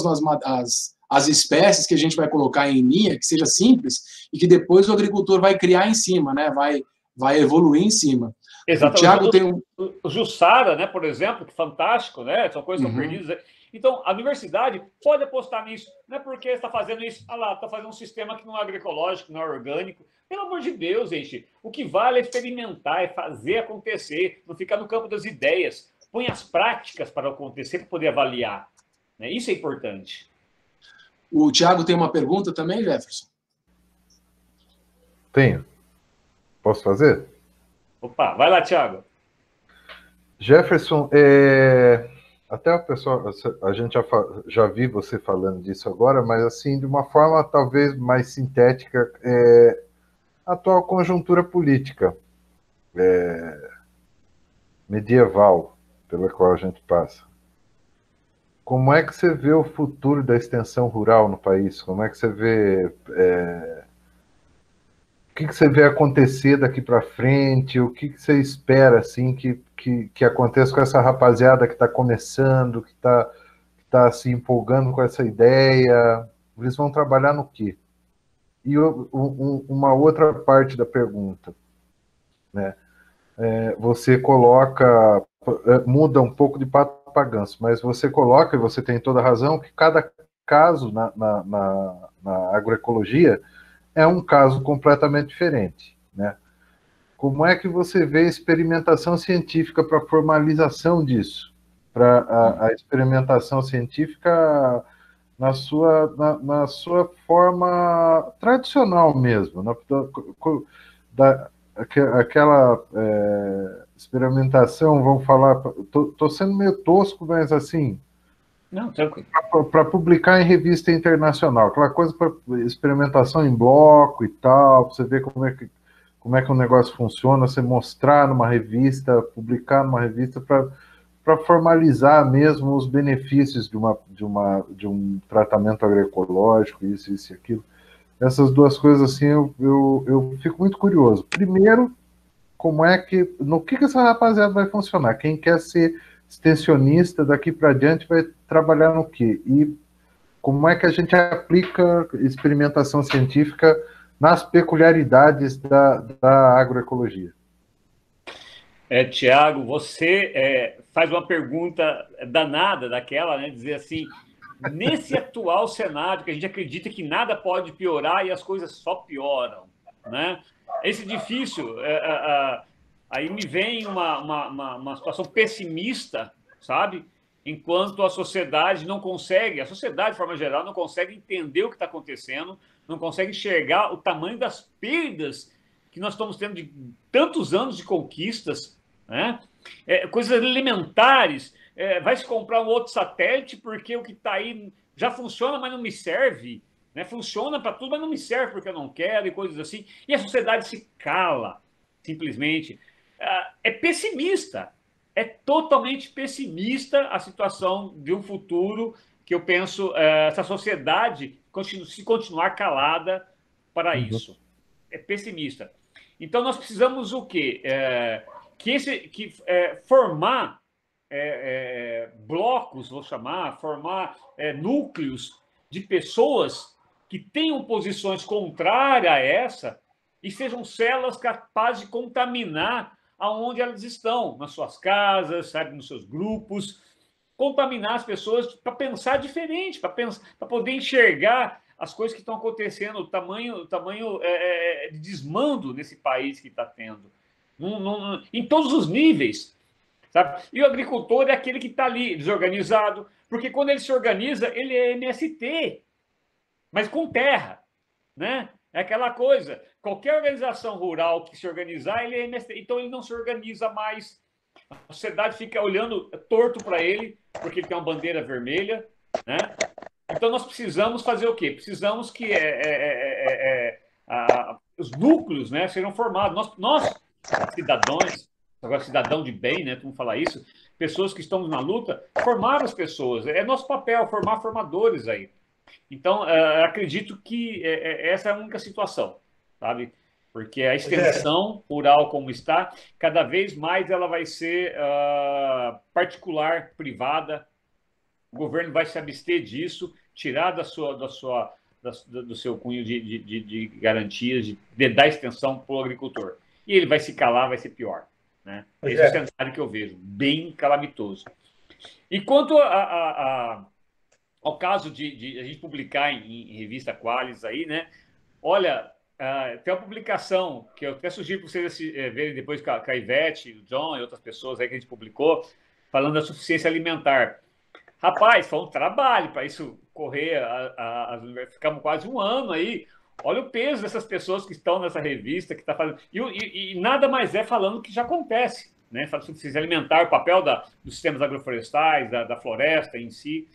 as espécies que a gente vai colocar em linha, que seja simples e que depois o agricultor vai criar em cima, né, vai evoluir em cima. Exatamente. O Thiago tem o Jussara, né, por exemplo, que fantástico, né, são coisas que estão perdidas. Então, a universidade pode apostar nisso. Não é porque está fazendo isso, está fazendo um sistema que não é agroecológico, não é orgânico. Pelo amor de Deus, gente. O que vale é experimentar, é fazer acontecer, não ficar no campo das ideias. Põe as práticas para acontecer, para poder avaliar. Né? Isso é importante. O Thiago tem uma pergunta também, Jefferson? Tenho. Posso fazer? Opa, vai lá, Thiago. Jefferson, até o pessoal, a gente já vi você falando disso agora, mas assim, de uma forma talvez mais sintética, a atual conjuntura política medieval pela qual a gente passa. como é que você vê o futuro da extensão rural no país? Como é que você vê, o que você vê acontecer daqui para frente? O que você espera assim que aconteça com essa rapaziada que está começando, que está se empolgando com essa ideia? Eles vão trabalhar no quê? E uma outra parte da pergunta, né? Você coloca, muda um pouco de pato para ganso, mas você coloca, e você tem toda a razão, que cada caso na agroecologia é um caso completamente diferente, né? Como é que você vê a experimentação científica para a formalização disso? Para a experimentação científica na sua forma tradicional mesmo, aquela experimentação, vamos falar, estou sendo meio tosco, mas assim, não, tranquilo, para publicar em revista internacional, aquela coisa para experimentação em bloco e tal, para você ver como é que o negócio funciona, você mostrar numa revista, publicar numa revista para formalizar mesmo os benefícios de um tratamento agroecológico, isso e aquilo. Essas duas coisas, assim, eu fico muito curioso. Primeiro, no que essa rapaziada vai funcionar? Quem quer ser extensionista daqui para diante vai trabalhar no quê? E como é que a gente aplica experimentação científica nas peculiaridades da agroecologia? Tiago, você faz uma pergunta danada daquela, né? Dizer assim, nesse atual cenário que a gente acredita que nada pode piorar e as coisas só pioram, né? Esse difícil, aí me vem uma situação pessimista, sabe? Enquanto a sociedade não consegue, a sociedade de forma geral não consegue entender o que está acontecendo, não consegue enxergar o tamanho das perdas que nós estamos tendo de tantos anos de conquistas, né? Coisas elementares. Vai se comprar um outro satélite porque o que está aí já funciona, mas não me serve. Né? Funciona para tudo, mas não me serve porque eu não quero e coisas assim. E a sociedade se cala, simplesmente. É pessimista. É totalmente pessimista a situação de um futuro que eu penso essa sociedade se continuar calada para isso. É pessimista. Então, nós precisamos o quê? Formar blocos, vou chamar, formar núcleos de pessoas que tenham posições contrárias a essa e sejam células capazes de contaminar aonde elas estão, nas suas casas, sabe, nos seus grupos, contaminar as pessoas para pensar diferente, para poder enxergar as coisas que estão acontecendo, o tamanho de desmando nesse país que está tendo, em todos os níveis, sabe? E o agricultor é aquele que está ali desorganizado, porque quando ele se organiza, ele é MST, mas com terra, né? É aquela coisa, qualquer organização rural que se organizar, ele é MST, então ele não se organiza mais, a sociedade fica olhando torto para ele, porque ele tem uma bandeira vermelha, né? Então, nós precisamos fazer o quê? Precisamos que os núcleos, né, sejam formados. Nós, cidadãos, agora cidadão de bem, né, como falar isso, pessoas que estamos na luta, formar as pessoas. É nosso papel, formar formadores aí. Então, acredito que essa é a única situação, sabe? Porque a extensão rural como está, cada vez mais ela vai ser particular, privada. O governo vai se abster disso, tirar do seu cunho de garantias, da extensão para o agricultor. E ele vai se calar, vai ser pior. Né? Esse é o cenário que eu vejo, bem calamitoso. E quanto ao caso de a gente publicar em revista Qualis aí, né? Olha, tem uma publicação que eu até sugiro para vocês verem depois com a Ivete, o John e outras pessoas aí que a gente publicou, falando da suficiência alimentar. Rapaz, foi um trabalho para isso correr, ficamos quase um ano aí. Olha o peso dessas pessoas que estão nessa revista, que está fazendo. E nada mais falando que já acontece, né? Fala sobre suficiência alimentar, o papel dos sistemas agroflorestais, da floresta em si.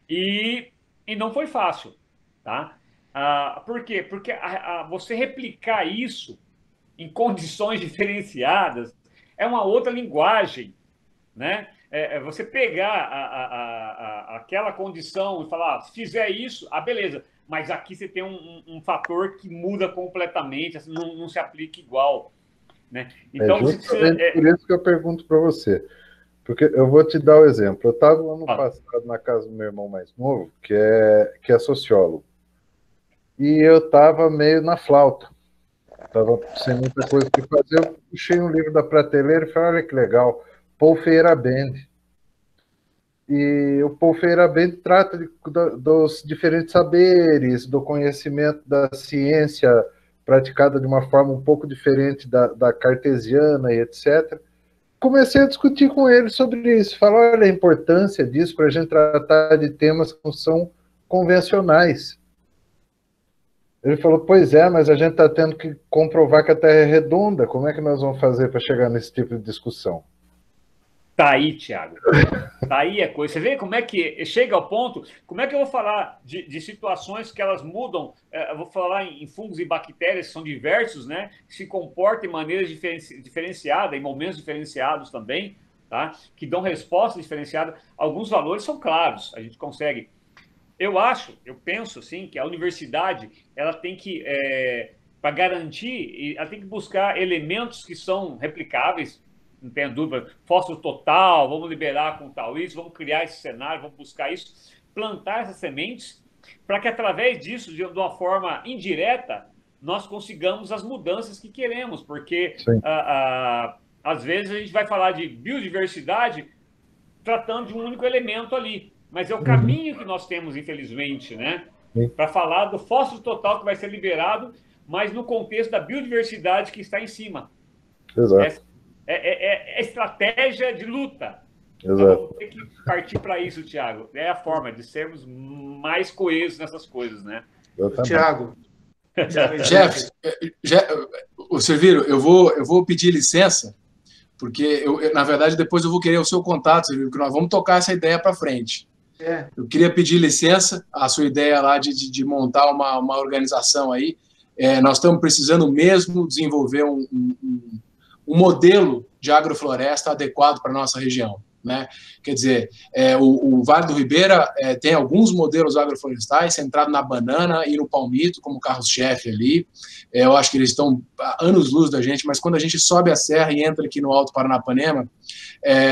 E não foi fácil, tá? Por quê? Porque você replicar isso em condições diferenciadas é uma outra linguagem, né? Você pegar aquela condição e falar, se fizer isso, beleza. Mas aqui você tem um fator que muda completamente, assim, não se aplica igual. Né? Então, justamente por isso que eu pergunto para você. Porque eu vou te dar o exemplo. Eu estava ano passado na casa do meu irmão mais novo, que é sociólogo. E eu estava meio na flauta. Estava sem muita coisa para fazer. Eu puxei um livro da prateleira e falei, olha que legal, Paul Feyerabend. E o Paul Feyerabend trata dos diferentes saberes, do conhecimento da ciência praticada de uma forma um pouco diferente da cartesiana e etc. Comecei a discutir com ele sobre isso. Falar, olha a importância disso para a gente tratar de temas que não são convencionais. Ele falou, pois é, mas a gente está tendo que comprovar que a Terra é redonda. Como é que nós vamos fazer para chegar nesse tipo de discussão? Tá aí, Thiago. Tá aí a coisa. Você vê como é que chega ao ponto? Como é que eu vou falar de situações que elas mudam? Eu vou falar em fungos e bactérias que são diversos, né? Que se comportam de maneiras diferenciadas, em momentos diferenciados também, tá? Que dão respostas diferenciadas. Alguns valores são claros, a gente consegue. Eu penso, assim, que a universidade, ela tem que, para garantir, ela tem que buscar elementos que são replicáveis, não tenha dúvida, fósforo total, vamos liberar com tal isso, vamos criar esse cenário, vamos buscar isso, plantar essas sementes, para que através disso, de uma forma indireta, nós consigamos as mudanças que queremos, porque às vezes a gente vai falar de biodiversidade tratando de um único elemento ali, mas é o caminho que nós temos, infelizmente, né? Para falar do fósforo total que vai ser liberado, mas no contexto da biodiversidade que está em cima. Exato. É estratégia de luta. Exato. Então, vamos ter que partir para isso, Thiago. É a forma de sermos mais coesos nessas coisas, né? Thiago. O Serviro, eu vou pedir licença, porque, na verdade, depois eu vou querer o seu contato, Serviro, porque nós vamos tocar essa ideia para frente. Eu queria pedir licença, a sua ideia lá de montar uma organização aí. Nós estamos precisando mesmo desenvolver um modelo de agrofloresta adequado para a nossa região, né? Quer dizer, o Vale do Ribeira tem alguns modelos agroflorestais centrados na banana e no palmito como carro-chefe ali. Eu acho que eles estão anos-luz da gente, mas quando a gente sobe a serra e entra aqui no Alto Paranapanema,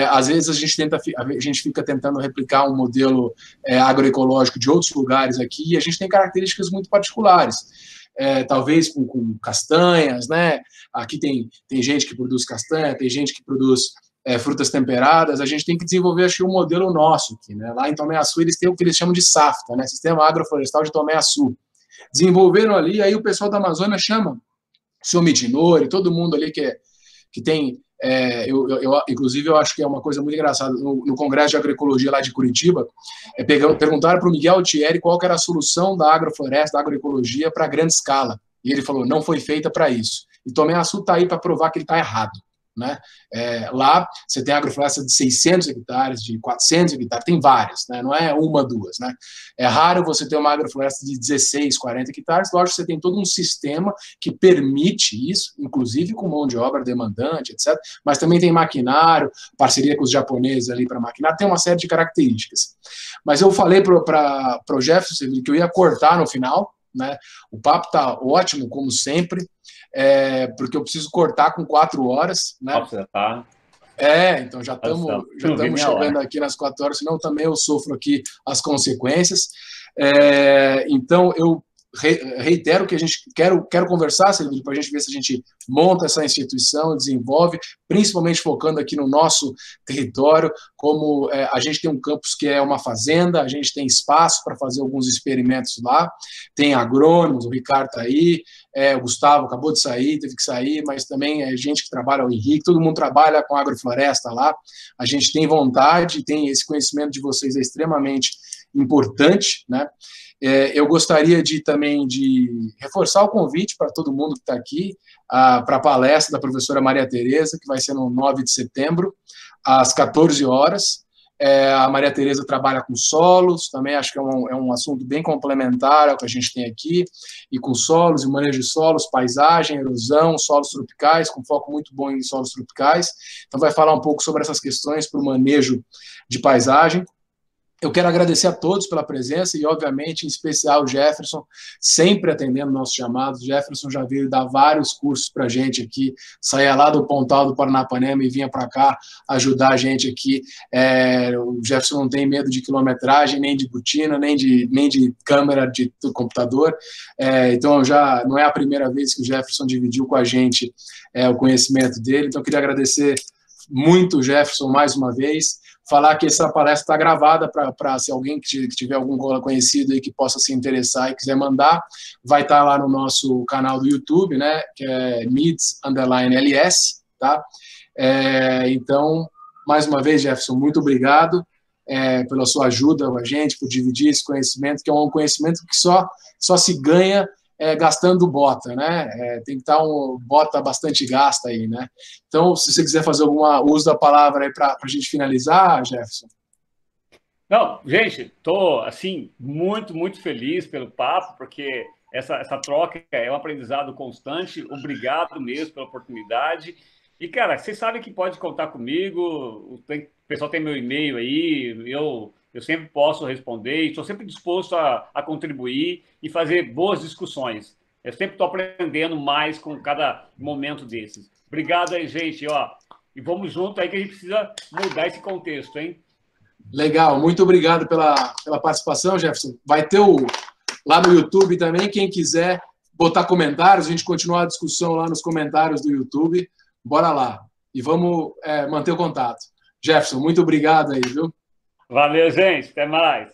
às vezes a gente fica tentando replicar um modelo agroecológico de outros lugares aqui e a gente tem características muito particulares. Talvez com castanhas, né? Aqui tem gente que produz castanha, tem gente que produz frutas temperadas. A gente tem que desenvolver, acho que, um modelo nosso aqui, né? Lá em Tomé-Açu eles têm o que eles chamam de SAFTA, né? Sistema Agroflorestal de Tomé-Açu. Desenvolveram ali, aí o pessoal da Amazônia chama o seu Mitinori, todo mundo ali que tem... inclusive, eu acho que é uma coisa muito engraçada. No Congresso de Agroecologia lá de Curitiba, perguntaram para o Miguel Thierry qual que era a solução da agrofloresta, da agroecologia para grande escala. E ele falou, não foi feita para isso. E Tomé-Açu está aí para provar que ele está errado. Né? Lá você tem agrofloresta de 600 hectares, de 400 hectares, tem várias, né? Não é uma, duas. Né? É raro você ter uma agrofloresta de 16, 40 hectares, lógico que você tem todo um sistema que permite isso, inclusive com mão de obra demandante, etc. Mas também tem maquinário, parceria com os japoneses ali para maquinário, tem uma série de características. Mas eu falei para o Jefferson que eu ia cortar no final, né? O papo está ótimo, como sempre. Porque eu preciso cortar com 4 horas, né? Nossa, tá. Então já estamos chegando aqui nas 4 horas, senão também eu sofro aqui as consequências. Então eu reitero que a gente quero conversar, Silvio, para a gente ver se a gente monta essa instituição, desenvolve, principalmente focando aqui no nosso território, como a gente tem um campus que é uma fazenda, a gente tem espaço para fazer alguns experimentos lá, tem agrônomos, o Ricardo está aí, o Gustavo acabou de sair, teve que sair, mas também é gente que trabalha, o Henrique, todo mundo trabalha com agrofloresta lá, a gente tem vontade, tem esse conhecimento de vocês é extremamente importante, né? Eu gostaria também de reforçar o convite para todo mundo que está aqui, para a palestra da professora Maria Tereza, que vai ser no 9 de setembro, às 14 horas. A Maria Tereza trabalha com solos, também acho que é um assunto bem complementar ao que a gente tem aqui, e com solos, e manejo de solos, paisagem, erosão, solos tropicais, com foco muito bom em solos tropicais. Então vai falar um pouco sobre essas questões para o manejo de paisagem. Eu quero agradecer a todos pela presença e, obviamente, em especial o Jefferson, sempre atendendo nossos chamados. O Jefferson já veio dar vários cursos para a gente aqui, saía lá do Pontal do Paranapanema e vinha para cá ajudar a gente aqui. O Jefferson não tem medo de quilometragem, nem de botina, nem de câmera do computador. Então, já não é a primeira vez que o Jefferson dividiu com a gente o conhecimento dele. Então, eu queria agradecer muito o Jefferson mais uma vez. Falar que essa palestra está gravada para se alguém que tiver algum conhecido aí que possa se interessar e quiser mandar, vai estar lá no nosso canal do YouTube, né, que é MIDS_LS, tá? Então, mais uma vez, Jefferson, muito obrigado pela sua ajuda com a gente, por dividir esse conhecimento, que é um conhecimento que só se ganha gastando bota, né? Tem que estar bota bastante gasta aí, né? Então, se você quiser fazer algum uso da palavra aí para a gente finalizar, Jefferson. Não, gente, estou, assim, muito, muito feliz pelo papo, porque essa troca é um aprendizado constante. Obrigado mesmo pela oportunidade. E, cara, vocês sabem que pode contar comigo, o pessoal tem meu e-mail aí, eu sempre posso responder e estou sempre disposto a contribuir e fazer boas discussões. Eu sempre estou aprendendo mais com cada momento desses. Obrigado aí, gente. E vamos junto aí que a gente precisa mudar esse contexto, hein? Legal, muito obrigado pela participação, Jefferson. Vai ter lá no YouTube também, quem quiser botar comentários, a gente continuar a discussão lá nos comentários do YouTube. Bora lá. E vamos manter o contato. Jefferson, muito obrigado aí, viu? Valeu, gente. Até mais.